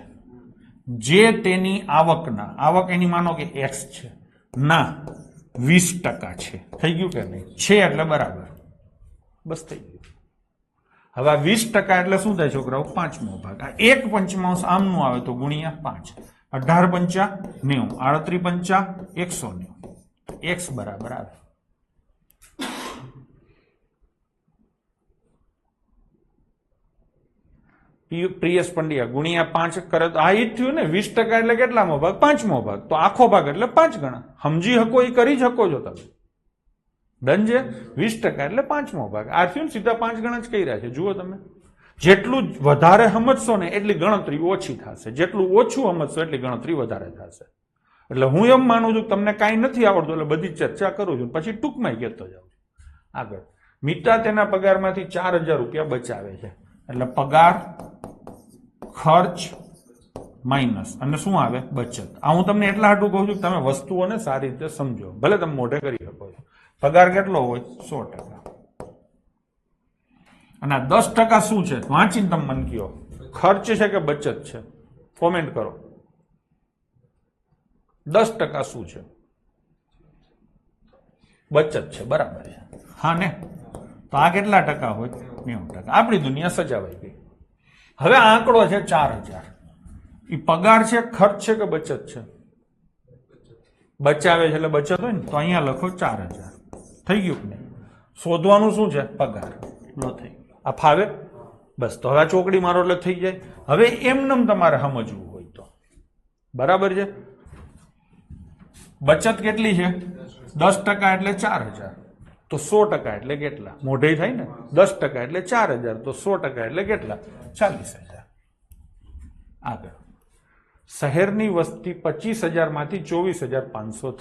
જે તેની આવકના, આવક એની માનો કે એક્સ છે, ના 20% છે. થઈ ગયું કે નહીં? છે એટલે બરાબર. બસ થઈ ગયું. હવે 20% એટલે શું થાય છોકરાઓ? 5મો ભાગ. આ 1/5 આમનું આવે તો ગુણ્યા 5. 18 પંચા 90, 38 પંચા 190. x બરાબર આવે. પ્રિયસ પંડ્યા ગુણ્યા 5 કરે તો આ જ થયું ને. 20% એટલે કેટલામો ભાગ? 5મો ભાગ. તો આખો ભાગ એટલે 5 ગણા. સમજી શકો એ કરી શકો છો તમે. ડન છે? 20% એટલે 5મો ભાગ. આ થયું સીધા 5 ગણા જ કર્યા છે. જુઓ તમે, જેટલું વધારે સમજશો ને એટલી ગણતરી ઓછી થશે, જેટલું ઓછું સમજશો એટલી ગણતરી વધારે થશે. એટલે હું એમ માનું છું કે તમને કાંઈ નથી આવડતું એટલે બધી ચર્ચા કરું છું, પછી ટૂંકમાં કહેતો જાઉં છું. આગળ મીતા તેના પગારમાંથી 4000 રૂપિયા બચાવે છે, એટલે પગાર, ખર્ચ માઇનસ અને શું આવે? બચત. આ હું તમને એટલા હાટું કહું છું કે તમે વસ્તુઓને સારી રીતે સમજો. ભલે તમે મોઢે કરી શકો છો. પગાર કેટલો હોય? 100%. અને આ 10% શું છે? વાંચીને તમે મને કહો, ખર્ચ છે કે બચત છે? કોમેન્ટ કરો. 10% શું છે? બચત છે. બરાબર છે. હા ને? તો આ કેટલા ટકા હોય? 90%. આપણી દુનિયા સજાવાઈ ગઈ. હવે આ આંકડો છે 4000. એ પગાર છે, ખર્ચ છે કે બચત છે? બચાવે છે એટલે બચત હોય ને. તો અહીંયા લખો 4000. થઈ ગયું કે નહીં? શોધવાનું શું છે? પગાર. લો થઈ ગયું. આ ફાવે? બસ. તો હવે ચોકડી મારો એટલે થઈ જાય. હવે એમનેમ તમારે સમજવું હોય તો બરાબર છે. બચત કેટલી છે? 10% એટલે 4000. તો 100% એટલે કેટલા? મોઢે થાય ને. 10% એટલે 4000. તો 100% એટલે કેટલા? 40000. આગળ શહેરની વસ્તી 25000 માંથી 24500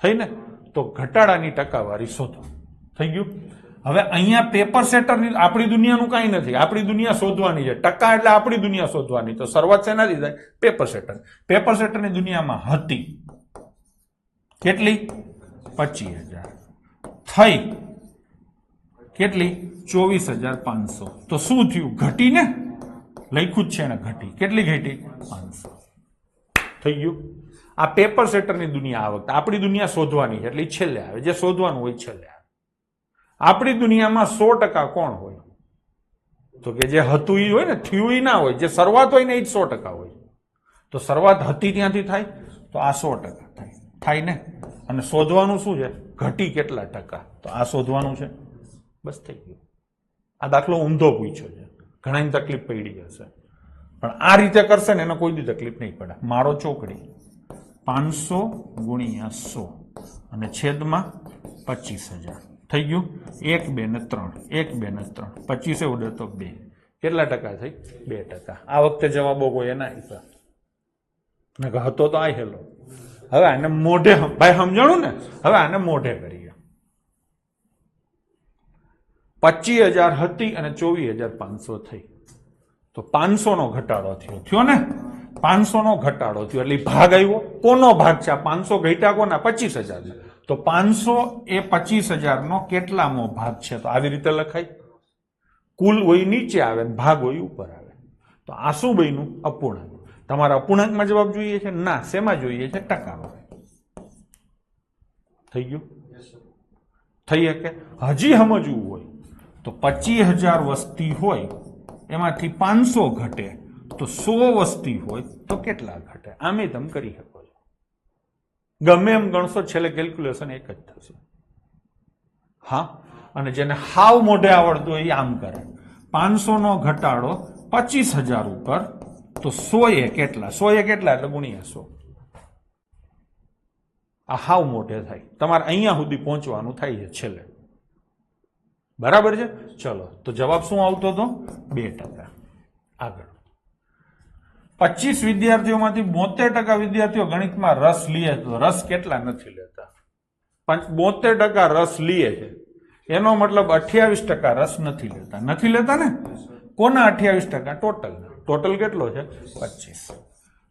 થઈ ને. તો ઘટાડાની ટકાવારી શોધો. થઈ ગયું. હવે અહીંયા પેપર સેટરની, આપણી દુનિયાનું કાંઈ નથી. આપણી દુનિયા શોધવાની છે. ટકા એટલે આપણી દુનિયા શોધવાની. તો શરૂઆત શેનાથી થાય? Paper setter. પેપર સેટરની દુનિયામાં હતી કેટલી? 25000. થઈ કેટલી? 24500. તો શું થયું? ઘટી ને. લખ્યું જ છે ને ઘટી. કેટલી ઘટી? 500. થઈ ગયું. આ પેપર સેટરની દુનિયા આ વખતે. આપણી દુનિયા શોધવાની છે એટલે છેલ્લે આવે. જે શોધવાનું હોય છેલ્લે આવે. આપણી દુનિયામાં 100% કોણ હોય? તો કે જે હતું એ હોય ને, થયું એ ના હોય. જે શરૂઆત હોય ને એ જ 100% હોય. તો શરૂઆત હતી ત્યાંથી થાય તો આ 100% થાય ને. અને શોધવાનું શું છે? ઘટી કેટલા ટકા? તો આ શોધવાનું છે. બસ થઈ ગયું. આ દાખલો ઊંધો પૂછ્યો છે. ઘણાની તકલીફ પડી હશે, પણ આ રીતે કરશે ને એને કોઈ દી તકલીફ નહીં પડે. મારો ચોકડી 500 ગુણ્યા 100 અને છેદમાં 25000. થઈ ગયું. 1 2 ને 3, 1 2 ને 3, 25 ઉડે તો 2. કેટલા ટકા થઈ? 2%. આ વખતે જવાબો કોઈ એના આપ્યા હતો તો આ હેલો. હવે આને મોઢે ભાઈ સમજાણું ને. હવે આને મોઢે કરીએ. 25000 હતી અને 24500 થઈ. તો 500 નો ઘટાડો થયો ને. 500 નો ઘટાડો થયો એટલે ભાગ આવ્યો. કોનો ભાગ છે? 500 ઘટ્યા કોના? 25000. તો 500 એ 25000 નો કેટલામો ભાગ છે? તો આવી રીતે લખાય. કુલ હોય નીચે આવે, ભાગ હોય ઉપર આવે. તો આ શું બન્યું? અપૂર્ણાંક. તમારા અપૂર્ણાંકમાં જવાબ જોઈએ છે? ના. શેમાં જોઈએ છે? ટકામાં. થઈ ગયું? થઈ શકે. હજી સમજવું હોય તો 25000 વસ્તી હોય એમાંથી 500 ઘટે તો 100 વસ્તી હોય તો કેટલા ઘટે? આમે તમે કરી શકો છો. ગમે એમ ગણશો છેલ્લે કેલ્ક્યુલેશન એક જ થશે. હા, અને જેને હાવ મોઢે આવડતું હોય એ આમ કરે. 500 નો ઘટાડો 25,000 ઉપર, તો 100 એ કેટલા? 100 એ કેટલા એટલે ગુણ્યા 100. આ હાવ મોઢે થાય. તમારે અહીંયા સુધી પહોંચવાનું થાય છે છેલ્લે. બરાબર છે? ચલો, તો જવાબ શું આવતો હતો? 2%. આગળ 25 વિદ્યાર્થીઓમાંથી 72% વિદ્યાર્થીઓ ગણિતમાં રસ લે તો રસ કેટલા નથી લેતા? 72% રસ લે છે, એનો મતલબ 28% રસ નથી લેતા. નથી લેતા ને? કોના 28%? ટોટલ કેટલો છે? 25.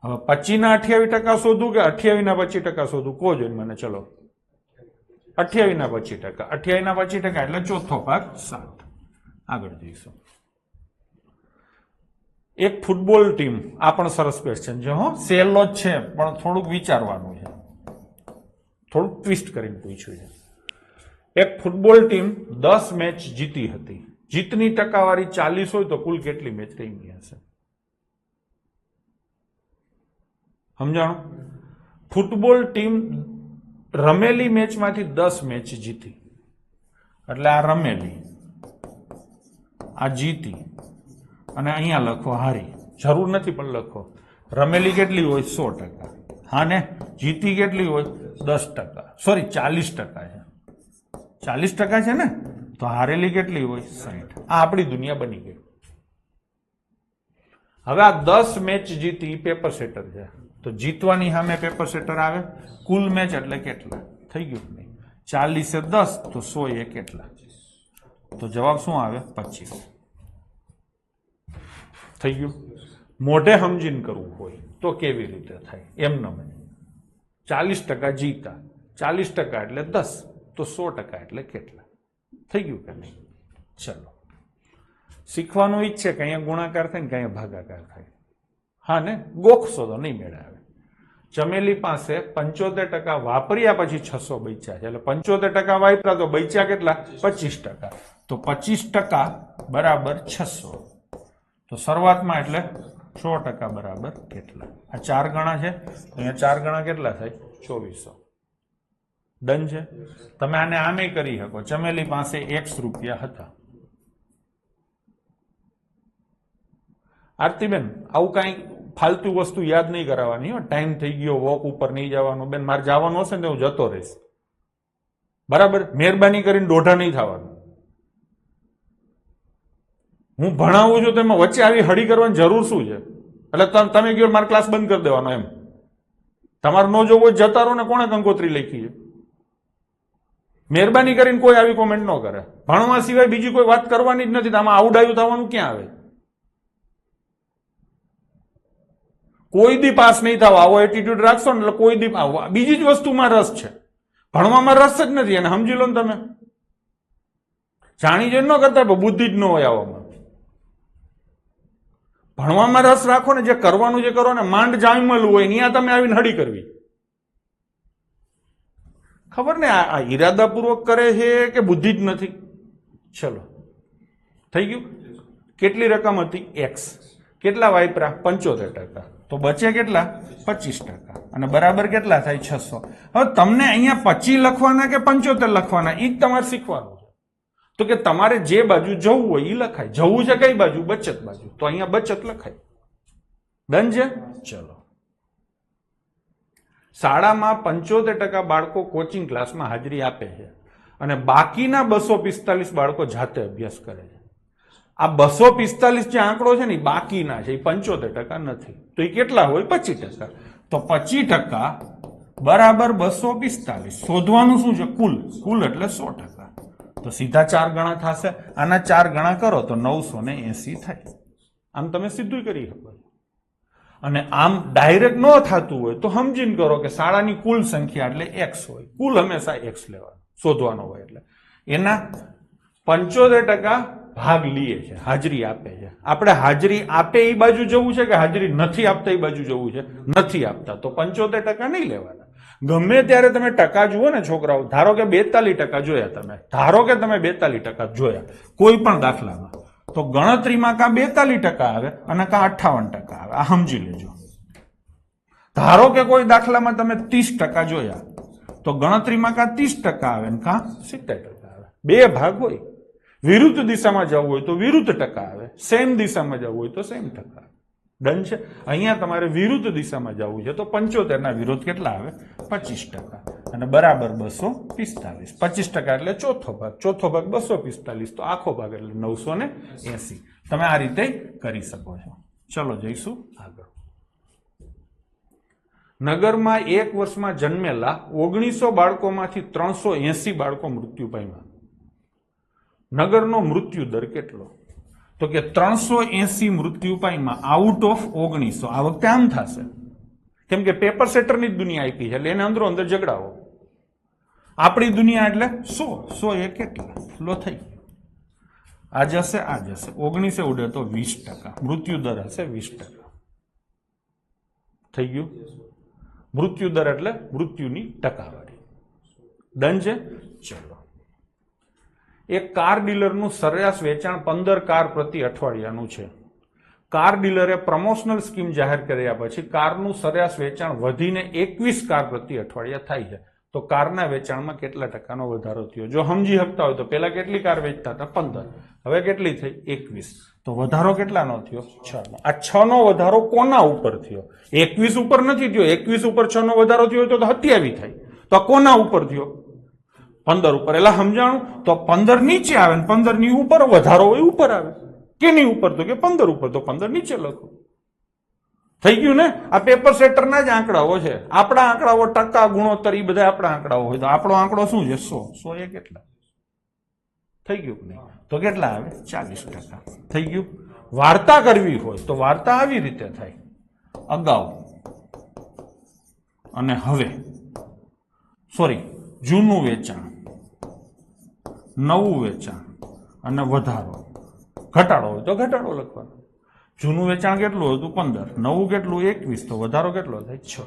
હવે 25 ના 28% શોધું કે 28 ના 25% શોધું? કહો જોઈને મને. ચલો, 28 ના 25%. 28 ના 25% એટલે ચોથો ભાગ 7. આગળ જઈશું. એક ફૂટબોલ ટીમ, આ પણ સરસ ક્વેશ્ચન છે હો, સહેલો જ છે પણ થોડુંક વિચારવાનું છે, થોડુંક ટ્વિસ્ટ કરીને પૂછ્યું છે. એક ફૂટબોલ ટીમ 10 મેચ જીતી હતી. જીતની ટકાવારી 40 હોય તો કુલ કેટલી મેચ રમી હશે? સમજાણું? ફૂટબોલ ટીમ રમેલી મેચમાંથી 10 મેચ જીતી, એટલે આ રમેલી, આ જીતી, અને અહીંયા લખો હારી. જરૂર નથી પણ લખો. રમેલી કેટલી હોય? 100%. હા ને? જીતી કેટલી હોય? 10%. સોરી, 40% છે. 40% છે ને? તો હારેલી કેટલી હોય? 60. આ આપણી દુનિયા બની ગઈ. હવે આ 10 મેચ જીતી પેપર સેટર છે, તો જીતવાની સામે પેપર સેટર આવે. કુલ મેચ એટલે કેટલા? થઈ ગયું નહીં? 40 એ 10 તો 100 એ કેટલા? તો જવાબ શું આવે? 25. થઈ ગયું? મોઢે સમજીને કરવું હોય તો કેવી રીતે થાય? એમને 40% જીતા, 40% એટલે 10, તો 100% એટલે કેટલા? થઈ ગયું કે નહીં? ચલો, શીખવાનું ઈ જ છે કે અહીંયા ગુણાકાર થાય ને કે અહીંયા ભાગાકાર થાય. હા ને? ગોખશો તો નહીં મેળે આવે. ચમેલી પાસે 75% વાપર્યા પછી 600 બચ્યા છે, એટલે 75% વાપર્યા તો બચ્યા કેટલા? 25%. તો 25% બરાબર 600. તો શરૂઆતમાં એટલે 100% બરાબર કેટલા? આ 4 ગણા છે, અહીંયા 4 ગણા કેટલા થાય? 2400. ડન છે? તમે આને આમે કરી શકો. ચમેલી પાસે X રૂપિયા હતા. આરતીબેન, આવું કઈ ફાલતુ વસ્તુ યાદ નહીં કરાવવાની હો. ટાઈમ થઈ ગયો, વોક ઉપર નહીં જવાનું. બેન, મારે જવાનું હશે ને હું જતો રહીશ. બરાબર? મહેરબાની કરીને દોઢા નહીં થવાનું. હું ભણાવું છું, તેમાં વચ્ચે આવી હળી કરવાની જરૂર શું છે? એટલે તમે કહો મારે ક્લાસ બંધ કરી દેવાનો એમ. તમારે ન જોવો જતા રહો ને. કોણે કંકોત્રી લખી છે? મહેરબાની કરીને કોઈ આવી કોમેન્ટ ન કરે. ભણવા સિવાય બીજી કોઈ વાત કરવાની જ નથી. આમાં આવડાયું થવાનું ક્યાં આવે? કોઈ દી પાસ નહીં થવા આવો એટીટ્યુડ રાખશો ને એટલે કોઈ દી બીજી જ વસ્તુમાં રસ છે, ભણવામાં રસ જ નથી. અને સમજી લો ને તમે, જાણી જોઈને ન કરતા બુદ્ધિ જ ન હોય આવામાં. ભણવામાં રસ રાખો ને, જે કરવાનું જે કરો ને. માંડ જામેલું હોય ત્યાં તમે આવીને હળી કરવી. ખબર ને આ ઈરાદાપૂર્વક કરે છે કે બુદ્ધિ જ નથી? ચલો, થઈ ગયું. કેટલી રકમ હતી? X. કેટલા વાપરા? 75%. તો બચે કેટલા? 25%. અને બરાબર કેટલા થાય? 600. હવે તમને અહીંયા 25 લખવાના કે 75 લખવાના એ જ તમારે શીખવાનું છે. તો કે તમારે જે બાજુ જવું હોય એ લખાય. જવું છે કઈ બાજુ? બચત બાજુ. તો અહીંયા બચત લખાય. ડન છે? ચલો, શાળામાં 75% બાળકો કોચિંગ ક્લાસમાં હાજરી આપે છે અને બાકીના 245 બાળકો જાતે અભ્યાસ કરે છે. આ 245 જે આંકડો છે ને બાકીના છે, એ 75% નથી. તો એ કેટલા હોય? 25%. તો 25% બરાબર 245. શોધવાનું શું છે? કુલ એટલે 100%. તો સીધા 4 ગણા થશે. આના 4 ગણા કરો તો 980 થાય. આમ તમે સીધું કરી શકો. અને આમ ડાયરેક્ટ ન થતું હોય તો સમજીને કરો કે શાળાની કુલ સંખ્યા એટલે X હોય. કુલ હંમેશા X લેવાનો, શોધવાનો હોય. એટલે એના 75% ભાગ લઈએ છે, હાજરી આપે છે. આપણે હાજરી આપે એ બાજુ જવું છે કે હાજરી નથી આપતા એ બાજુ જવું છે? નથી આપતા. તો 75% નહીં લેવાના. ગમે ત્યારે તમે ટકા જુઓ ને છોકરાઓ, ધારો કે 42% જોયા તમે, ધારો કે તમે 42% જોયા કોઈ પણ દાખલામાં, તો ગણતરીમાં કાં 42% આવે અને કાં 58% આવે. આ સમજી લેજો. ધારો કે કોઈ દાખલામાં તમે 30% જોયા તો ગણતરીમાં કાં 30% આવે ને કાં 70% આવે. બે ભાગ હોય. વિરુદ્ધ દિશામાં જવું હોય તો વિરુદ્ધ ટકા આવે, સેમ દિશામાં જવું હોય તો સેમ ટકા આવે. ડન છે. અહીંયા તમારે વિરુદ્ધ દિશામાં જવું છે તો 75 ના વિરોધ કેટલા આવે? 25%. અને બરાબર 245. 25% એટલે ચોથો ભાગ. ચોથો ભાગ 245 તો આખો ભાગ એટલે 980. તમે આ રીતે કરી શકો છો. ચલો જઈશું આગળ. નગરમાં એક વર્ષમાં જન્મેલા 1900 બાળકોમાંથી 380 બાળકો મૃત્યુ પામ્યા. નગરનો મૃત્યુ દર કેટલો? તો કે 380 મૃત્યુ પામ્યા આઉટ ઓફ 1900. આ વખતે આમ થશે કેમ કે પેપર સેટરની જ દુનિયા આપી છે એટલે એને અંદરો અંદર ઝઘડાવો. આપણી દુનિયા એટલે 100 એ કેટલા લો થઈ ગયું. આ જશે આ જશે. 19 ઉડે તો 20%. મૃત્યુ દર હશે 20%. થઈ ગયું. મૃત્યુ દર એટલે મૃત્યુની ટકાવારી. ડન છે. ચલો. એક કાર ડીલરનું સરેરાશ વેચાણ 15 કાર પ્રતિ અઠવાડિયાનું છે. કાર ડીલરે પ્રમોશનલ સ્કીમ જાહેર કર્યા પછી કારનું સરેરાશ વેચાણ વધીને 21 કાર પ્રતિ અઠવાડિયા થાય છે. તો કારના વેચાણમાં કેટલા ટકાનો વધારો થયો? જો સમજી શકતા હોય તો પેલા કેટલી કાર વેચતા હતા? 15. હવે કેટલી થઈ? 21. તો વધારો કેટલાનો થયો? 6 નો. આ 6 નો વધારો કોના ઉપર થયો? 21 ઉપર નથી થયો. 21 ઉપર 6 નો વધારો થયો તો 27 થાય. તો આ કોના ઉપર થયો? 15 ઉપર. એટલે સમજાણું? તો 15 નીચે આવે ને 15 ની ઉપર વધારો હોય ઉપર આવે. કેની ઉપર? તો કે 15 ઉપર. તો 15 નીચે લખો. થઈ ગયું ને? આ પેપર સેટરના જ આંકડાઓ છે. આપણા આંકડાઓ ટકા ગુણોત્તર એ બધા આપણા આંકડાઓ હોય. તો આપણો આંકડો શું છે? 100 એ કેટલા? થઈ ગયું નહીં? તો કેટલા આવે? 40%. થઈ ગયું. વાર્તા કરવી હોય તો વાર્તા આવી રીતે થાય. અગાઉ અને હવે, સોરી, જૂનું વેચાણ, નવું વેચાણ અને વધારો. ઘટાડો હોય તો ઘટાડો લખવાનો. જૂનું વેચાણ કેટલું હતું? 15. નવું કેટલું? 21. તો વધારો કેટલો થાય? 6.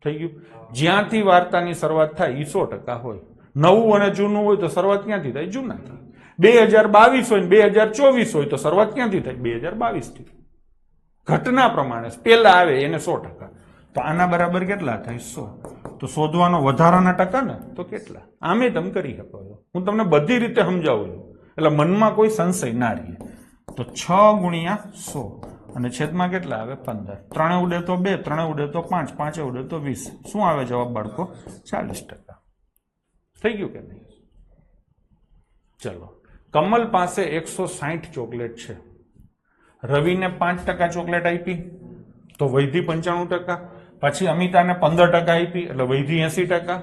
થઈ ગયું. જ્યાંથી વાર્તાની શરૂઆત થાય એ 100% હોય. નવું અને જૂનું હોય તો શરૂઆત ક્યાંથી થાય? જૂનાથી. 2022 હોય ને 2024 હોય તો શરૂઆત ક્યાંથી થાય? 2022 થી. ઘટના પ્રમાણે પેલા આવે એને 100%. તો આના બરાબર કેટલા થાય? 100. તો શોધવાનો વધારાના ટકા ને તો કેટલા? આમે તમે કરી શકો છો. હું તમને બધી રીતે સમજાવું છું એટલે મનમાં કોઈ સંશય ના રહે. તો 6 ગુણ્યા 100 અને છેદમાં કેટલા આવે? 15. 3 ઉડે તો 2, 3 ઉડે તો 5, 5 ઉડે તો 20. શું આવે જવાબ બાળકો? 40%. થઈ ગયું કે નહીં? ચલો. કમલ પાસે 160 ચોકલેટ છે. રવિને 5% ચોકલેટ આપી તો વૈધી 95%. પછી અમિતાને 15% આપી એટલે વૈધી 80%.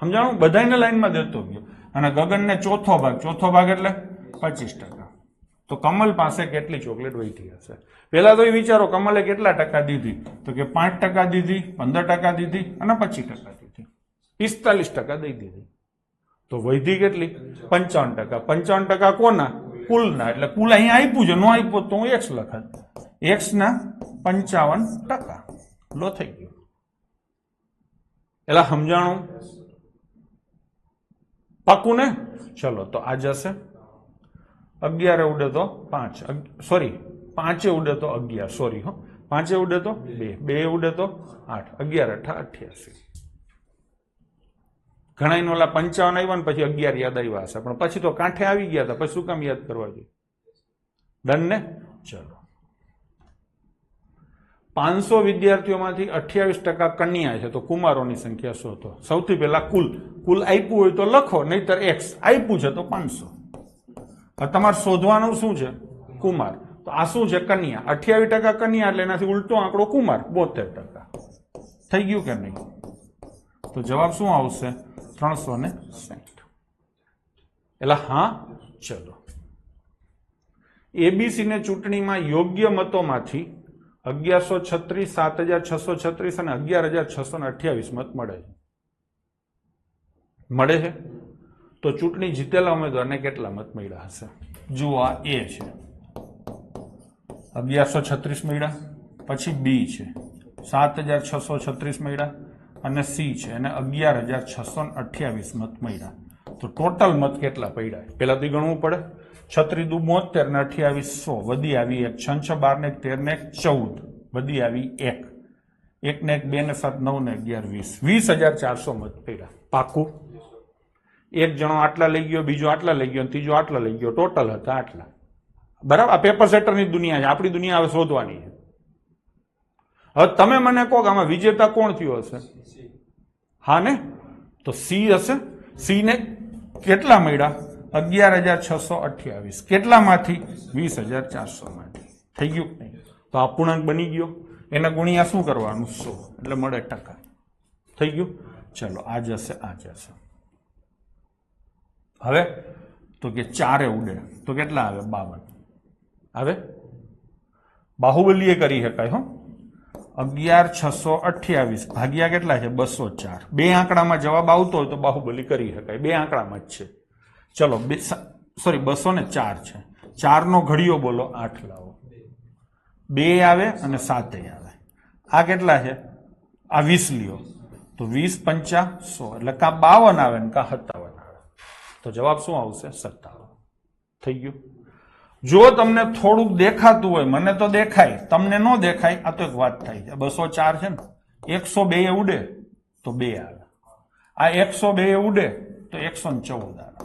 સમજાણું? બધાને લાઈનમાં દેતો ગયો. અને ગગનને ચોથો ભાગ એટલે 25%. તો કમલ પાસે કેટલી ચોકલેટ વૈધી હશે? પેલા તો એ વિચારો કમલે કેટલા ટકા દીધી? તો કે 5% દીધી, 15% દીધી અને 25% દીધી. 45% દઈ દીધી. તો વૈધી કેટલી? 55%. 55% કોના? કુલના. એટલે કુલ અહીંયા આપ્યું છે. ન આપ્યું તો હું x લખાત. x ના 55%. લો થઈ ગયું. એટલે સમજાણું? પાકું ને? ચલો. તો આ જશે 11 ઉડે તો 5, સોરી 5 ઉડે તો 11, સોરી હો, 5 ઉડે તો 2, 2 ઉડે તો 8, 11 × 88. ઘણા નો 55 આવ્યા ને પછી 11 યાદ આવ્યા હશે પણ પછી તો કાંઠે આવી ગયા હતા. પછી શું કામ યાદ કરવા જોઈએ? ડન ને? ચલો. 500 વિદ્યાર્થીઓમાંથી 28% કન્યા છે તો કુમારોની સંખ્યા શોધો. સૌથી પહેલા કુલ આપ્યું હોય તો લખો, નહીતર x આપ્યું છે તો 500. તમારે શોધવાનું શું છે? કુમાર. તો આ શું છે? કન્યા. 28% કન્યા એટલે એનાથી ઉલટો આંકડો કુમાર 72%. થઈ ગયું કે નહીં? તો જવાબ શું આવશે? 360. એટલે હા. ચલો. એબીસી ને ચૂંટણીમાં યોગ્ય મતોમાંથી 1136, 7636 અને 11628 મત મળે છે. તો ચૂંટણી જીતેલા ઉમેદવારને કેટલા મત મળ્યા હશે? જુઓ, આ એ છે 1136 મળ્યા, પછી બી છે 7636 મળ્યા અને સી છે એને 11628 મત મળ્યા. તો ટોટલ મત કેટલા પડ્યા? પેલા તો ગણવું પડે. 36 દુ 72 ને 28 100, વધી આવી 1, 6 6 12 ને 13 ને 14, વધી આવી 1. 1 ને 1 2 ને 7 9 ને 11 20 20,400 મત પડ્યા. પાકું? એક જણો આટલા લઈ ગયો, બીજો આટલા લઈ ગયો, અને ત્રીજો આટલા લઈ ગયો, ટોટલ હતા આટલા. બરાબર? આ પેપર સેટરની દુનિયા છે, આપણી દુનિયા હવે શોધવાની છે. હવે તમે મને કહો કે આમાં વિજેતા કોણ થયો હશે? હા ને? તો સી હશે. સી ને કેટલા મળ્યા? 11,628. કેટલામાંથી? 20,400 માંથી. થઈ ગયું નહીં? તો અપૂર્ણાંક બની ગયો. એના ગુણ્યા શું કરવાનું? 100. એટલે મળે ટકા. થઈ ગયું? ચલો આ જશે, આ જશે. હવે તો કે 4 ઉડે તો કેટલા આવે? 52 આવે. બાહુબલીએ કરી શકાય. હો 11,628 ભાગ્યા કેટલા છે? 204. બે આંકડામાં જવાબ આવતો હોય તો બાહુબલી કરી શકાય. બે આંકડામાં જ છે. ચલો સોરી 204 છે. 4 નો ઘડિયો બોલો 8 લાવો. 2 આવે અને 7 આવે. આ કેટલા છે? આ 20 લ્યો તો 20 5 100 એટલે કા 52 આવે ને કા 57 આવે. તો જવાબ શું આવશે? 57. થઈ ગયું? જો તમને થોડુંક દેખાતું હોય, મને તો દેખાય, તમને ન દેખાય, આ તો એક વાત થાય છે. 204 છે ને, 102 ઉડે તો 2 આવે. આ 102 ઉડે તો 114 આવે.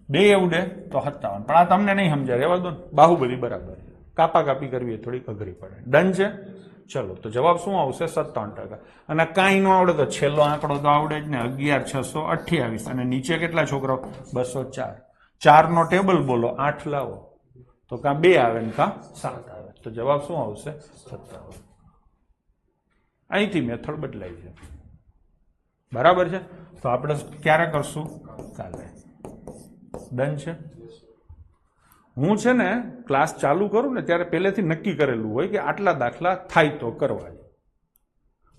2 ઉડે તો 57. પણ આ તમને નહીં સમજાય, રહેવા દો ને. બાહુબલી બરાબર. કાપા કાપી કરવી એ થોડીક અઘરી પડે. ડન છે? ચલો તો જવાબ શું આવશે? 57%. અને કાંઈ ન આવડે તો છેલ્લો આંકડો તો આવડે જ ને, 11,628. અને નીચે કેટલા છોકરાઓ? 204. 4 નો ટેબલ બોલો 8 લાવો તો કાં 2 આવે ને કાં 7 આવે. તો જવાબ શું આવશે? 57. અહીંથી મેથડ બદલાય છે. બરાબર છે? તો આપણે ક્યારે કરશું? કાલે. ડન છે? હું છે ને ક્લાસ ચાલુ કરું ને ત્યારે પહેલેથી નક્કી કરેલું હોય કે આટલા દાખલા થાય તો કરવા છે.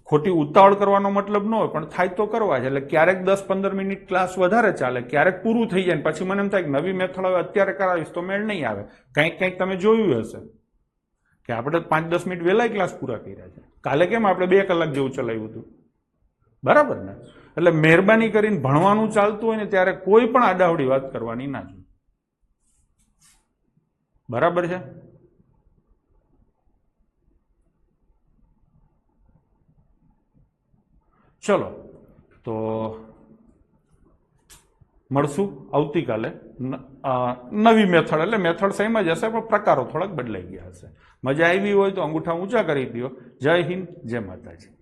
ખોટી ઉતાવળ કરવાનો મતલબ ન હોય, પણ થાય તો કરવા છે. એટલે ક્યારેક 10-15 મિનિટ ક્લાસ વધારે ચાલે, ક્યારેક પૂરું થઈ જાય. પછી મને એમ થાય કે નવી મેથડ હવે અત્યારે કરાવીશ તો મેળ નહીં આવે. કંઈક તમે જોયું હશે કે આપણે 5-10 મિનિટ વહેલા ક્લાસ પૂરા કર્યા છે. કાલે કેમ આપણે 2 કલાક જેવું ચલાવ્યું હતું? બરાબર ને? એટલે મહેરબાની કરીને ભણવાનું ચાલતું હોય ને ત્યારે કોઈ પણ આડાવડી વાત કરવાની ના જોઈએ. બરાબર છે? ચલો તો મળશું આવતીકાલે નવી મેથડ. એટલે મેથડ સેમ જ હશે પણ પ્રકારો થોડાક બદલાઈ ગયા હશે. મજા આવી હોય તો અંગૂઠા ઊંચા કરી દો. જય હિન્દ, જય માતાજી.